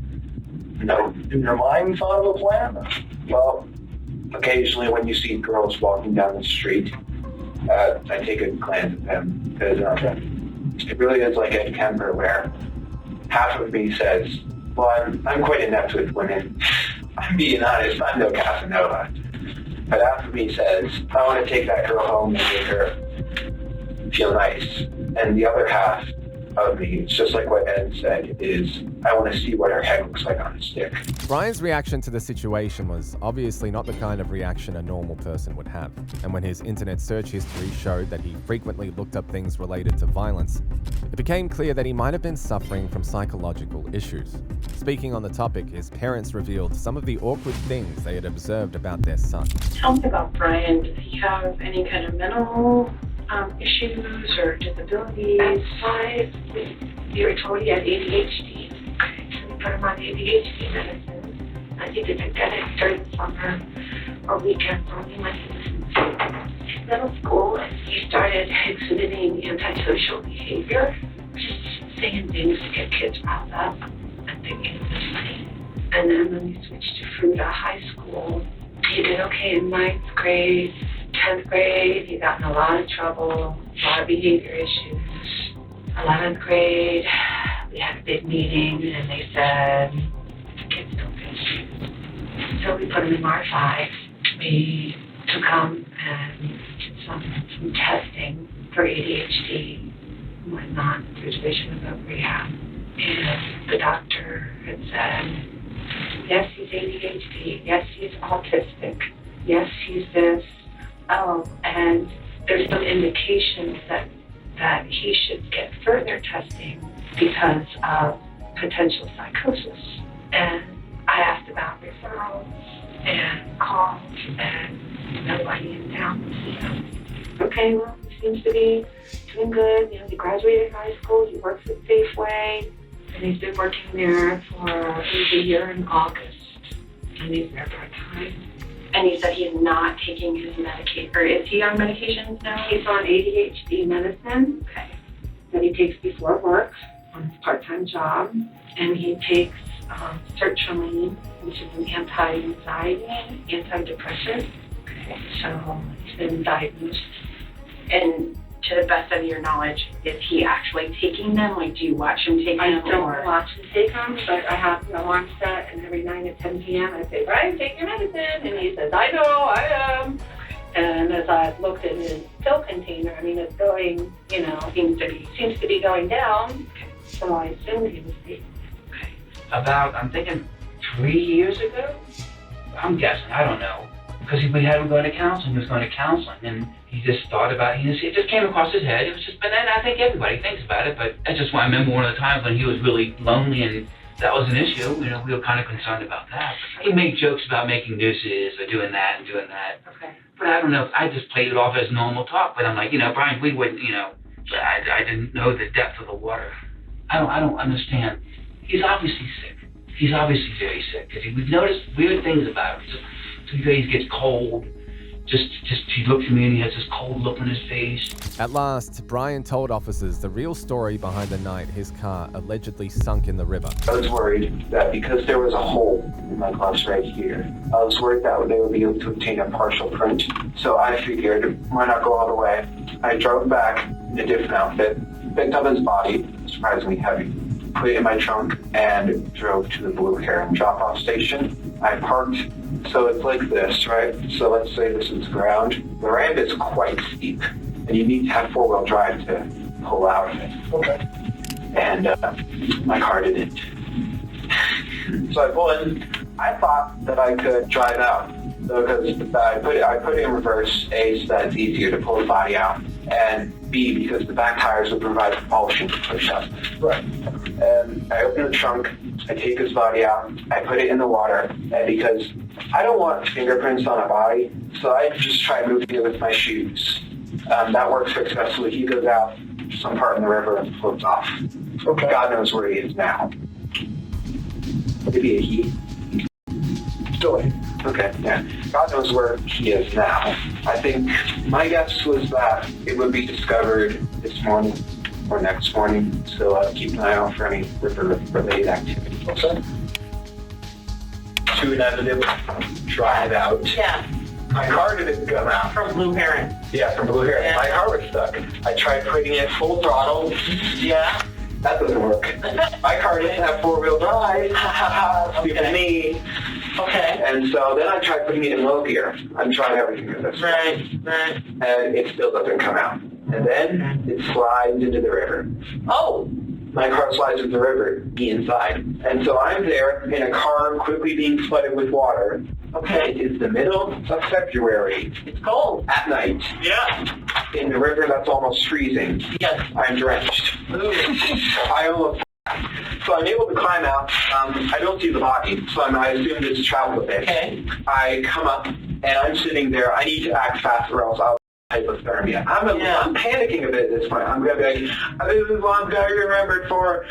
no. In your mind thought of a plan? Well, occasionally when you see girls walking down the street, I take a glance at them because it really is like Ed Kemper where half of me says, well, I'm quite inept with women. I'm being honest, I'm no Casanova. But half of me says, I want to take that girl home and make her feel nice. And the other half of me, it's just like what Ed said, is I want to see what her head looks like on a stick. Brian's reaction to the situation was obviously not the kind of reaction a normal person would have. And when his internet search history showed that he frequently looked up things related to violence, it became clear that he might have been suffering from psychological issues. Speaking on the topic, his parents revealed some of the awkward things they had observed about their son. Tell me about Brian. Does he have any kind of mental issues or disabilities? At 5, we were told he had ADHD. So we put him on ADHD medicine. I think they got it during the summer or weekends only when he was in middle school, and he started exhibiting antisocial behavior, just saying things to get kids riled up and thinking it was funny. And then when we switched to Fruta High School, he did okay in 9th grade. 10th grade, he got in a lot of trouble, a lot of behavior issues. 11th grade, we had a big meeting and they said, kids don't get students. So we put him in R5. We took him and did some testing for ADHD and whatnot through Division of Rehab. And the doctor had said, yes, he's ADHD, yes, he's autistic, yes, he's this. Oh, and there's some indications that he should get further testing because of potential psychosis. And I asked about referrals and calls, and nobody in town would see him. Okay, well, he seems to be doing good. You know, he graduated high school, he works at Safeway, and he's been working there for a year in August, and he's there part-time. And he said he's not taking his medication, or is he on medications now? He's on ADHD medicine, okay, that he takes before work on his part-time job. And he takes sertraline, which is an anti-anxiety, antidepressant. Okay, so he's been diagnosed. And to the best of your knowledge, is he actually taking them? Like, do you watch him take them? I don't watch him take them, but I have an alarm set, and every night at 10 p.m. I say, Brian, take your medicine. And he says, I know, I am. And as I've looked at his pill container, I mean, it's going, you know, seems to be going down. So I assumed he was taking it. Okay. About, I'm thinking 3 years ago? I'm guessing, I don't know. Because we had him going to counseling, he was going to counseling, and he just thought about it just came across his head. It was just, but then I think everybody thinks about it, but I just remember one of the times when he was really lonely and that was an issue. You know, we were kind of concerned about that. He made jokes about making nooses or doing that and doing that. Okay. But I don't know, I just played it off as normal talk, but I'm like, you know, Brian, we wouldn't, you know, I didn't know the depth of the water. I don't understand. He's obviously sick. He's obviously very sick, because we've noticed weird things about him. So he gets cold. Just he looks at me and he has this cold look on his face. At last, Brian told officers the real story behind the night his car allegedly sunk in the river. I was worried that because there was a hole in my gloves right here, I was worried that they would be able to obtain a partial print. So I figured, why not go all the way? I drove back in a different outfit, picked up his body, surprisingly heavy, put it in my trunk, and drove to the Blue Heron drop-off station. I parked So it's like this, right? So let's say this is ground. The ramp is quite steep, and you need to have four-wheel drive to pull out of it. Okay. And my car didn't. So I pull in. I thought that I could drive out. So because I put it in reverse, A, so that it's easier to pull the body out, and B, because the back tires would provide propulsion to push up. Right. And I open the trunk, I take his body out, I put it in the water, and because I don't want fingerprints on a body, so I just try moving it with my shoes. That works successfully. He goes out some part in the river and floats off. Okay. God knows where he is now. Maybe a he. Still a he. Okay, yeah. God knows where he is now. I think my guess was that it would be discovered this morning or next morning, so keep an eye out for any river-related activity. Okay. To inevitably drive out. Yeah. My car didn't come out. From Blue Heron. Yeah, from Blue Heron. Yeah. My car was stuck. I tried putting it full throttle. Yeah. That doesn't work. My car didn't have four-wheel drive. Stupid me. Okay. And so then I tried putting it in low gear. I'm trying everything with this. Right. And it still doesn't come out. And then it slides into the river. Oh. My car slides into the river, me inside. And so I'm there in a car quickly being flooded with water. Okay. It's the middle of February. It's cold. At night. Yeah. In the river that's almost freezing. Yes. I'm drenched. Ooh. I almost. So I'm able to climb out. I don't see the body, so I assumed it's traveled a bit. Okay. I come up, and I'm sitting there. I need to act fast or else I'll hypothermia. I'm panicking a bit at this point. I'm going to be like, this is what I'm going to be remembered for.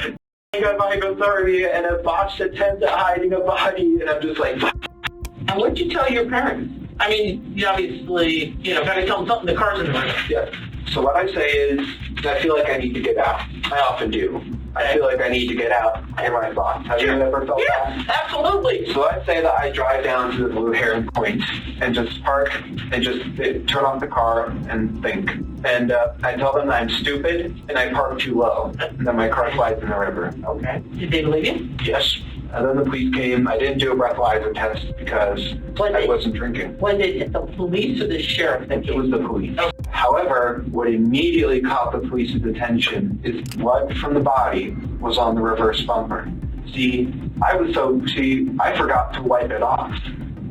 I got hypothermia and a botched attempt at hiding a body, and I'm just like... And what did you tell your parents? I mean, you obviously, got to tell them something. The car's in the river. Yeah. So what I say is, I feel like I need to get out. I often do. I feel like I need to get out in my thoughts. Have you ever felt that? Yeah, absolutely. So let's say that I drive down to the Blue Heron Point and just park and just turn off the car and think. And I tell them that I'm stupid and I park too low. And then my car slides in the river. Okay. Did they believe you? Yes. And then the police came. I didn't do a breathalyzer test because I wasn't drinking. Was it the police or the sheriff that came? It was the police. Okay. However, what immediately caught the police's attention is blood from the body was on the reverse bumper. I forgot to wipe it off.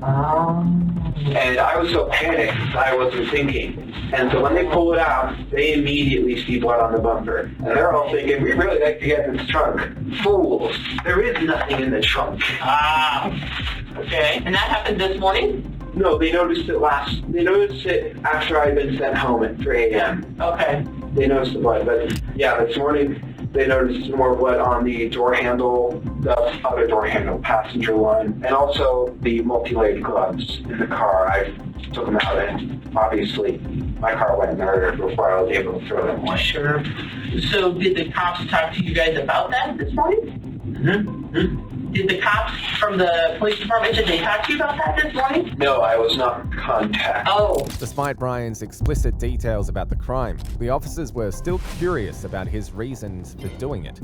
And I was so panicked that I wasn't thinking. And so when they pull it out, they immediately see blood on the bumper. And they're all thinking, we really like to get in this trunk. Fools, there is nothing in the trunk. Okay. And that happened this morning? No, they noticed it after I'd been sent home at 3 a.m. Okay. They noticed the blood, but yeah, this morning they noticed more blood on the door handle, the other door handle, passenger one, and also the multi-layered gloves in the car. I took them out, and obviously my car went in the river before I was able to throw them away. Sure. So did the cops talk to you guys about that this morning? Mm-hmm. Did the cops from the police department, did they talk to you about that this morning? No, I was not contacted. Oh. Despite Brian's explicit details about the crime, the officers were still curious about his reasons for doing it.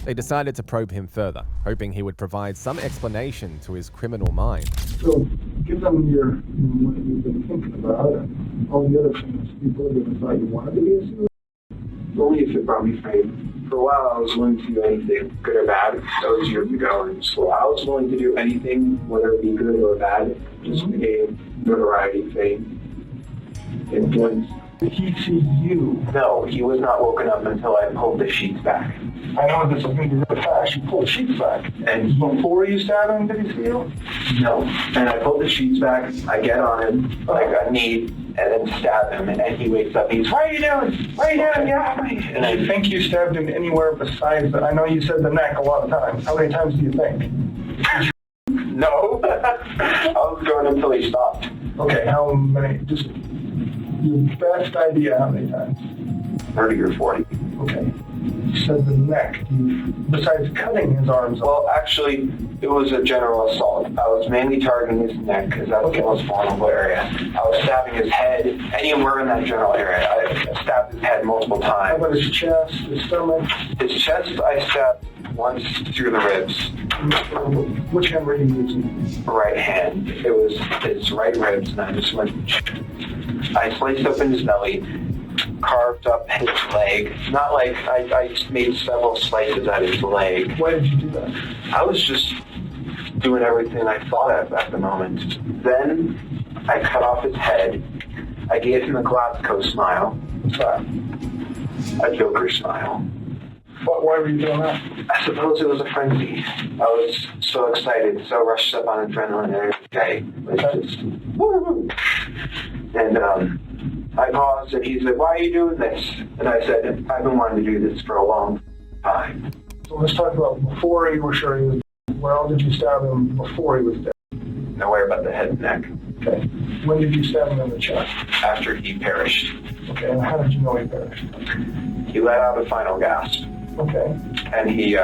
They decided to probe him further, hoping he would provide some explanation to his criminal mind. So, given what you've been thinking about and all the other things people have thought you wanted to be a serial Only if it brought me fame. For a while, I was willing to do anything, good or bad. That was years ago in school. I was willing to do anything, whether it be good or bad, just to gain notoriety, fame, influence. Did he see you? No, he was not woken up until I pulled the sheets back. I know this is going to be really fast. You pulled the sheets back. And before you stabbed him, did he see you? No. And I pulled the sheets back, I get on him, like a knee, and then stab him, and he wakes up. He's, what are you doing? What are you doing? Yeah. And I think you stabbed him anywhere besides that. I know you said the neck a lot of times. How many times do you think? No. I was going until he stopped. Okay, how many? Just your best idea how many times? 30 or 40. Okay. You said the neck. Besides cutting his arms off. Well, actually, it was a general assault. I was mainly targeting his neck because that's the most vulnerable area. I was stabbing his head, anywhere in that general area. I stabbed his head multiple times. How about his chest, his stomach? His chest, I stabbed once through the ribs. Which hand were you using? Right hand. It was his right ribs, and I just went. I sliced open his belly, carved up his leg. Not like I made several slices at his leg. Why did you do that? I was just doing everything I thought of at the moment. Then I cut off his head. I gave him a Glasgow smile. What's that? A Joker smile. Why were you doing that? I suppose it was a frenzy. I was so excited, so rushed up on adrenaline every day. It was just, woo-hoo. And I paused and he said, "Why are you doing this?" And I said, "I've been wanting to do this for a long time." So let's talk about before you were sure he was dead. Where else did you stab him before he was dead? Nowhere but the head and neck. Okay. When did you stab him in the chest? After he perished. Okay, and how did you know he perished? He let out a final gasp. Okay. And he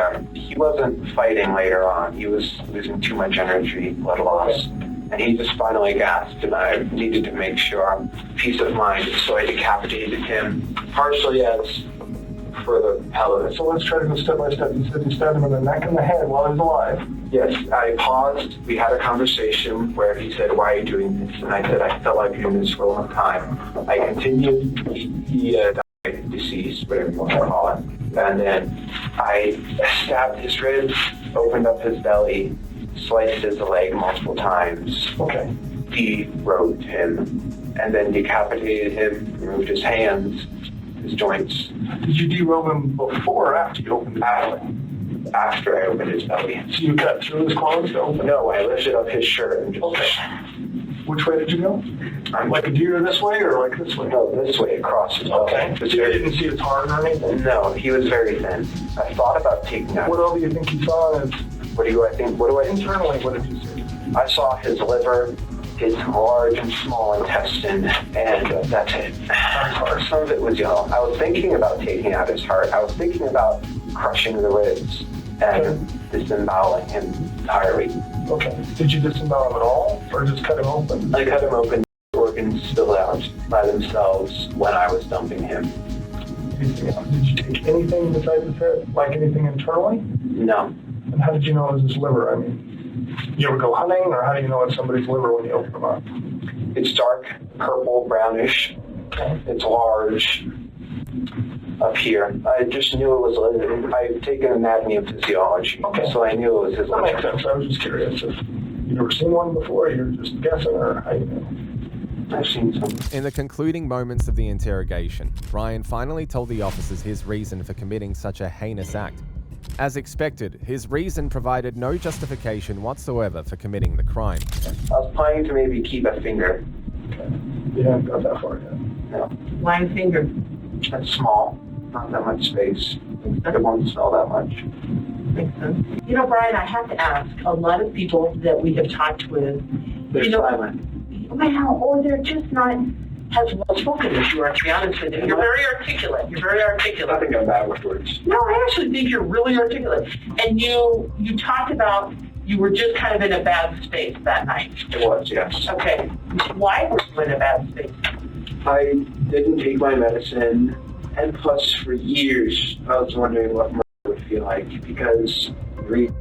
wasn't fighting later on. He was losing too much energy, blood loss. And he just finally gasped, and I needed to make sure, peace of mind, so I decapitated him, partially as for the pelvis. So let's try to go step by step. You said you stabbed him in the neck and the head while he was alive. Yes, I paused. We had a conversation where he said, "Why are you doing this?" And I said, "I felt like doing this for a long time." I continued. He died, deceased, whatever you want to call it. And then I stabbed his ribs, opened up his belly, sliced his leg multiple times. Okay. De-robed him, and then decapitated him, removed his hands, his joints. Did you derobe him before or after you opened his belly? After I opened his belly. So you cut through his clothes to open? No, I lifted up his shirt and just... Okay. Which way did you go? Like a deer this way or like this way? No, this way, across his belly. Okay. So you didn't see his heart or anything? No, he was very thin. I thought about taking out... What else do you think you saw? What do I think? Internally, what did you see? I saw his liver, his large and small intestine, and that's it. Some of it was yellow. I was thinking about taking out his heart. I was thinking about crushing the ribs and disemboweling him entirely. Okay. Did you disembowel him at all, or just cut him open? I cut him open. Organs spilled out by themselves when I was dumping him. Anything else? Did you take anything besides his head? Like anything internally? No. And how did you know it was his liver? I mean, you ever go hunting, or how do you know it's somebody's liver when you open them up? It's dark, purple, brownish. Okay. It's large up here. I just knew it was a liver. I've taken anatomy and physiology, so I knew it was his That liver. makes sense. I was just curious if you've ever seen one before, you're just guessing, or how you know. I've seen some. In the concluding moments of the interrogation, Ryan finally told the officers his reason for committing such a heinous act. As expected, his reason provided no justification whatsoever for committing the crime. I was planning to maybe keep a finger. Okay. You haven't got that far yet. No. Why a finger? It's small. Not that much space. It won't smell that much. Makes sense. You know, Brian, I have to ask, a lot of people that we have talked with, They're silent. well, or they're just not as well spoken as you are, to be honest with you. You're very articulate. You're very articulate. I think I'm bad with words. No, I actually think you're really articulate. And you talked about you were just kind of in a bad space that night. It was, yes. Okay. Why were you in a bad space? I didn't take my medicine, and plus for years I was wondering what murder would feel like, because read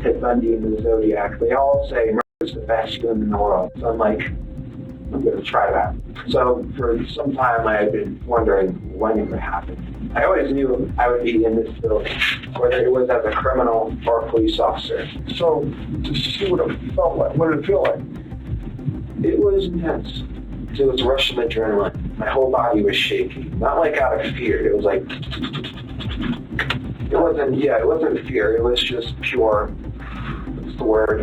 Ted Bundy and the Zodiac, they all say murder is the best feeling in the world. So I'm like, I'm going to try that. So for some time I had been wondering when it would happen. I always knew I would be in this building, whether it was as a criminal or a police officer. So, to see what it felt like, what did it feel like? It was intense. It was a rush of adrenaline. My whole body was shaking. Not like out of fear. It was like... It wasn't fear. It was just pure... What's the word?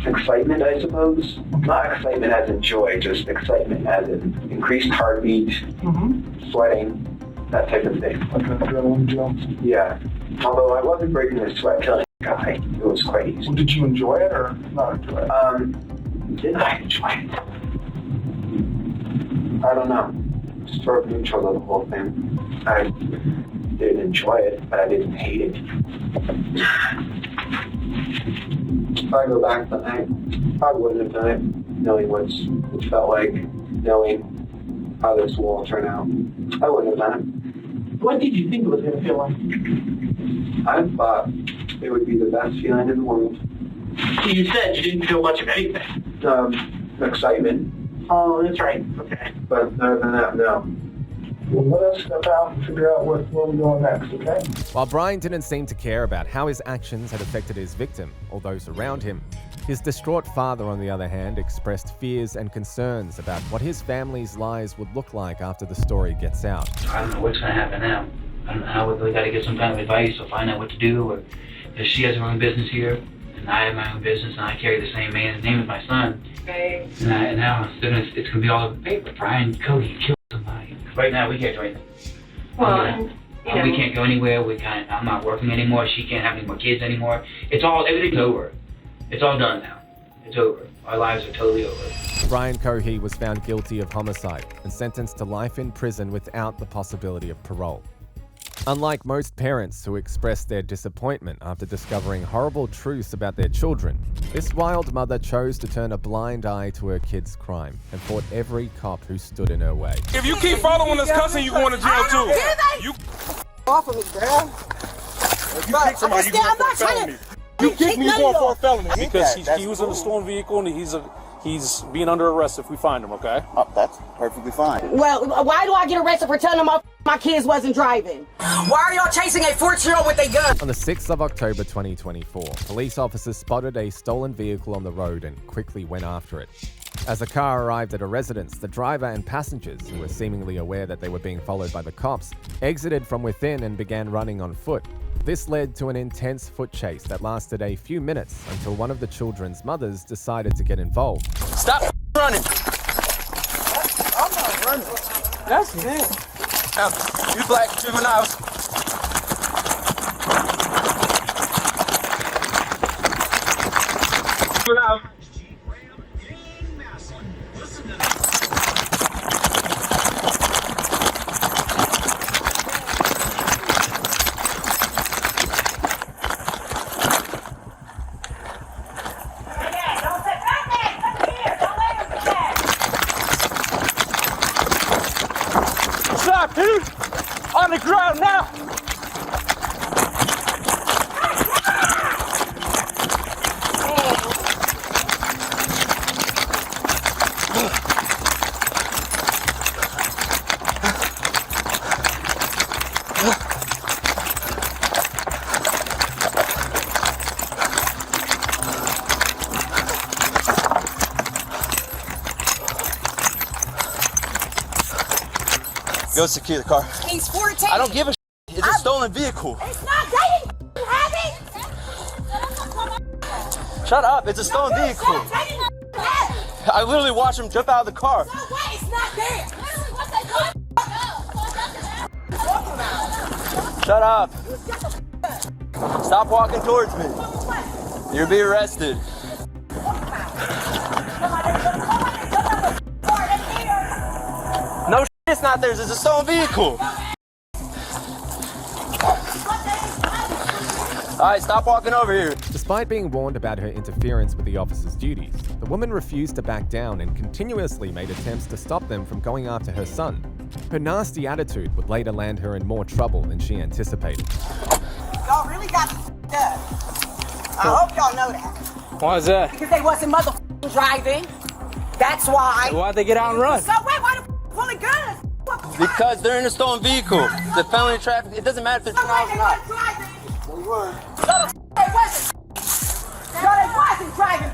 Excitement, I suppose. Not excitement as in joy, just excitement as in increased heartbeat, sweating, that type of thing. Like an adrenaline jump? Yeah. Although I wasn't breaking a sweat killing a guy. It was quite easy. Well, did you enjoy it or not enjoy it? Did I enjoy it? I don't know. sort of neutral to the whole thing. I didn't enjoy it, but I didn't hate it. If I go back that night, I wouldn't have done it, knowing what it felt like, knowing how this will all turn out. I wouldn't have done it. What did you think it was going to feel like? I thought it would be the best feeling in the world. You said you didn't feel much of anything. Excitement. Oh, that's right. Okay. But other than that, no. Well, let us step out and figure out where we're going next, okay? While Brian didn't seem to care about how his actions had affected his victim or those around him, his distraught father, on the other hand, expressed fears and concerns about what his family's lives would look like after the story gets out. I don't know what's going to happen now. I don't know how we really got to get some kind of advice or find out what to do, or if she has her own business here, and I have my own business, and I carry the same man's name as my son. Okay. And now it's going to be all over the paper. Brian Cohee killed somebody. Right now, we can't do anything. Well, we can't go anywhere. I'm not working anymore. She can't have any more kids anymore. Everything's over. It's all done now. It's over. Our lives are totally over. Brian Cohee was found guilty of homicide and sentenced to life in prison without the possibility of parole. Unlike most parents who expressed their disappointment after discovering horrible truths about their children, this wild mother chose to turn a blind eye to her kid's crime and fought every cop who stood in her way. If you keep following this cousin, you're going to jail too. You off of me, bro. If you kick somebody, you going for a felony. You kick me, you going for a felony. Because he was in a stolen vehicle and he's being under arrest if we find him, okay? Oh, that's perfectly fine. Well, why do I get arrested for telling them my kids wasn't driving? Why are y'all chasing a 14-year-old with a gun? On the 6th of October 2024, police officers spotted a stolen vehicle on the road and quickly went after it. As the car arrived at a residence, the driver and passengers, who were seemingly aware that they were being followed by the cops, exited from within and began running on foot. This led to an intense foot chase that lasted a few minutes until one of the children's mothers decided to get involved. Stop running. I'm not running. That's him. You black juveniles. Juvenile. Stop, dude! On the ground now! Go secure the car. He's 14. I don't give a shit. It's a stolen vehicle. It's not dating. You have it. Shut up. It's a stolen vehicle. I literally watched him jump out of the car. So what? It's not there. Shut up. Stop walking towards me. You'll be arrested. No, it's not theirs. It's a stolen vehicle. All right, stop walking over here. Despite being warned about her interference with the officer's duties, the woman refused to back down and continuously made attempts to stop them from going after her son. Her nasty attitude would later land her in more trouble than she anticipated. Y'all really got me up. I hope y'all know that. Why is that? Because they wasn't motherfucking driving. That's why. Why'd they get out and run? So wait, why the pulling guns? Because they're in a stolen vehicle. The felony traffic, it doesn't matter if they're driving or not. They were. No, they wasn't. No, they wasn't driving.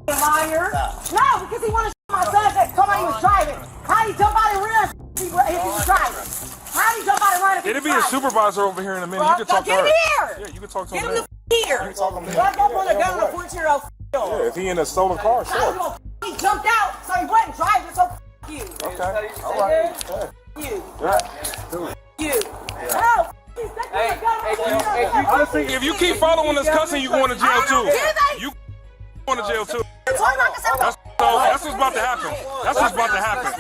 Liar. No, because he wanted to shoot my son that somebody was driving. How did somebody run if he was driving? How did somebody run if he was It'll be a driving? supervisor over here in a minute. You can talk to Get her. him here. Yeah, you can talk to him. Get him there. here. You can talk to him. Let's go pull a gun on a 14-year-old. Yeah, if he in a stolen car, sure. He jumped out, so he wasn't driving, so you. Okay, all right. You. Yeah. You. No. Honestly, if you keep following this cousin, you going to jail too. You going to jail too. That's what's about to happen. That's what's about to happen.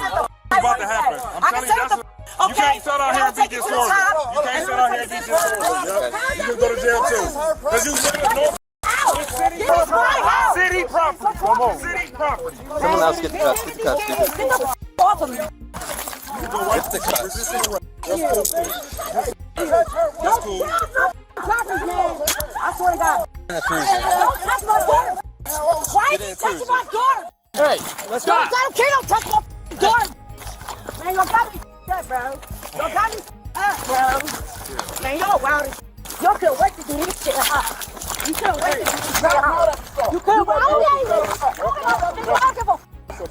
about to happen. I'm telling you, that's what, you can't sit out here and be disorderly. You can't sit out here and be disorderly. You can go to jail too. Because you live in North. City property. Come on. City property. Someone else get the cuffs. Get the cuffs. Get the cuffs. Off of me. You can go right to the cuffs. That's cool. Property, man. I swear to God. Don't touch my daughter. Why are you touching my daughter? Hey, let's go. I don't care. Don't touch my daughter. Man, you got me up, bro. You got me up, bro. Man, y'all wild as shit. Y'all couldn't wait to do this shit, huh? You couldn't wait to do this shit, huh? You couldn't wait.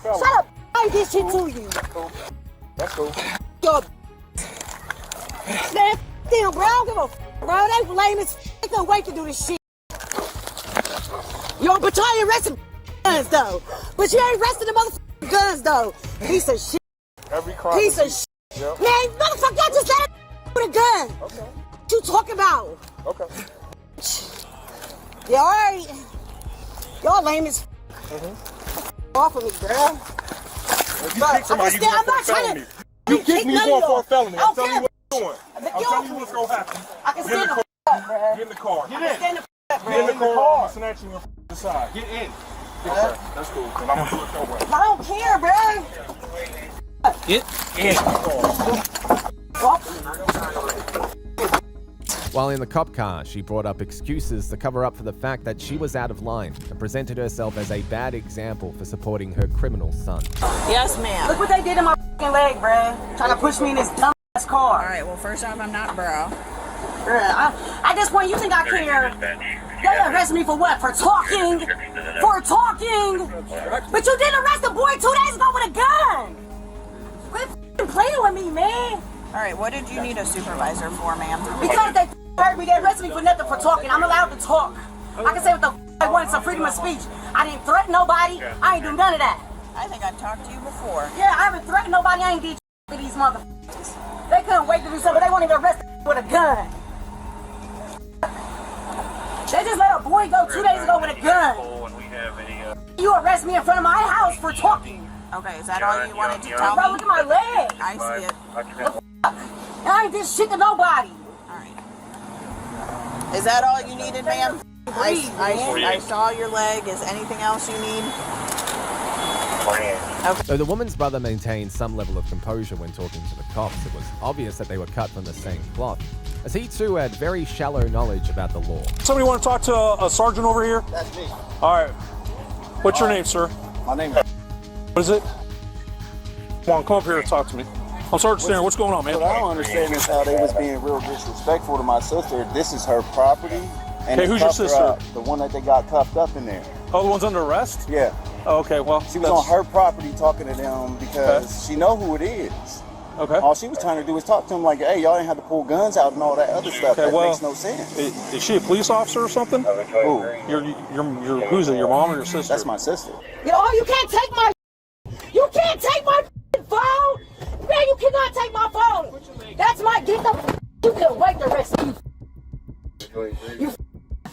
Shut up. I ain't did shit to you. That's cool. Yo, man, damn, bro. I don't give a f, bro. They lame as f. They couldn't wait to do this shit. Yo, but you ain't arresting guns, though. But you ain't arresting the motherfucking guns, though. Piece of shit. Every crime. Piece of shit. Yep. Man, motherfucker, y'all just let it with a gun. Okay. What you talking about? Okay. Yeah, all right. Y'all lame as f. Off of me, bro. If you kick somebody, you going for a felony. You kick me, you going for a felony. I'm telling you what you're doing. I'm telling you what's going to happen. I can stand the f, bro. Get in the car. I can stand the f, bro. Get in the car. I'm snatching you from the side. Get in. Okay. That's cool. Because I'm going to do it your way. I don't care, bro. Get in the car. While in the cop car, she brought up excuses to cover up for the fact that she was out of line and presented herself as a bad example for supporting her criminal son. Yes, ma'am. Look what they did to my f***ing leg, bruh. Trying to push me in this dumb ass car. All right, well, first off, I'm not bro. Bruh, at this point, you think I care? They arrested me for what? For talking? For talking? But you didn't arrest the boy 2 days ago with a gun. Quit f***ing playing with me, man. All right, what did you need a supervisor for, ma'am? Because they heard me, they arrested me for nothing for talking. I'm allowed to talk. I can say what the I want, it's a freedom of speech. I didn't threaten nobody. I ain't do none of that. I think I've talked to you before. Yeah, I haven't threatened nobody. I ain't did with these motherfuckers. They couldn't wait to do something. They won't even arrest with a gun. They just let a boy go 2 days ago with a gun. You arrest me in front of my house for talking. Okay, is that all you wanted to tell me? Bro, look at my leg. I see it. I ain't did shit to nobody. Is that all you needed, ma'am? I saw your leg. Is anything else you need? Okay. Though the woman's brother maintained some level of composure when talking to the cops, it was obvious that they were cut from the same cloth, as he too had very shallow knowledge about the law. Somebody want to talk to a sergeant over here? That's me. All right. What's your name, sir? My name is... What is it? Come on, come up here and talk to me. I'm Sergeant Stanley. What's going on, man? What I don't understand is how they was being real disrespectful to my sister. This is her property. And okay, who's your sister? The one that they got cuffed up in there. Oh, the one's under arrest? Yeah. Oh, okay, well... She was on her property talking to them because she know who it is. Okay. All she was trying to do was talk to them like, hey, y'all ain't have to pull guns out and all that other stuff. Okay, that well, makes no sense. Is she a police officer or something? Who? Your who's it? Your mom or your sister? That's my sister. Yo, you can't take my... You can't take my phone! Man, you cannot take my phone! That's my... Get the... You couldn't wait to arrest me. You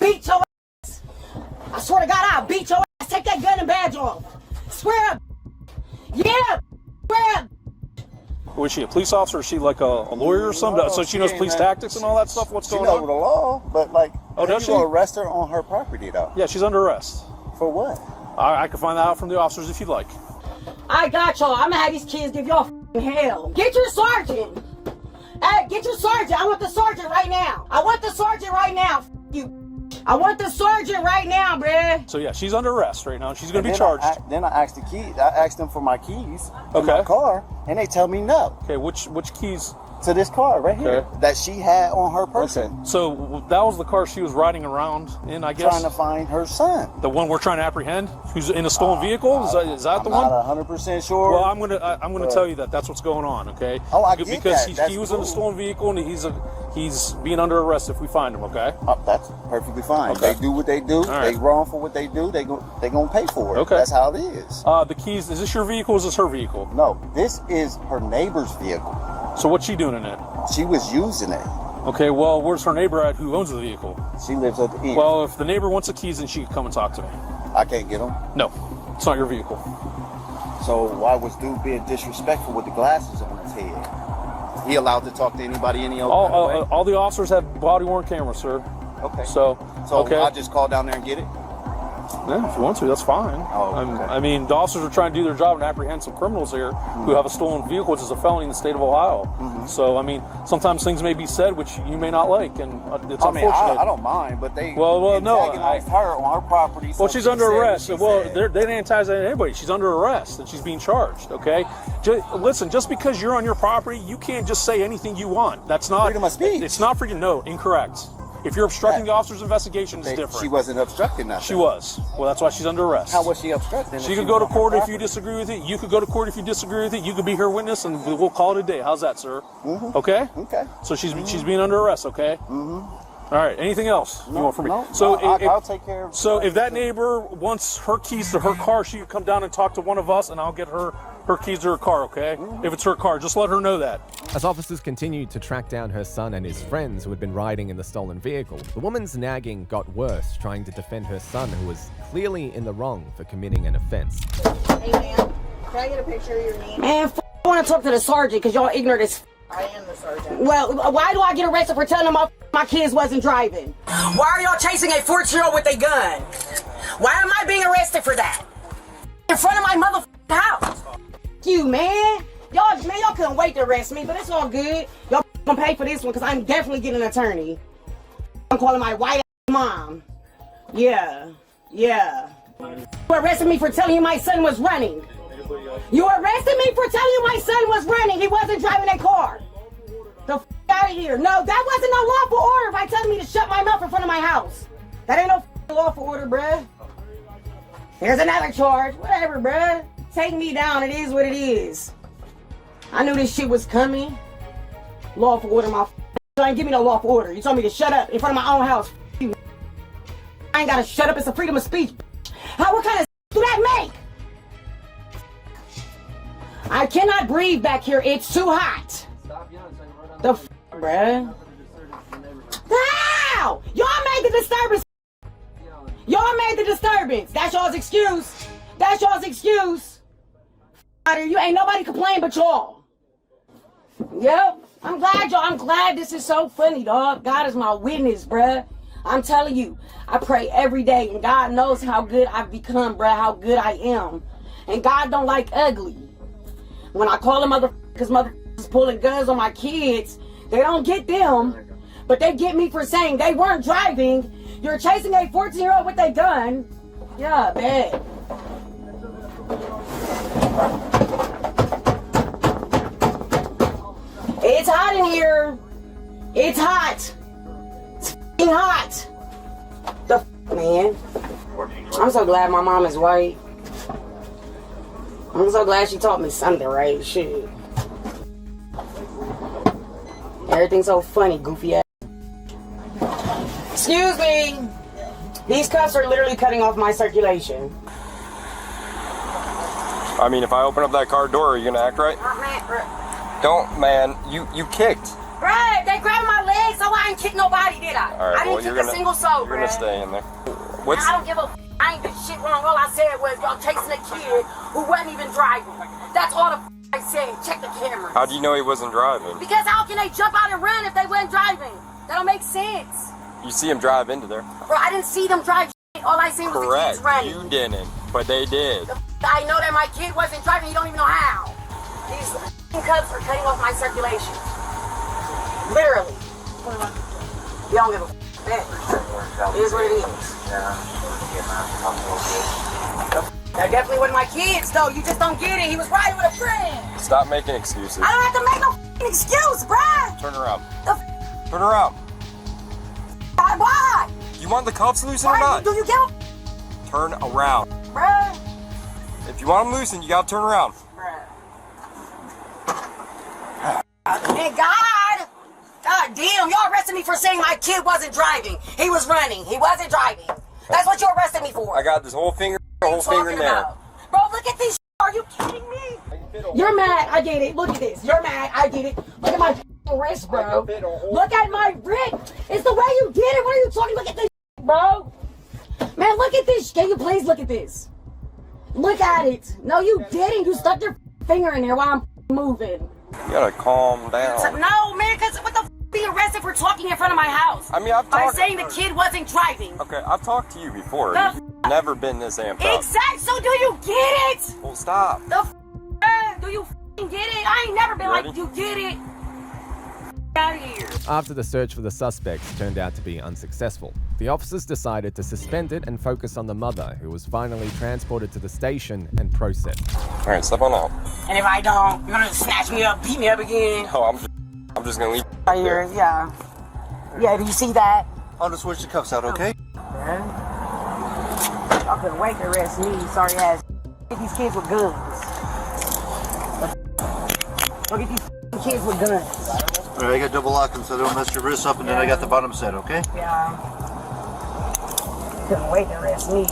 beat your ass. I swear to God, I'll beat your ass. Take that gun and badge off. Swear up. Yeah. Swear up. Was she a police officer? Or is she like a lawyer or something? So she knows police tactics and all that stuff? What's going on? She knows the law, but like... Oh, does she? You gonna arrest her on her property, though? Yeah, she's under arrest. For what? I can find that out from the officers if you'd like. I got y'all. I'm gonna have these kids give y'all hell. Get your sergeant. Hey, get your sergeant. I want the sergeant right now. I want the sergeant right now. You. I want the sergeant right now, bruh. So yeah, she's under arrest right now. She's gonna be charged. Then I asked the key. I asked them for my keys to my car, and they tell me no. Okay, which keys? To this car right here that she had on her person. Okay. So that was the car she was riding around in, I guess. Trying to find her son. The one we're trying to apprehend, who's in a stolen vehicle. Is that the one? I'm not 100% sure. Well, I'm gonna tell you that's what's going on. Okay. Oh, I get because that. he was in a stolen vehicle and he's being under arrest if we find him. Okay. That's perfectly fine. Okay. They do what they do. Right. They wrong for what they do. They gonna pay for it. Okay. That's how it is. The keys. Is this your vehicle? Or is this her vehicle? No, this is her neighbor's vehicle. So what's she doing in it? She was using it. Okay, well, where's her neighbor at who owns the vehicle? She lives at the end. Well, if the neighbor wants the keys, then she can come and talk to me. I can't get them? No, it's not your vehicle. So why was dude being disrespectful with the glasses on his head? He allowed to talk to anybody any other way? All the officers have body worn cameras, sir. Okay. So okay. I'll just call down there and get it? Yeah, if you want to, that's fine. Oh, okay. I mean, the officers are trying to do their job and apprehend some criminals here who have a stolen vehicle, which is a felony in the state of Ohio. So, I mean, sometimes things may be said which you may not like, and it's unfortunate. I don't mind, but they antagonized her on her property. Well, she's under arrest. Well, they didn't antagonize anybody. She's under arrest, and she's being charged, okay? Listen, just because you're on your property, you can't just say anything you want. That's not... Freedom of speech. It's not freedom. No, incorrect. If you're obstructing the officer's investigation, it's different. She wasn't obstructing nothing. She was. Well, that's why she's under arrest. How was she obstructing? She could go to court if you disagree with it. You could go to court if you disagree with it. You could be her witness, and we'll call it a day. How's that, sir? Okay? Okay. So she's being under arrest, okay? All right. Anything else you want from me? So I'll take care of it. So if that neighbor wants her keys to her car, she can come down and talk to one of us, and I'll get her keys to her car, okay? If it's her car, just let her know that. As officers continued to track down her son and his friends who had been riding in the stolen vehicle, the woman's nagging got worse, trying to defend her son who was clearly in the wrong for committing an offense. Hey, man, can I get a picture of your name? Man, I want to talk to the sergeant because y'all ignorant as I am the sergeant. Well, why do I get arrested for telling them my kids wasn't driving? Why are y'all chasing a 14-year-old with a gun? Why am I being arrested for that? In front of my motherfucking house. You, man. Y'all couldn't wait to arrest me, but it's all good. Y'all gonna pay for this one because I'm definitely getting an attorney. I'm calling my white mom. Yeah. You arrested me for telling you my son was running. You arrested me for telling you my son was running. He wasn't driving a car. The f out of here. No, that wasn't no lawful order by telling me to shut my mouth in front of my house. That ain't no lawful order, bruh. Here's another charge. Whatever, bruh. Take me down. It is what it is. I knew this shit was coming. Lawful order, my you ain't give me no lawful order. You told me to shut up in front of my own house. I ain't gotta shut up. It's a freedom of speech. What kind of do that make? I cannot breathe back here. It's too hot. The bruh. How? Y'all made the disturbance. Y'all made the disturbance. That's y'all's excuse. That's y'all's excuse. You ain't nobody complain but y'all. Yep. I'm glad this is so funny, dog. God is my witness, bruh. I'm telling you, I pray every day, and God knows how good I've become, bruh, how good I am. And God don't like ugly. When I call them motherfuckers pulling guns on my kids, they don't get them, but they get me for saying they weren't driving. You're chasing a 14-year-old with a gun. Yeah, bad. It's hot in here. It's hot. It's f***ing hot. The f***, man. I'm so glad my mom is white. I'm so glad she taught me something right. Shit. Everything's so funny, goofy ass. Excuse me. These cuffs are literally cutting off my circulation. I mean, if I open up that car door, are you gonna act right? Don't, man. You kicked. Bruh, they grabbed my legs, so I ain't kick nobody, did I? All right, I didn't kick a single soul, You're bruh. gonna stay in there. I don't give a f. I ain't did shit wrong. All I said was y'all chasing a kid who wasn't even driving. That's all the f I said. Check the camera. How do you know he wasn't driving? Because how can they jump out and run if they wasn't driving? That don't make sense. You see him drive into there. Bro, I didn't see them drive shit. All I seen was the kids running. You didn't, but they did. I know that my kid wasn't driving. You don't even know how. These cuffs are cutting off my circulation. Literally. You don't give a f. It is what it is. That definitely wasn't my kids, though. You just don't get it. He was riding with a friend. Stop making excuses. I don't have to make no f***ing excuse, bruh. Turn around. Turn around. Why? You want the cuffs loosened or not? Do you give a Turn around. Bruh. If you want them loosened, you gotta turn around. Thank God. God damn, y'all arrested me for saying my kid wasn't driving. He was running. He wasn't driving. That's what you arrested me for. I got this whole finger, in there. Bro, look at this. Are you kidding me? You're mad. I get it. Look at this. You're mad. I get it. Look at my wrist, bro. Look at my wrist. It's the way you did it. What are you talking? Look at this, bro. Man, look at this. Can you please look at this? Look at it. No, you didn't. You stuck your finger in there while I'm moving. You gotta calm down. No, man, because what the be arrested for talking in front of my house? I mean, I've by talked... saying the kid wasn't driving. Okay, I've talked to you before. You've never been this amped up. Exactly. So do you get it? Well, stop. Do you get it? I ain't never been like, you get it? Out of here. After the search for the suspects turned out to be unsuccessful, the officers decided to suspend it and focus on the mother, who was finally transported to the station and processed. All right, step on out. And if I don't, you're gonna snatch me up, beat me up again. No, I'm just gonna leave. Right here, yeah. Yeah, do you see that? I'll just switch the cuffs out, okay? I couldn't wait to arrest me, sorry ass. Get these kids with guns. Look at these kids with guns. All right, I got double lock them so they don't mess your wrists up, and then I got the bottom set, okay? Yeah. Couldn't wait to arrest me.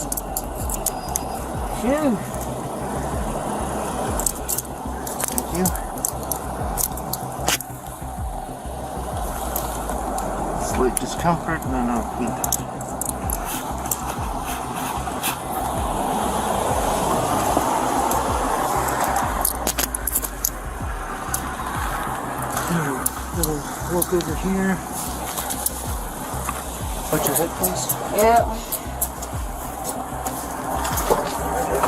Shoot. Thank you. Slight discomfort, no, clean touch. Little walk over here. Put your head, please. Yeah.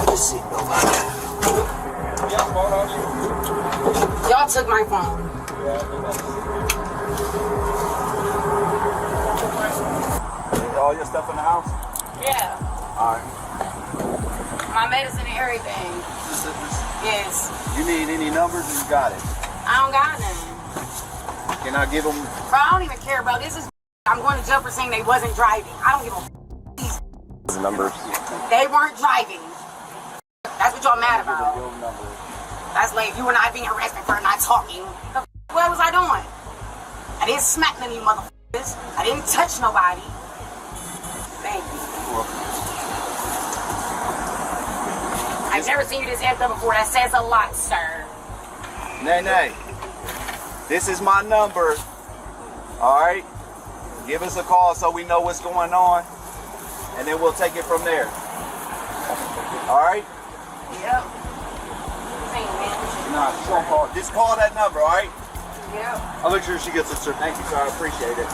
Just see. Y'all took my phone. All your stuff in the house? Yeah. Alright. My medicine and everything. Yes. You need any numbers, you got it. I don't got none. Can I give them? Bro, I don't even care, bro. This is I'm going to jail for saying they wasn't driving. I don't give a The numbers. They weren't driving. That's what y'all mad about. That's like you were not being arrested for not talking. What was I doing? I didn't smack none of you motherfuckers. I didn't touch nobody. Thank you. I've never seen you this amped up before. That says a lot, sir. Nay. This is my number. Alright? Give us a call so we know what's going on. And then we'll take it from there. Alright? Yep. Nah, don't call. Just call that number, alright? Yep. I'll make sure she gets it, sir. Thank you, sir. I appreciate it.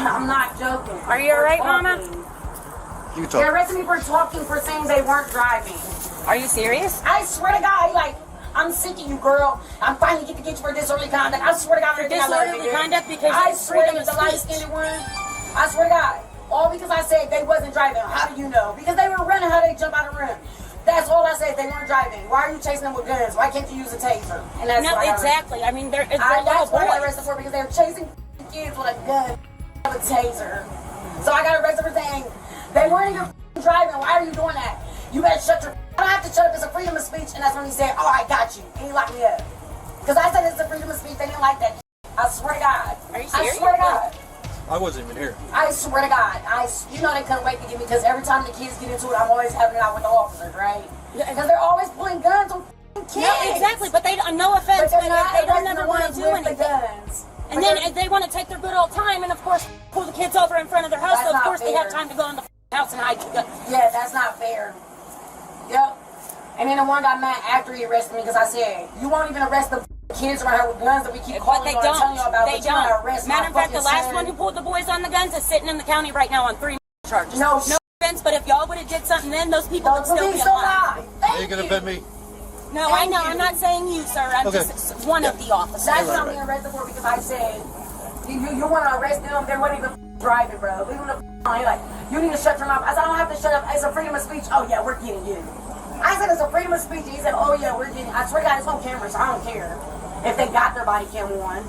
I'm not joking. Are you alright, Mama? You They arrested me for talking, for saying they weren't driving. Are you serious? I swear to God, like, I'm sick of you, girl. I'm finally get to get you for disorderly conduct. I swear to God, For disorderly conduct because I it's swear to freedom the of light-skinned one. I swear to God. All because I said they wasn't driving. How do you know? Because they were running. How they jump out of the room? That's all I said. They weren't driving. Why are you chasing them with guns? Why can't you use a taser? And that's No, what exactly. I mean, they're that's little what I got boys. arrested for, because they were chasing kids with a gun, with a taser. So I got arrested for saying they weren't even driving. Why are you doing that? You better shut your. I don't have to shut up. It's a freedom of speech, and that's when he said, "Oh, I got you," and he locked me up. Because I said it's a freedom of speech. They didn't like that. I swear to God. Are you serious? I swear to God. I wasn't even here. I swear to God. You know they couldn't wait to get me, because every time the kids get into it, I'm always having it out with the officers, right? Because they're always pulling guns on kids. No, exactly. But they don't. No offense, but they don't ever want to do anything. Guns. And then they want to take their good old time, and of course pull the kids over in front of their house. That's So of not course they have fair. time to go in the house and hide the gun. Yeah, that's not fair. Yep. And then the one got mad after he arrested me, because I said, you won't even arrest the kids around here with guns that we keep But calling they you and telling you about. They but you wanna don't. arrest Matter my of fact, the fucking last son. one who pulled the boys on the guns is sitting in the county right now on 3 charges. No offense, but if y'all would have did something then, those people would still be alive. Are you gonna bet me? No, I know. I'm not saying you, sir. I'm Okay. just one of the officers. That's what I'm being arrested for, because I said, you want to arrest them, they weren't even driving, bro. Leave them the on. You're like, you need to shut your mouth. I said, I don't have to shut up. It's a freedom of speech. Oh, yeah, we're getting you. I said, it's a freedom of speech. He said, oh, yeah, we're getting. I swear to God, it's on camera, so I don't care if they got their body cam on.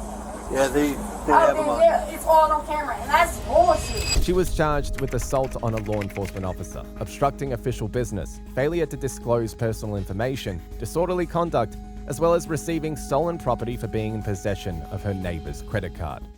Yeah, they Oh, have them then, on. yeah, it's all on camera, and that's bullshit. She was charged with assault on a law enforcement officer, obstructing official business, failure to disclose personal information, disorderly conduct, as well as receiving stolen property for being in possession of her neighbor's credit card.